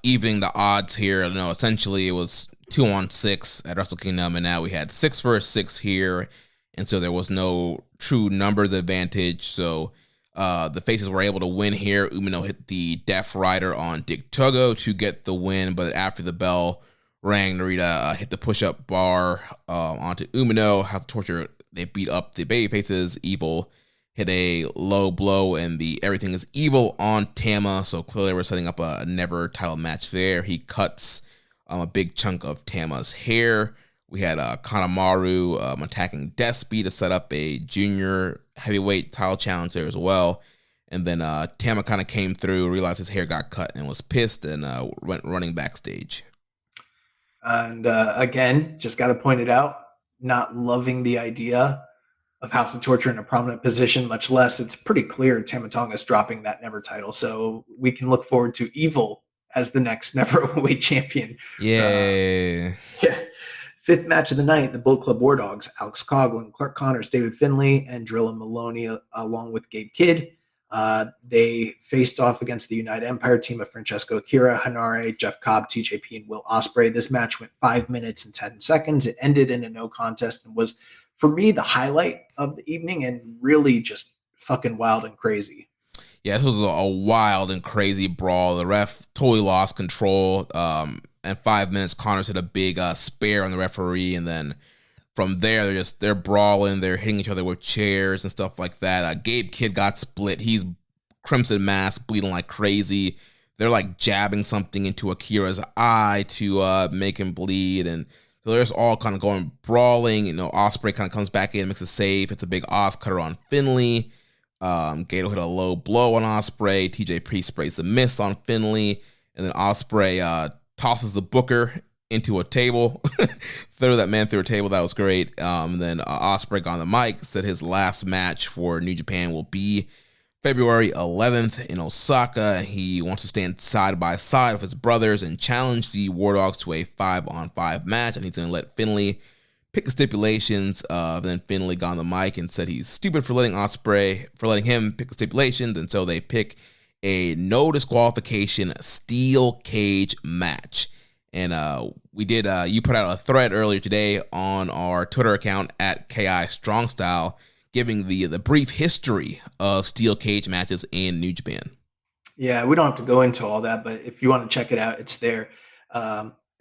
evening the odds here. Essentially it was 2-on-6 at Wrestle Kingdom, and now we had 6 versus 6 here and so there was no true numbers advantage. So the faces were able to win here. Umino hit the Death Rider on Dick Togo to get the win, but after the bell rang, Narita hit the push-up bar onto Umino. House of Torture, they beat up the baby faces. Evil hit a low blow and the Everything is Evil on Tama. So clearly we're setting up a never title match there. He cuts a big chunk of Tama's hair. We had Kanemaru attacking Despy to set up a junior heavyweight title challenge there as well. And then Tama kind of came through, realized his hair got cut and was pissed and went running backstage. And again, just got to point it out, not loving the idea of House of Torture in a prominent position, much less it's pretty clear Tama Tonga's dropping that never title. So we can look forward to Evil as the next never weight champion. Yeah. Yeah. Fifth match of the night, the Bullet Club War Dogs, Alex Coughlin, Clark Connors, David Finlay, and Drilla Maloney, along with Gabe Kidd. They faced off against the United Empire team of Francesco Akira, Hanare, Jeff Cobb, TJP, and Will Ospreay. This match went 5 minutes and 10 seconds. It ended in a no contest and was, for me, the highlight of the evening and really just fucking wild and crazy. Yeah, this was a wild and crazy brawl. The ref totally lost control. In 5 minutes, Connors hit a big spare on the referee, and then from there, they're brawling, they're hitting each other with chairs and stuff like that. Gabe Kidd got split. He's crimson mask, bleeding like crazy. They're like jabbing something into Akira's eye to make him bleed, and so they're just all kind of going brawling. You know, Ospreay kind of comes back in, makes a save. It's a big Os cutter on Finlay. Gato hit a low blow on Ospreay. TJP sprays the mist on Finlay, and then Ospreay tosses the Booker into a table. Threw that man through a table. That was great. Then Ospreay got on the mic, said his last match for New Japan will be February 11th in Osaka. He wants to stand side by side with his brothers and challenge the War Dogs to a 5-on-5 match. And he's going to let Finlay pick the stipulations. Then Finlay got on the mic and said he's stupid for letting him pick the stipulations. And so they pick a no disqualification steel cage match. And we did, you put out a thread earlier today on our Twitter account at KI Strong Style, giving the brief history of steel cage matches in New Japan. Yeah, we don't have to go into all that, but if you want to check it out, it's there.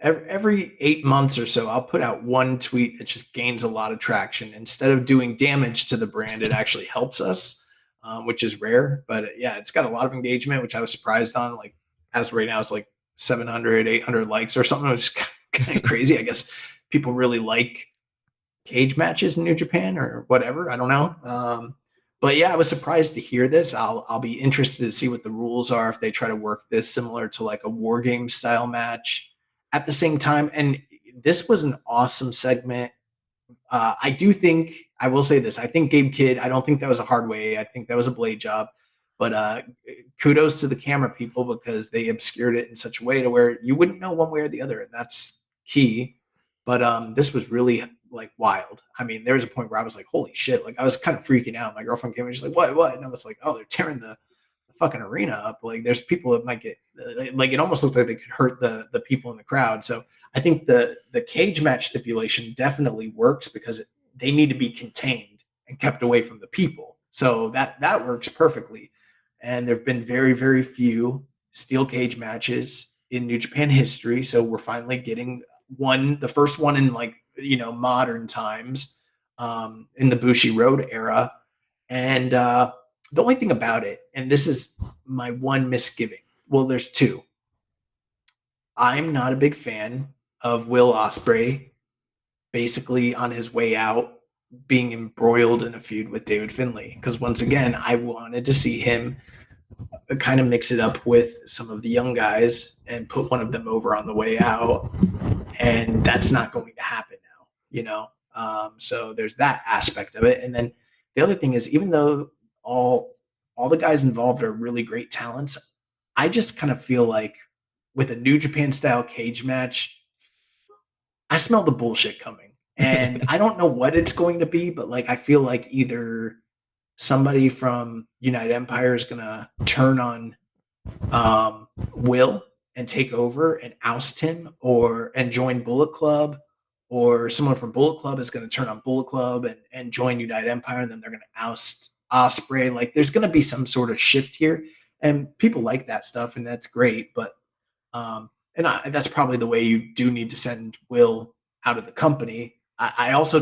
Every 8 months or so, I'll put out one tweet that just gains a lot of traction. Instead of doing damage to the brand, it actually helps us, which is rare. But yeah, it's got a lot of engagement, which I was surprised on. Like, as of right now, it's like 700, 800 likes or something. It was just kind of crazy. I guess people really like cage matches in New Japan or whatever. I don't know. But yeah, I was surprised to hear this. I'll be interested to see what the rules are if they try to work this similar to like a war game style match at the same time. And this was an awesome segment. I do think, I will say this, I think Gabe Kidd, I don't think that was a hard way. I think that was a blade job. But kudos to the camera people because they obscured it in such a way to where you wouldn't know one way or the other. And that's key. But this was really like wild. I mean, there was a point where I was like, holy shit. Like I was kind of freaking out. My girlfriend came in, she's like, what? And I was like, oh, they're tearing the fucking arena up. Like there's people that might get, like it almost looked like they could hurt the people in the crowd. So I think the cage match stipulation definitely works because they need to be contained and kept away from the people. So that works perfectly. And there've been very, very few steel cage matches in New Japan history. So we're finally getting the first one in like, modern times, in the Bushi Road era. And the only thing about it, and this is my one misgiving. Well, there's two. I'm not a big fan of Will Ospreay basically on his way out being embroiled in a feud with David Finlay. Because once again, I wanted to see him kind of mix it up with some of the young guys and put one of them over on the way out. And that's not going to happen now, so there's that aspect of it. And then the other thing is, even though all the guys involved are really great talents, I just kind of feel like with a New Japan style cage match, I smell the bullshit coming. And I don't know what it's going to be, but like I feel like either somebody from United Empire is going to turn on Will and take over and oust him and join Bullet Club, or someone from Bullet Club is going to turn on Bullet Club and join United Empire, and then they're going to oust Ospreay. Like, there's going to be some sort of shift here, and people like that stuff, and that's great. But that's probably the way you do need to send Will out of the company. I also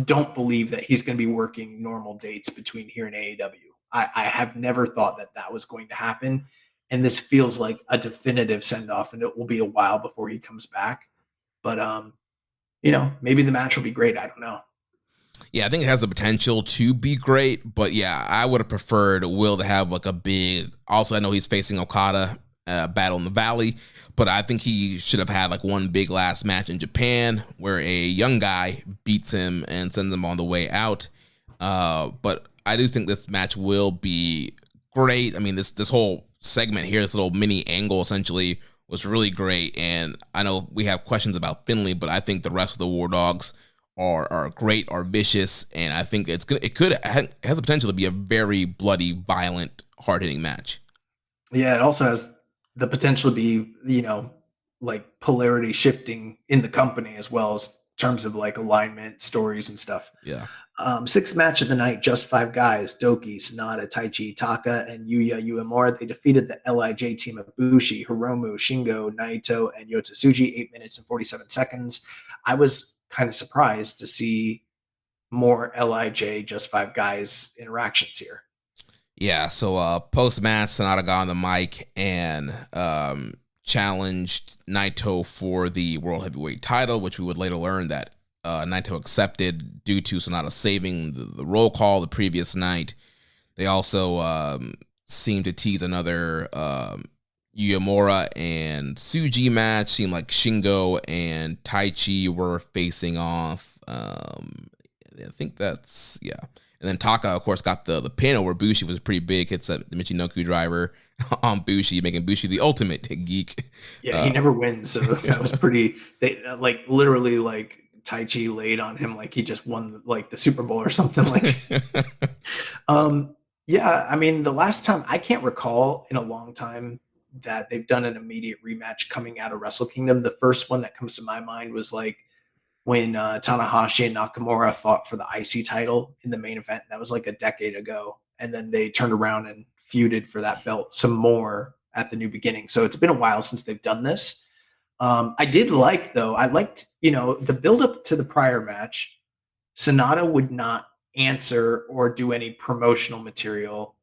don't believe that he's going to be working normal dates between here and AEW. I have never thought that was going to happen, and this feels like a definitive send off, and it will be a while before he comes back. But maybe the match will be great. I don't know. Yeah, I think it has the potential to be great, but yeah, I would have preferred Will to have like a big. Also, I know he's facing Okada, Battle in the Valley, but I think he should have had like one big last match in Japan where a young guy beats him and sends him on the way out. But I do think this match will be great. I mean, this whole segment here, this little mini angle essentially was really great, and I know we have questions about Finlay, but I think the rest of the War Dogs are great, are vicious, and I think it has the potential to be a very bloody, violent, hard-hitting match. Yeah, it also has the potential to be, like polarity shifting in the company as well as terms of like alignment, stories, and stuff. Yeah. Sixth match of the night, just 5 guys: Doki, Sonata, Taichi, Taka, and Yuya Uemura. They defeated the LIJ team of Bushi, Hiromu, Shingo, Naito, and Yota Tsuji, 8 minutes and 47 seconds. I was kind of surprised to see more LIJ, just 5 guys interactions here. Yeah, so post-match, Sonata got on the mic and challenged Naito for the World Heavyweight title, which we would later learn that Naito accepted due to Sonata saving the roll call the previous night. They also seemed to tease another Uemura and Tsuji match. Seemed like Shingo and Taichi were facing off. I think that's, yeah. And then Taka, of course, got the pin over Bushi, was pretty big. Hits a Michinoku driver on Bushi, making Bushi the ultimate geek. Yeah, he never wins, so that was pretty. They literally Taichi laid on him like he just won like the Super Bowl or something like. Yeah, I mean, the last time, I can't recall in a long time that they've done an immediate rematch coming out of Wrestle Kingdom. The first one that comes to my mind was like when Tanahashi and Nakamura fought for the IC title in the main event. That was like a decade ago. And then they turned around and feuded for that belt some more at the New Beginning. So it's been a while since they've done this. I liked the build up to the prior match. Sonata would not answer or do any promotional material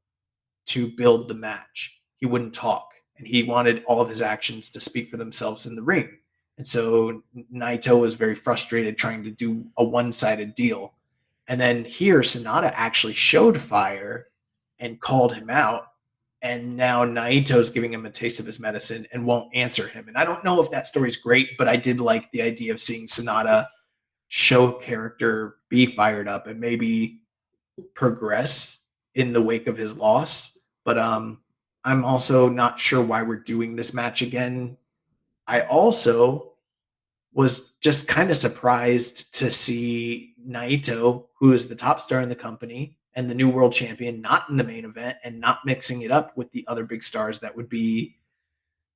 to build the match. He wouldn't talk, and he wanted all of his actions to speak for themselves in the ring. And so Naito was very frustrated trying to do a one-sided deal. And then here, Sonata actually showed fire and called him out. And now Naito's giving him a taste of his medicine and won't answer him. And I don't know if that story's great, but I did like the idea of seeing Sonata show character, be fired up, and maybe progress in the wake of his loss. But I'm also not sure why we're doing this match again. I also was just kind of surprised to see Naito, who is the top star in the company and the new world champion, not in the main event and not mixing it up with the other big stars that would be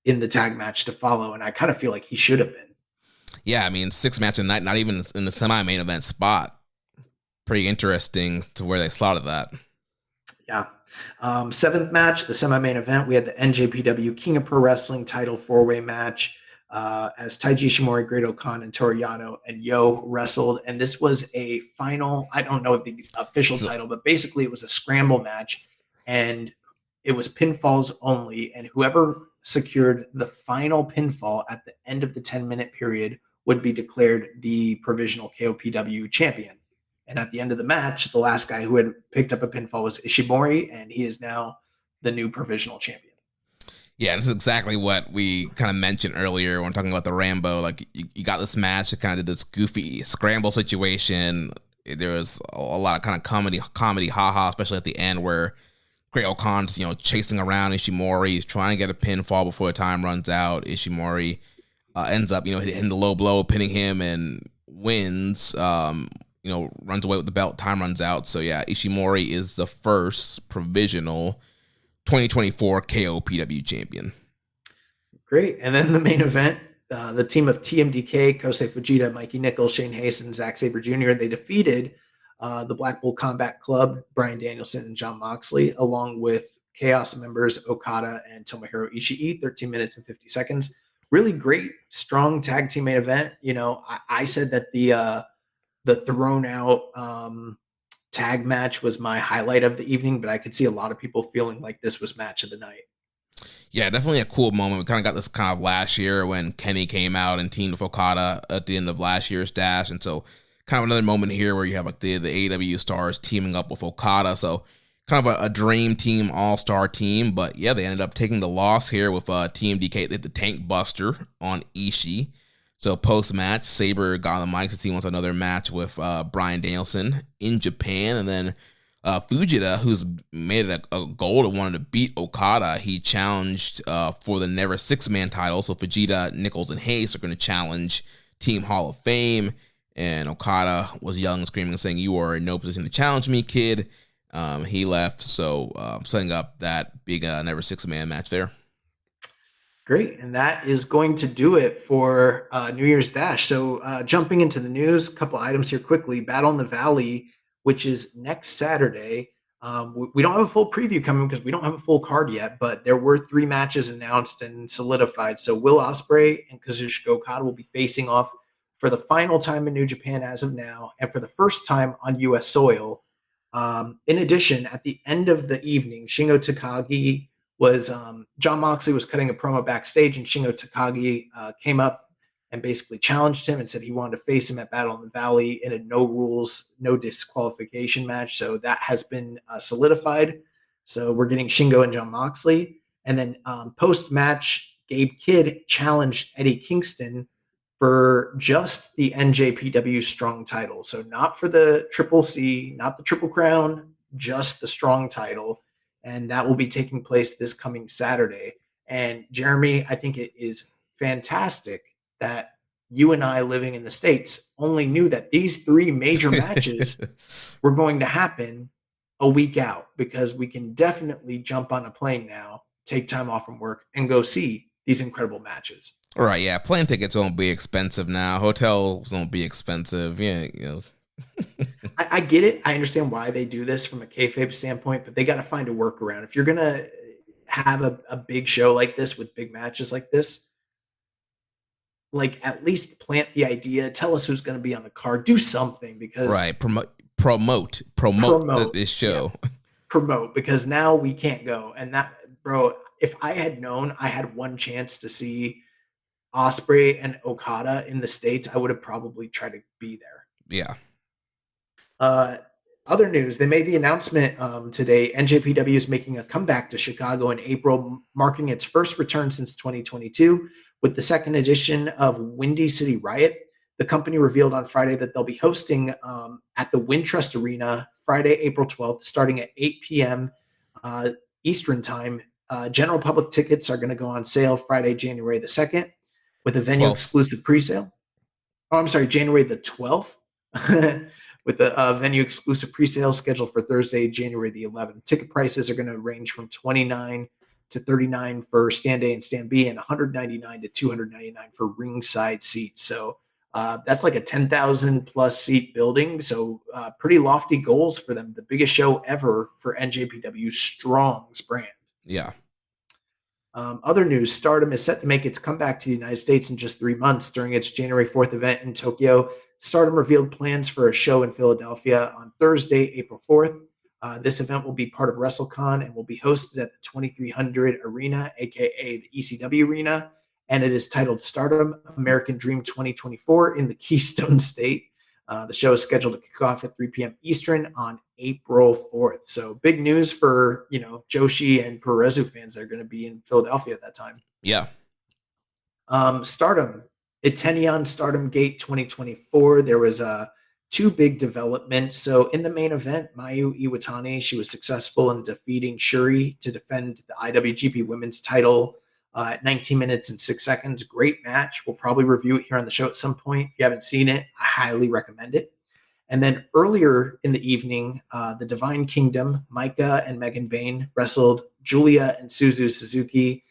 in the tag match to follow. And I kind of feel like he should have been. Yeah, I mean, 6 match a night, not even in the semi-main event spot. Pretty interesting to where they slotted that. Yeah. 7th match, the semi-main event, we had the NJPW King of Pro Wrestling title 4-way match as Taiji Ishimori, Great-O-Khan, and Toru Yano and Yo wrestled. And this was a final, I don't know the official title, but basically it was a scramble match. And it was pinfalls only. And whoever secured the final pinfall at the end of the 10-minute period would be declared the provisional KOPW champion. And at the end of the match, the last guy who had picked up a pinfall was Ishimori, and he is now the new provisional champion. Yeah, this is exactly what we kind of mentioned earlier when talking about the Rambo. Like, you got this match that kind of did this goofy scramble situation. There was a lot of kind of comedy, haha, especially at the end where Great-O-Khan's, chasing around Ishimori. He's trying to get a pinfall before the time runs out. Ishimori ends up, hitting the low blow, pinning him, and wins. Runs away with the belt. Time runs out. So yeah, Ishimori is the first provisional 2024 KOPW champion. Great. And then the main event, the team of TMDK, Kosei Fujita, Mikey Nicholls, Shane Hayes, and Zack Sabre Jr. They defeated the Blackpool Combat Club, Bryan Danielson and Jon Moxley, along with Chaos members Okada and Tomohiro Ishii, 13 minutes and 50 seconds. Really great, strong tag team main event. I said that the thrown out tag match was my highlight of the evening, but I could see a lot of people feeling like this was match of the night. Yeah, definitely a cool moment. We kind of got this kind of last year when Kenny came out and teamed with Okada at the end of last year's Dash. And so kind of another moment here where you have like the AEW stars teaming up with Okada. So kind of a dream team, all-star team. But yeah, they ended up taking the loss here with TMDK. They did the Tank Buster on Ishii. So post-match, Sabre got on the mic since he wants another match with Bryan Danielson in Japan. And then Fujita, who's made it a goal to wanted to beat Okada, he challenged for the Never Six-Man title. So Fujita, Nicholls, and Hayes are going to challenge Team Hall of Fame. And Okada was yelling, screaming, saying, "You are in no position to challenge me, kid." He left, so setting up that big Never Six-Man match there. Great, and that is going to do it for New Year's Dash. So jumping into the news, a couple items here quickly. Battle in the Valley, which is next Saturday. We don't have a full preview coming because we don't have a full card yet, but there were 3 matches announced and solidified. So Will Ospreay and Kazuchika Okada will be facing off for the final time in New Japan as of now, and for the first time on U.S. soil. In addition, at the end of the evening, Shingo Takagi was Jon Moxley was cutting a promo backstage, and Shingo Takagi came up and basically challenged him and said he wanted to face him at Battle in the Valley in a no rules, no disqualification match. So that has been solidified. So we're getting Shingo and Jon Moxley. And then post-match, Gabe Kidd challenged Eddie Kingston for just the NJPW Strong title. So not for the Triple C, not the Triple Crown, just the Strong title. And that will be taking place this coming Saturday. And Jeremy, I think it is fantastic that you and I, living in the States, only knew that these 3 major matches were going to happen a week out, because we can definitely jump on a plane now, take time off from work, and go see these incredible matches. All right, yeah, plane tickets won't be expensive now. Hotels won't be expensive. Yeah, I get it. I understand why they do this from a kayfabe standpoint, but they got to find a workaround. If you're going to have a big show like this with big matches like this, like at least plant the idea, tell us who's going to be on the card, do something, because right, promote this show. Yeah. Promote, because now we can't go. And that, bro, if I had known I had one chance to see Ospreay and Okada in the States, I would have probably tried to be there. Yeah. Other news, they made the announcement today. NJPW is making a comeback to Chicago in April, marking its first return since 2022 with the second edition of Windy City Riot. The company revealed on Friday that they'll be hosting at the Wintrust Arena Friday, April 12th, starting at 8 p.m. Eastern Time. General public tickets are going to go on sale Friday, January the 2nd, with a venue exclusive pre-sale. Oh, I'm sorry, January the 12th. With a venue exclusive presale scheduled for Thursday, January the 11th. Ticket prices are going to range from $29 to $39 for stand A and stand B, and $199 to $299 for ringside seats. So that's like a 10,000 plus seat building. So pretty lofty goals for them. The biggest show ever for NJPW Strong's brand. Yeah. Other news, Stardom is set to make its comeback to the United States in just 3 months. During its January 4th event in Tokyo, Stardom revealed plans for a show in Philadelphia on Thursday, April 4th. This event will be part of WrestleCon and will be hosted at the 2300 Arena, a.k.a. the ECW Arena, and it is titled Stardom American Dream 2024 in the Keystone State. The show is scheduled to kick off at 3 p.m. Eastern on April 4th. So big news for, Joshi and Puroresu fans that are going to be in Philadelphia at that time. Yeah. Stardom, Itenion Stardom Gate 2024. There was 2 big developments. So in the main event, Mayu Iwatani, she was successful in defeating Shuri to defend the IWGP Women's title at 19 minutes and 6 seconds. Great match. We'll probably review it here on the show at some point. If you haven't seen it, I highly recommend it. And then earlier in the evening, the Divine Kingdom, Micah and Megan Vane wrestled Julia and Suzu Suzuki.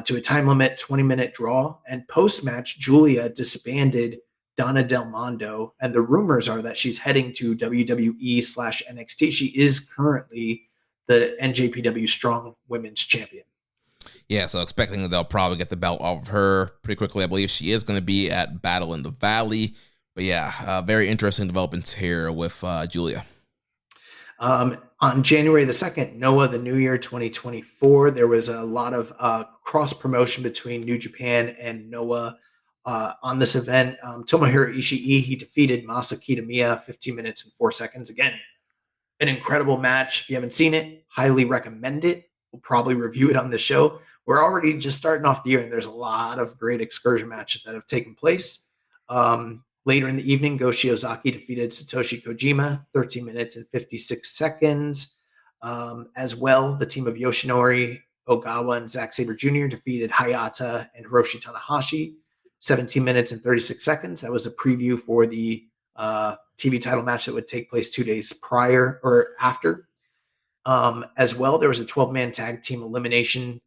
to a time limit 20-minute draw. And post-match, Julia disbanded Donna Del Mondo, and the rumors are that she's heading to WWE/NXT. She is currently the NJPW Strong Women's Champion. Yeah, so expecting that they'll probably get the belt off of her pretty quickly. I believe she is going to be at Battle in the Valley. But yeah, very interesting developments here with Julia. On January the 2nd, Noah, the New Year 2024, there was a lot of cross-promotion between New Japan and Noah on this event. Tomohiro Ishii, he defeated Masa Kitamiya 15 minutes and 4 seconds. Again, an incredible match. If you haven't seen it, highly recommend it. We'll probably review it on the show. We're already just starting off the year, and there's a lot of great excursion matches that have taken place. Later in the evening, Go Shiozaki defeated Satoshi Kojima, 13 minutes and 56 seconds. As well, the team of Yoshinori Ogawa and Zack Sabre Jr. defeated Hayata and Hiroshi Tanahashi, 17 minutes and 36 seconds. That was a preview for the TV title match that would take place 2 days prior or after. As well, there was a 12-man tag team elimination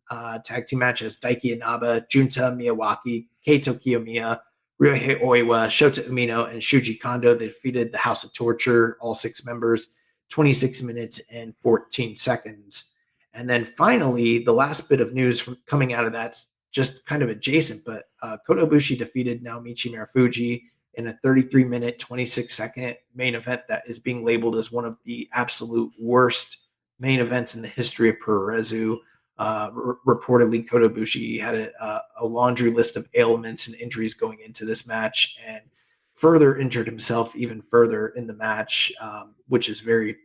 tag team match as Daiki Inaba, Junta Miyawaki, Keito Kiyomiya, Ryohei Oiwa, Shota Umino, and Shuji Kondo. They defeated the House of Torture, all 6 members, 26 minutes and 14 seconds. And then finally, the last bit of news from coming out of that's just kind of adjacent, but Kota Ibushi defeated Naomichi Marufuji in a 33-minute, 26-second main event that is being labeled as one of the absolute worst main events in the history of Puroresu. Reportedly, Kota Ibushi had a laundry list of ailments and injuries going into this match, and further injured himself even further in the match, which is very,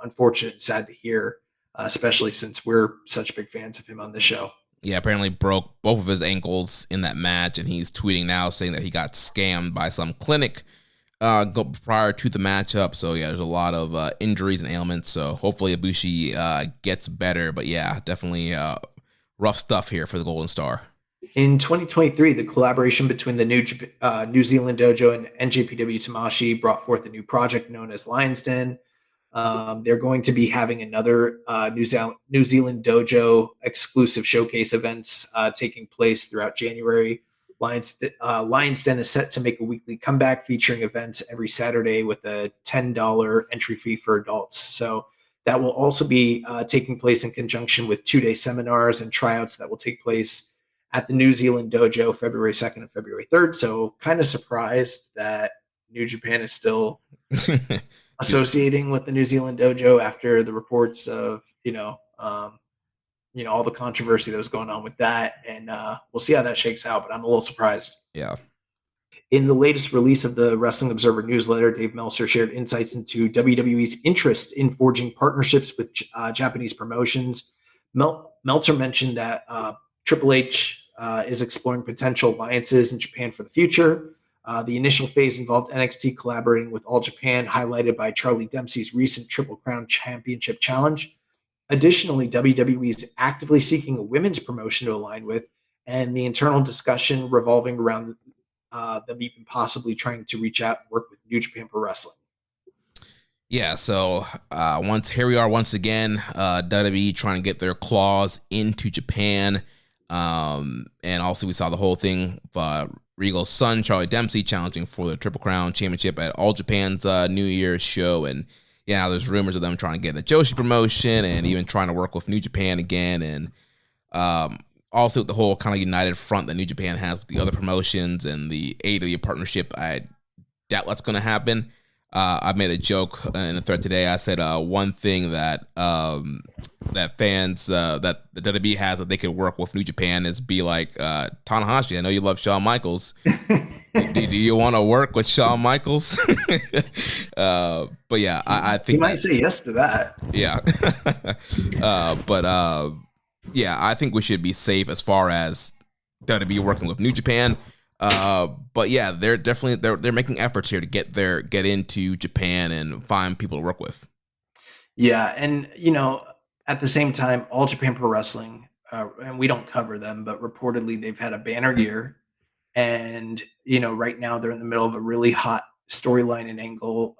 unfortunate and sad to hear, especially since we're such big fans of him on this show. Yeah, apparently broke both of his ankles in that match, and he's tweeting now saying that he got scammed by some clinic prior to the matchup. So yeah, there's a lot of injuries and ailments. So hopefully Ibushi gets better. But yeah, definitely rough stuff here for the Golden Star. In 2023, the collaboration between the New Zealand Dojo and NJPW Tamashii brought forth a new project known as Lion's Den. They're going to be having another New Zealand Dojo exclusive showcase events taking place throughout January. Lion's Den is set to make a weekly comeback featuring events every Saturday with a $10 entry fee for adults. So that will also be taking place in conjunction with 2-day seminars and tryouts that will take place at the New Zealand Dojo February 2nd and February 3rd. So kind of surprised that New Japan is still associating with the New Zealand Dojo after the reports of, all the controversy that was going on with that. And we'll see how that shakes out, but I'm a little surprised. Yeah. In the latest release of the Wrestling Observer newsletter, Dave Meltzer shared insights into WWE's interest in forging partnerships with Japanese promotions. Meltzer mentioned that Triple H is exploring potential alliances in Japan for the future. The initial phase involved NXT collaborating with All Japan, highlighted by Charlie Dempsey's recent Triple Crown Championship challenge. Additionally, WWE is actively seeking a women's promotion to align with, and the internal discussion revolving around them even possibly trying to reach out and work with New Japan Pro Wrestling. Yeah, so here we are once again, WWE trying to get their claws into Japan. And also we saw the whole thing Regal's son, Charlie Dempsey, challenging for the Triple Crown Championship at All Japan's New Year's show. And yeah, there's rumors of them trying to get a Joshi promotion and even trying to work with New Japan again. And also the whole kind of united front that New Japan has with the other promotions and the AEW partnership. I doubt that's going to happen. I made a joke in a thread today. I said one thing that fans that the WWE has that they could work with New Japan is be like Tanahashi. I know you love Shawn Michaels. do you want to work with Shawn Michaels? But yeah, I think he might say yes to that. Yeah, yeah, I think we should be safe as far as WWE working with New Japan. But yeah, they're definitely they're making efforts here to get into Japan and find people to work with. Yeah, and at the same time, All Japan Pro Wrestling, and we don't cover them, but reportedly they've had a banner year, and right now they're in the middle of a really hot storyline and angle,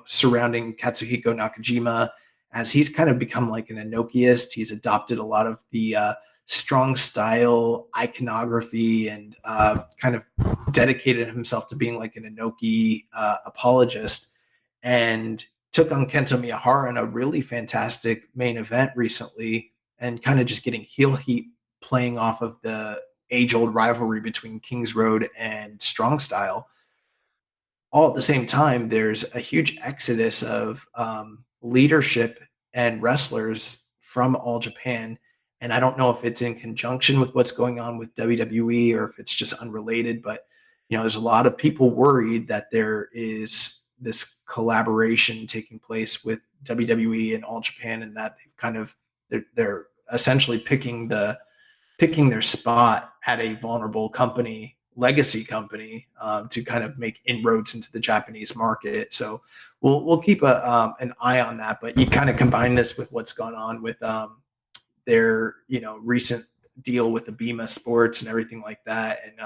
surrounding Katsuhiko Nakajima, as he's kind of become like an Enochiist. He's adopted a lot of the strong style iconography and kind of dedicated himself to being like an Inoki apologist, and took on Kento Miyahara in a really fantastic main event recently, and kind of just getting heel heat playing off of the age-old rivalry between Kings Road and Strong Style. All at the same time, there's a huge exodus of leadership and wrestlers from All Japan. And I don't know if it's in conjunction with what's going on with WWE or if it's just unrelated, but there's a lot of people worried that there is this collaboration taking place with WWE and All Japan, and that they've kind of they're essentially picking their spot at a vulnerable company, legacy company, to kind of make inroads into the Japanese market. So we'll keep an eye on that. But you kind of combine this with what's gone on with their recent deal with the Bima Sports and everything like that, and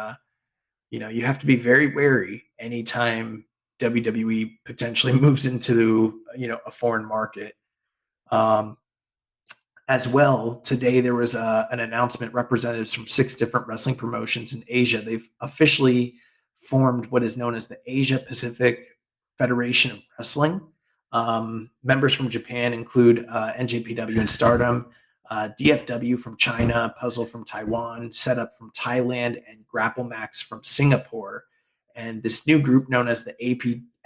you have to be very wary anytime WWE potentially moves into a foreign market. As well, today there was an announcement. Representatives from 6 different wrestling promotions in Asia, they've officially formed what is known as the Asia Pacific Federation of Wrestling. Members from Japan include NJPW and Stardom, DFW from China, Puzzle from Taiwan, Setup from Thailand, and Grapple Max from Singapore. And this new group, known as the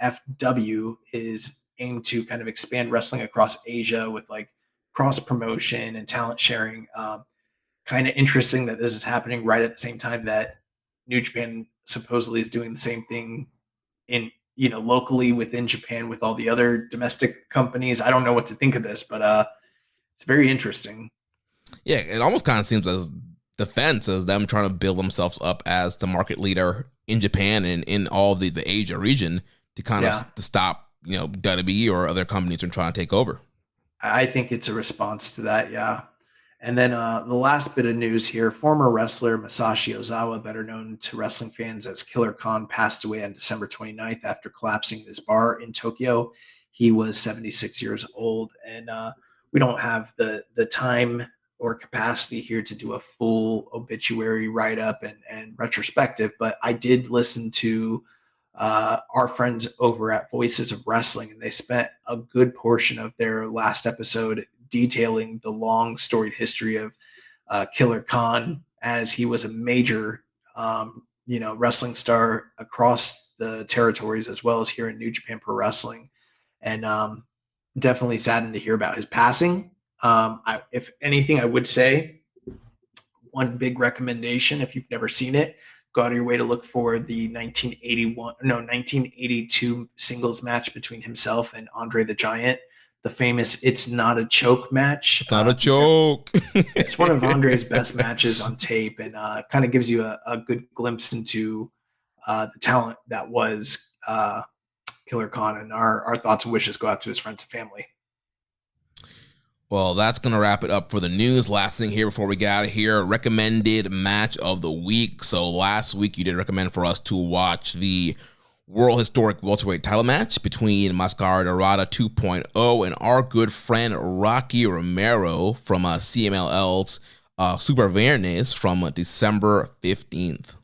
APFW, is aimed to kind of expand wrestling across Asia with like cross promotion and talent sharing. Kind of interesting that this is happening right at the same time that New Japan supposedly is doing the same thing in locally within Japan with all the other domestic companies. I don't know what to think of this, but it's very interesting. Yeah, it almost kind of seems as defense as them trying to build themselves up as the market leader in Japan and in all the Asia region to kind of to stop WWE or other companies from trying to take over. I think it's a response to that, yeah. And then the last bit of news here, former wrestler Masashi Ozawa, better known to wrestling fans as Killer Khan, passed away on December 29th after collapsing in his bar in Tokyo. He was 76 years old, and we don't have the time or capacity here to do a full obituary write-up and retrospective, but I did listen to our friends over at Voices of Wrestling, and they spent a good portion of their last episode detailing the long storied history of Killer Khan, as he was a major wrestling star across the territories as well as here in New Japan Pro Wrestling, and definitely saddened to hear about his passing. If anything, I would say one big recommendation, if you've never seen it, go out of your way to look for the 1982 singles match between himself and Andre the Giant, the famous "It's Not a Choke" match. It's not a choke. It's one of Andre's best matches on tape, and kind of gives you a good glimpse into the talent that was Killer Khan. And our thoughts and wishes go out to his friends and family. Well, that's going to wrap it up for the news. Last thing here before we get out of here, recommended match of the week. So last week you did recommend for us to watch the World Historic Welterweight title match between Mascara Dorada 2.0 and our good friend Rocky Romero from CMLL's Super Viernes from December 15th.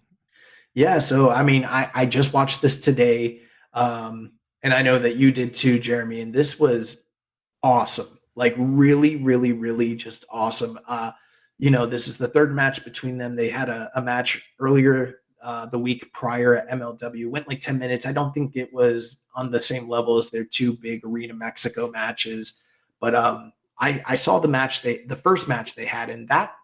Yeah, so I mean, I just watched this today, and I know that you did too, Jeremy, and this was awesome. Like really, really, really just awesome. This is the third match between them. They had a match earlier the week prior at MLW, went like 10 minutes. I don't think it was on the same level as their 2 big Arena Mexico matches, but I saw the first match they had, and that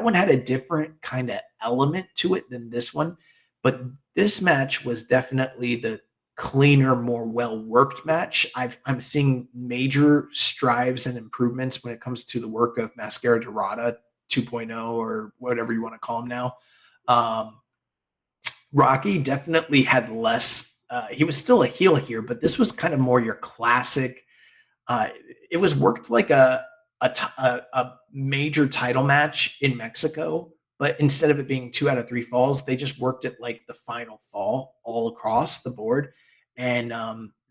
one had a different kind of element to it than this one. But this match was definitely the cleaner, more well-worked match. I'm seeing major strides and improvements when it comes to the work of Mascara Dorada 2.0 or whatever you want to call him now. Rocky definitely had less. He was still a heel here, but this was kind of more your classic. It was worked like a major title match in Mexico, but instead of it being 2 out of 3 falls, they just worked it like the final fall all across the board, and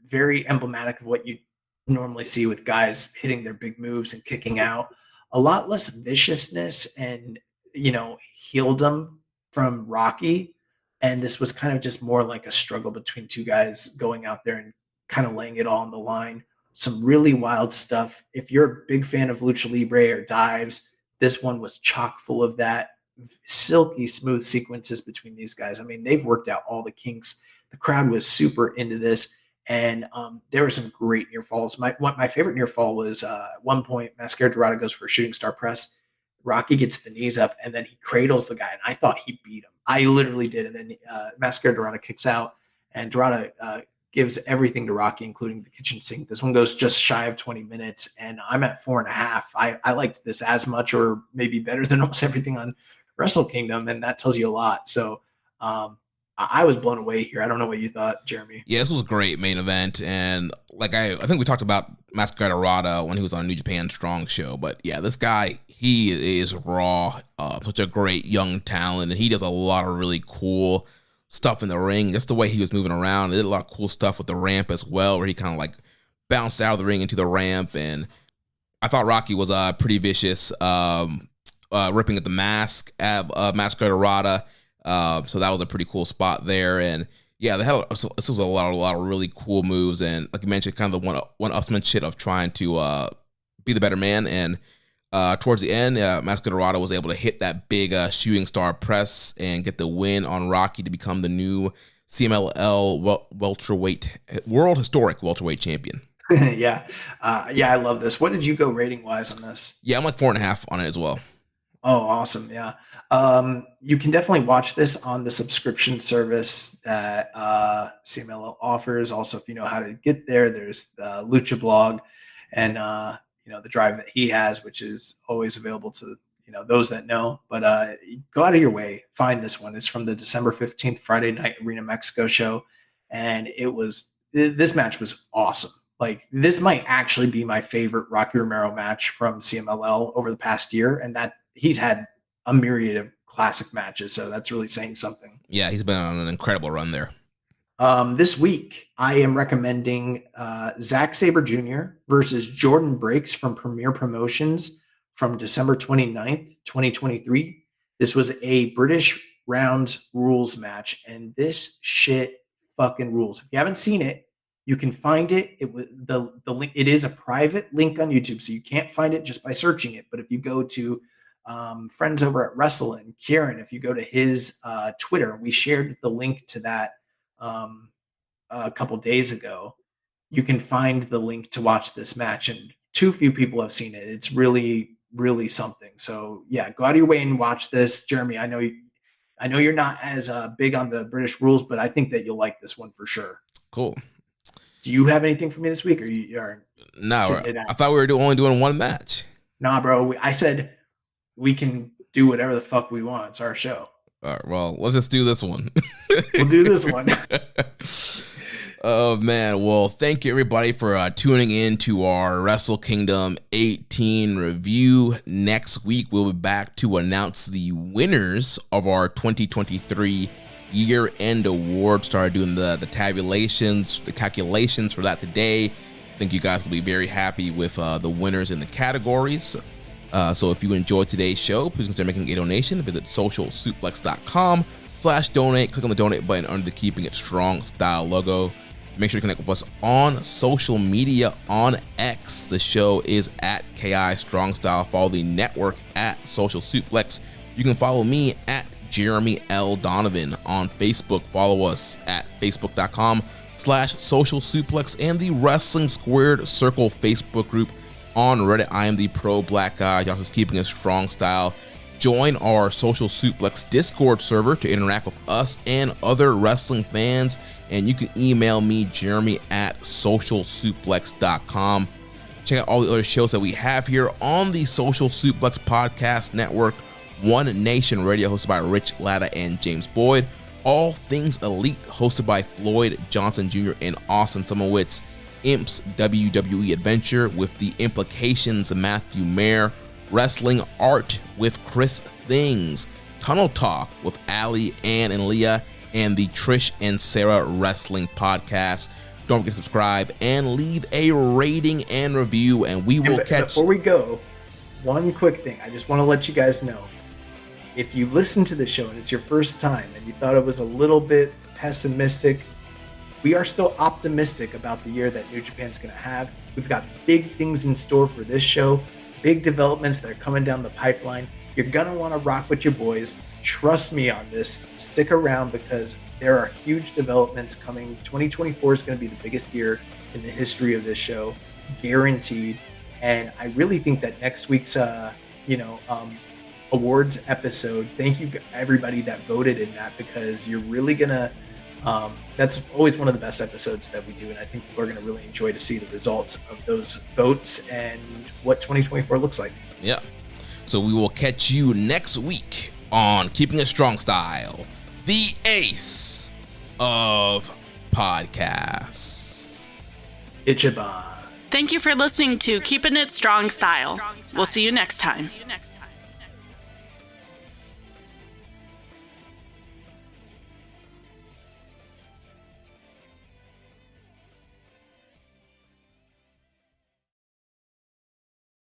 very emblematic of what you normally see with guys hitting their big moves and kicking out. a lot less viciousness and, heeldom from Rocky. And this was kind of just more like a struggle between two guys going out there and kind of laying it all on the line. Some really wild stuff. If you're a big fan of Lucha Libre or dives, this one was chock full of that. Silky smooth sequences between these guys. I mean, they've worked out all the kinks. The crowd was super into this. And there were some great near falls. My favorite near fall was at one point, Mascara Dorada goes for a shooting star press. Rocky gets the knees up, and then he cradles the guy. And I thought he beat him. I literally did. And then Mascara Dorada kicks out, and Dorada gives everything to Rocky, including the kitchen sink. This one goes just shy of 20 minutes, and I'm at 4.5. I liked this as much or maybe better than almost everything on Wrestle Kingdom, and that tells you a lot. So I was blown away here. I don't know what you thought, Jeremy. Yeah, this was a great main event, and like I think we talked about Mascara Dorada when he was on New Japan Strong Show, but yeah, this guy, he is raw, such a great young talent, and he does a lot of really cool stuff in the ring. Just the way he was moving around, he did a lot of cool stuff with the ramp as well, where he kind of like bounced out of the ring into the ramp, and I thought Rocky was pretty vicious, ripping at the mask at Mascara Dorada. So that was a pretty cool spot there, and yeah, this was a lot of really cool moves, and like you mentioned, kind of the one-upsmanship of trying to be the better man. And towards the end, Mascara Dorada was able to hit that big shooting star press and get the win on Rocky to become the new CMLL world historic welterweight champion. Yeah, I love this. What did you go rating wise on this? Yeah, I'm like 4.5 on it as well. Oh, awesome. Yeah. You can definitely watch this on the subscription service that CMLL offers. Also, if you know how to get there, there's the Lucha blog and, the drive that he has, which is always available to, those that know. But go out of your way, find this one. It's from the December 15th Friday Night Arena Mexico show. And this match was awesome. Like, this might actually be my favorite Rocky Romero match from CMLL over the past year. And that he's had a myriad of classic matches, so that's really saying something. Yeah, he's been on an incredible run there. This week, I am recommending Zack Sabre Jr. versus Jordan Breaks from Premier Promotions from December 29th, 2023. This was a British rounds rules match, and this shit fucking rules. If you haven't seen it, you can find it. It was the link. It is a private link on YouTube, so you can't find it just by searching it. But if you go to friends over at Wrestle and Kieran, if you go to his Twitter, we shared the link to that a couple days ago. You can find the link to watch this match, and too few people have seen it. It's really, really something. So yeah, go out of your way and watch this. Jeremy, I know you're not as big on the British rules, but I think that you'll like this one for sure. Cool. Do you have anything for me this week, or you are? No, I thought we were only doing one match. Nah, bro. I said we can do whatever the fuck we want. It's our show. All right, well, let's just do this one. We'll do this one. Oh, man. Well, thank you, everybody, for tuning in to our Wrestle Kingdom 18 review. Next week, we'll be back to announce the winners of our 2023 year-end award. Started doing the tabulations, the calculations for that today. I think you guys will be very happy with the winners in the categories. So if you enjoyed today's show, please consider making a donation. Visit socialsuplex.com/donate. Click on the donate button under the Keeping It Strong Style logo. Make sure to connect with us on social media on X. The show is at KI Strong Style. Follow the network at Social Suplex. You can follow me at Jeremy L. Donovan on Facebook. Follow us at facebook.com/Social Suplex and the Wrestling Squared Circle Facebook group. On Reddit, I am the Pro Black Guy. Y'all just keeping a strong style. Join our Social Suplex Discord server to interact with us and other wrestling fans. And you can email me, Jeremy, at socialsuplex.com. Check out all the other shows that we have here on the Social Suplex Podcast Network. One Nation Radio, hosted by Rich Latta and James Boyd. All Things Elite, hosted by Floyd Johnson Jr. and Austin Sumowitz. Imp's WWE Adventure with the Implications of Matthew Mayer. Wrestling Art with Chris Things. Tunnel Talk with Ali, Ann, and Leah. And the Trish and Sarah Wrestling Podcast. Don't forget to subscribe and leave a rating and review. And we will catch... Before we go, one quick thing. I just want to let you guys know. If you listen to the show and it's your first time and you thought it was a little bit pessimistic, we are still optimistic about the year that New Japan's going to have. We've got big things in store for this show, big developments that are coming down the pipeline. You're going to want to rock with your boys. Trust me on this. Stick around because there are huge developments coming. 2024 is going to be the biggest year in the history of this show, guaranteed. And I really think that next week's, awards episode, thank you everybody that voted in that, because you're really going to, that's always one of the best episodes that we do. And I think people are going to really enjoy to see the results of those votes and what 2024 looks like. Yeah. So we will catch you next week on Keeping It Strong Style, the ace of podcasts. Ichiban. Thank you for listening to Keepin' It Strong Style. We'll see you next time.